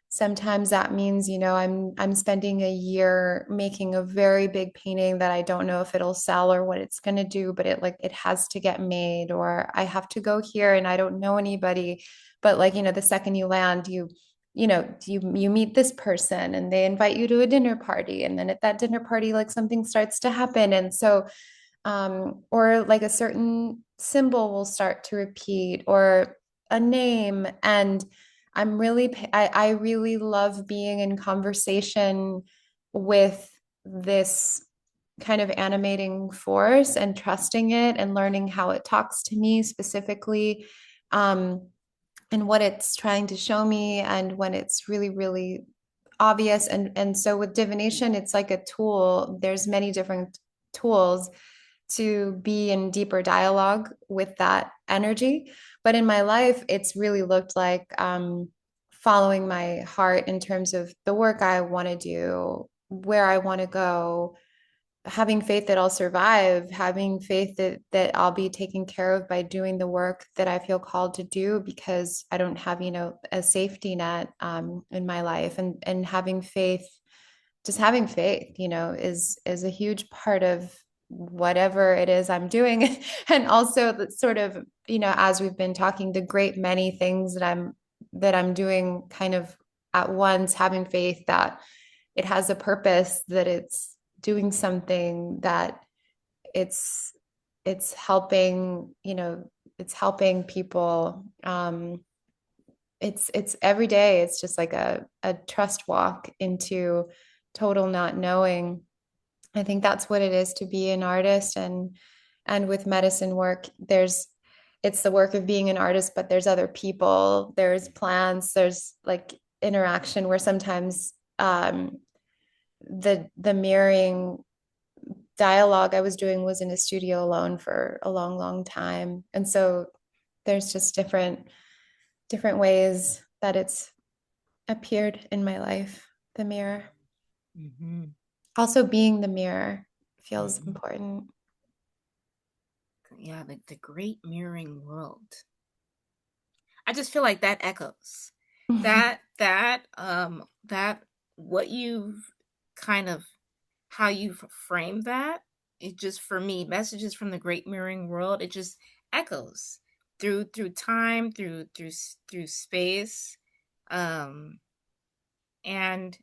S2: sometimes that means, I'm spending a year making a very big painting that I don't know if it'll sell or what it's going to do, but it has to get made, or I have to go here and I don't know anybody. But the second you land, you meet this person and they invite you to a dinner party, and then at that dinner party like something starts to happen, and so or like a certain symbol will start to repeat, or a name. And I really love being in conversation with this kind of animating force and trusting it and learning how it talks to me specifically, um, and what it's trying to show me, and when it's really, really obvious. And so with divination, it's like a tool. There's many different tools to be in deeper dialogue with that energy. But in my life, it's really looked like following my heart in terms of the work I want to do, where I want to go, having faith that I'll survive, having faith that I'll be taken care of by doing the work that I feel called to do, because I don't have, a safety net in my life. And having faith, just having faith, is a huge part of whatever it is I'm doing. And also the sort of, as we've been talking, the great many things that I'm doing kind of at once, having faith that it has a purpose, that it's doing something, that it's it's helping, it's helping people. It's every day. It's just like a trust walk into total not knowing. I think that's what it is to be an artist. And with medicine work, it's the work of being an artist, but there's other people, there's plants, there's like interaction where sometimes the mirroring dialogue I was doing was in a studio alone for a long, long time. And so there's just different ways that it's appeared in my life, the mirror.
S1: Mm-hmm.
S2: Also being the mirror feels
S1: Mm-hmm.
S2: important.
S1: Yeah, the great mirroring world. I just feel like that echoes. That what you've kind of how you've framed that, it just for me, messages from the great mirroring world, it just echoes through time, through space. Um and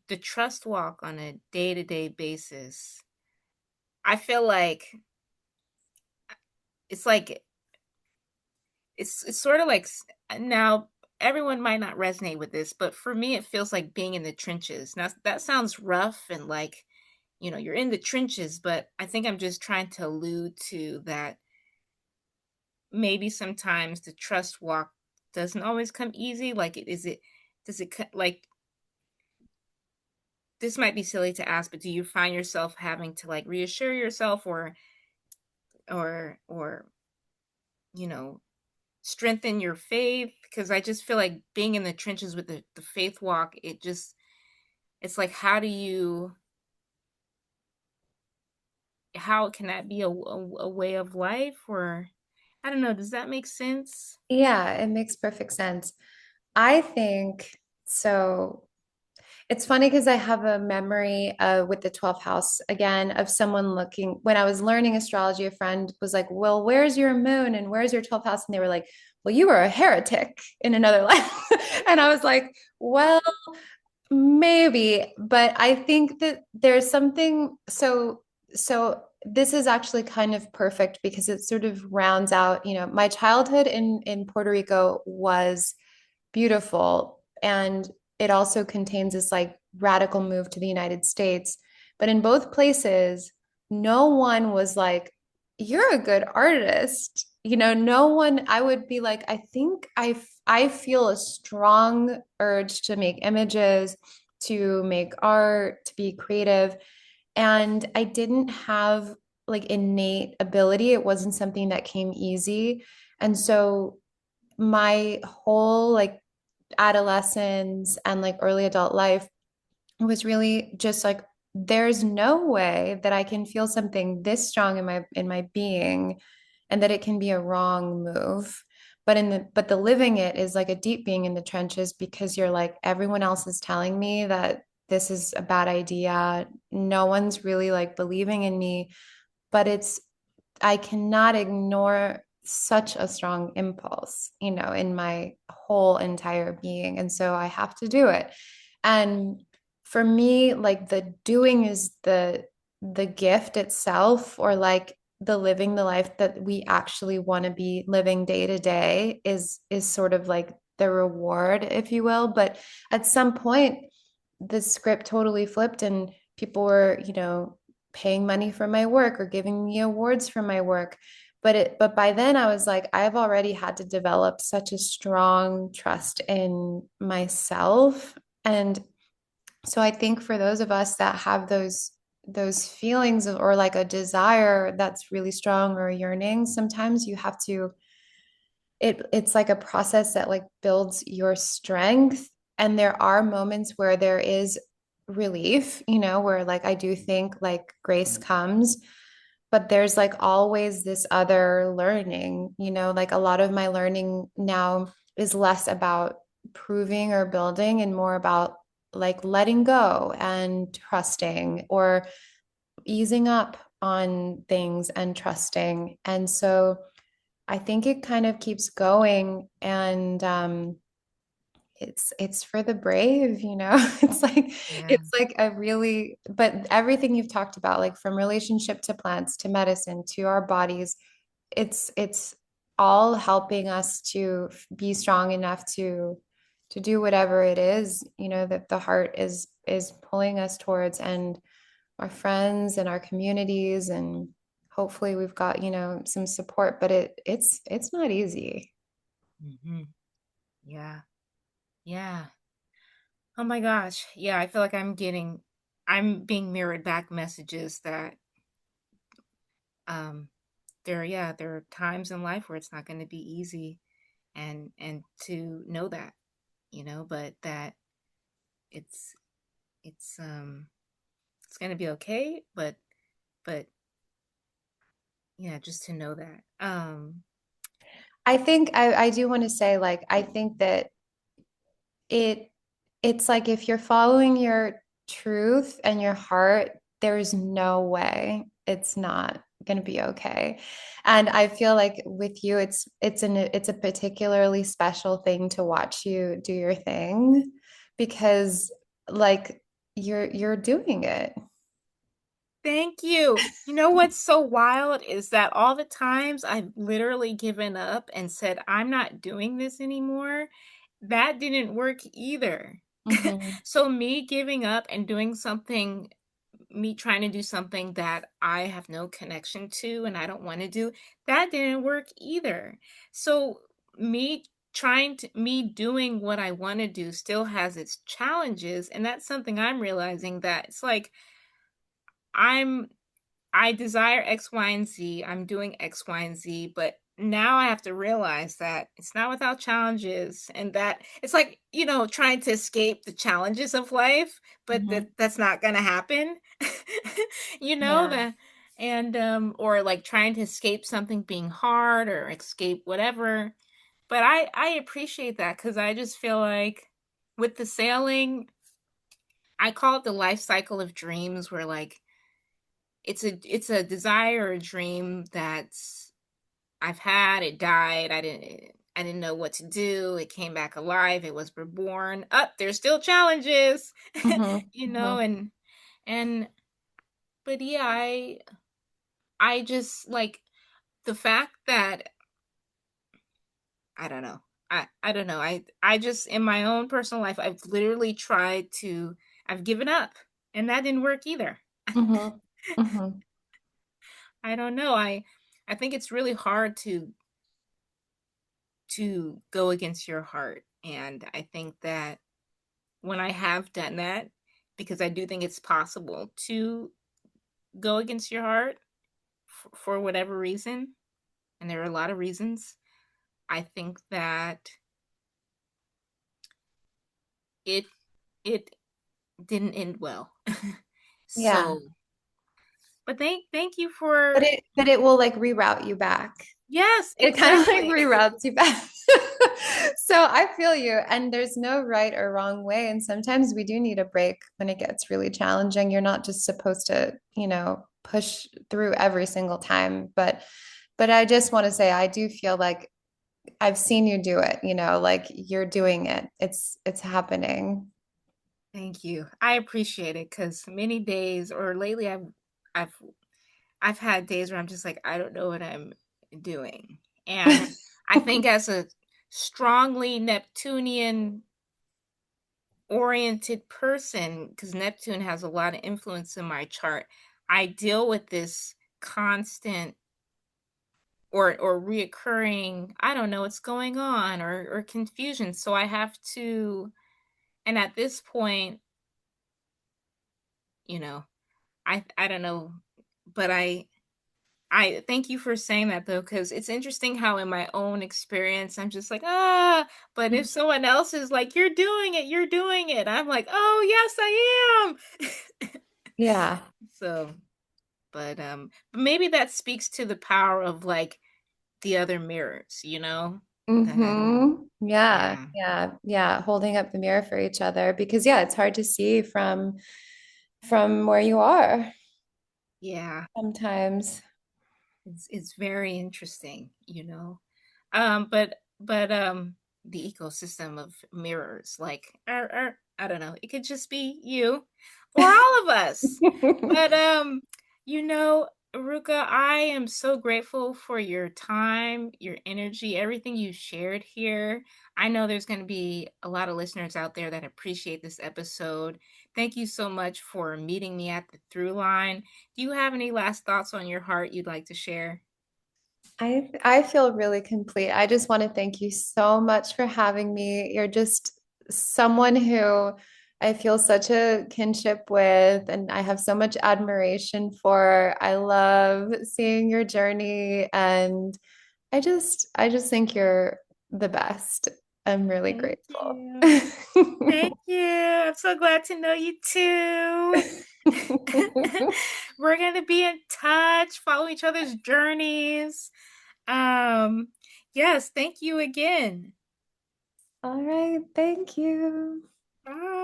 S1: the trust walk on a day-to-day basis. I feel it's like it's sort of like now everyone might not resonate with this, but for me it feels like being in the trenches. Now that sounds rough and like, you're in the trenches, but I think I'm just trying to allude to that maybe sometimes the trust walk doesn't always come easy. Like does it like this might be silly to ask, but do you find yourself having to like reassure yourself or you know strengthen your faith? Because I just feel like being in the trenches with the faith walk, it's like how can that be a way of life? Or I don't know, does that make sense?
S2: Yeah, it makes perfect sense. I think so. It's funny because I have a memory with the 12th house again of someone looking when I was learning astrology. A friend was like, "Well, where's your moon and where's your 12th house?" And they were like, "Well, you were a heretic in another life." And I was like, "Well, maybe, but I think that there's something so this is actually kind of perfect because it sort of rounds out, my childhood in Puerto Rico was beautiful, and it also contains this like radical move to the United States. But in both places, no one was like, "You're a good artist." No one. I would be like, "I think I feel a strong urge to make images, to make art, to be creative." And I didn't have like innate ability. It wasn't something that came easy. And so my whole like adolescence and like early adult life was really just like there's no way that I can feel something this strong in my being and that it can be a wrong move. But the living it is like a deep being in the trenches because you're like everyone else is telling me that this is a bad idea. No one's really like believing in me, but it's I cannot ignore such a strong impulse, you know, in my whole entire being. And so I have to do it. And for me, like the doing is the gift itself, or like the living the life that we actually want to be living day to day is sort of like the reward, if you will. But at some point, the script totally flipped and people were, you know, paying money for my work or giving me awards for my work. But by then I was like, I've already had to develop such a strong trust in myself. And so I think for those of us that have those feelings or like a desire that's really strong or a yearning, sometimes you have to it's like a process that like builds your strength. And there are moments where there is relief, you know, where like I do think like grace comes, but there's like always this other learning, you know, like a lot of my learning now is less about proving or building and more about like letting go and trusting, or easing up on things and trusting. And so I think it kind of keeps going, and it's for the brave, you know.
S1: Yeah.
S2: it's like a really, but everything you've talked about, like from relationship to plants to medicine to our bodies, it's all helping us to be strong enough to do whatever it is, you know, that the heart is pulling us towards, and our friends and our communities, and hopefully we've got, you know, some support, but it's not easy.
S1: Hmm. Yeah. Yeah. Oh my gosh. Yeah, I feel like I'm being mirrored back messages that um there are times in life where it's not going to be easy, and to know that, but that it's it's it's going to be okay, but yeah, just to know that.
S2: I think I do want to say, like, I think that it it's like if you're following your truth and your heart, there's no way it's not going to be okay. And I feel like with you, it's a particularly special thing to watch you do your thing, because like you're doing it.
S1: Thank you. You know what's so wild is that all the times I've literally given up and said, I'm not doing this anymore, that didn't work either.
S2: Mhm.
S1: So, me giving up and me trying to do something that I have no connection to and I don't want to do, that didn't work either. So, me doing what I want to do still has its challenges. And that's something I'm realizing, that it's like, I'm I desire X, Y, and Z. I'm doing X, Y, and Z, but now I have to realize that it's not without challenges, and that it's like, trying to escape the challenges of life, but
S2: Mhm.
S1: that's not going to happen.
S2: Yeah.
S1: That, and or like trying to escape something being hard or escape whatever. But I appreciate that, cuz I just feel like with the sailing, I call it the life cycle of dreams, where like it's a desire or a dream that's I've had. It died. I didn't know what to do. It came back alive. It was reborn. Up, there's still challenges,
S2: Mhm. Mhm.
S1: and but yeah, I just like the fact that I don't know. I don't know. I just, in my own personal life, I've given up, and that didn't work either.
S2: Mhm. Mhm.
S1: I don't know. I think it's really hard to go against your heart. And I think that when I have done that, because I do think it's possible to go against your heart for whatever reason, and there are a lot of reasons, I think that it it didn't end well.
S2: Yeah.
S1: So, but thank you
S2: But
S1: for
S2: it will like reroute you back.
S1: yes,
S2: It kind of like
S1: exactly.
S2: reroutes you back. So I feel you. And there's no right or wrong way. And sometimes we do need a break when it gets really challenging. You're not just supposed to, push through every single time. But I just want to say I do feel like I've seen you do it, like you're doing it. It's happening.
S1: Thank you. I appreciate it because many days or lately I've I've had days where I'm just like I don't know what I'm doing. And I think as a strongly Neptunian oriented person, because Neptune has a lot of influence in my chart, I deal with this constant or reoccurring, I don't know what's going on or confusion. So I have to, and at this point, you know, I don't know, but I thank you for saying that though, because it's interesting how in my own experience I'm just like, but if someone else is like, you're doing it, I'm like, oh yes, I am.
S2: Yeah.
S1: So, but maybe that speaks to the power of like the other mirrors, that
S2: Yeah,
S1: yeah,
S2: yeah, yeah. Holding up the mirror for each other because yeah, it's hard to see from where you are
S1: yeah.
S2: sometimes.
S1: It's very interesting. But the ecosystem of mirrors, like I don't know, it could just be you or all of us. But Iruka, I am so grateful for your time, your energy, everything you shared here. I know there's going to be a lot of listeners out there that appreciate this episode. Thank you so much for meeting me at the Throughline. Do you have any last thoughts on your heart you'd like to share?
S2: I feel really complete. I just want to thank you so much for having me. You're just someone who I feel such a kinship with, and I have so much admiration for. I love seeing your journey, and I just think you're the best. I'm really
S1: Thank
S2: grateful.
S1: you. Thank you. I'm so glad to know you too. We're going to be in touch, follow each other's journeys. Um, yes, thank you again.
S2: All right, thank you.
S1: Bye.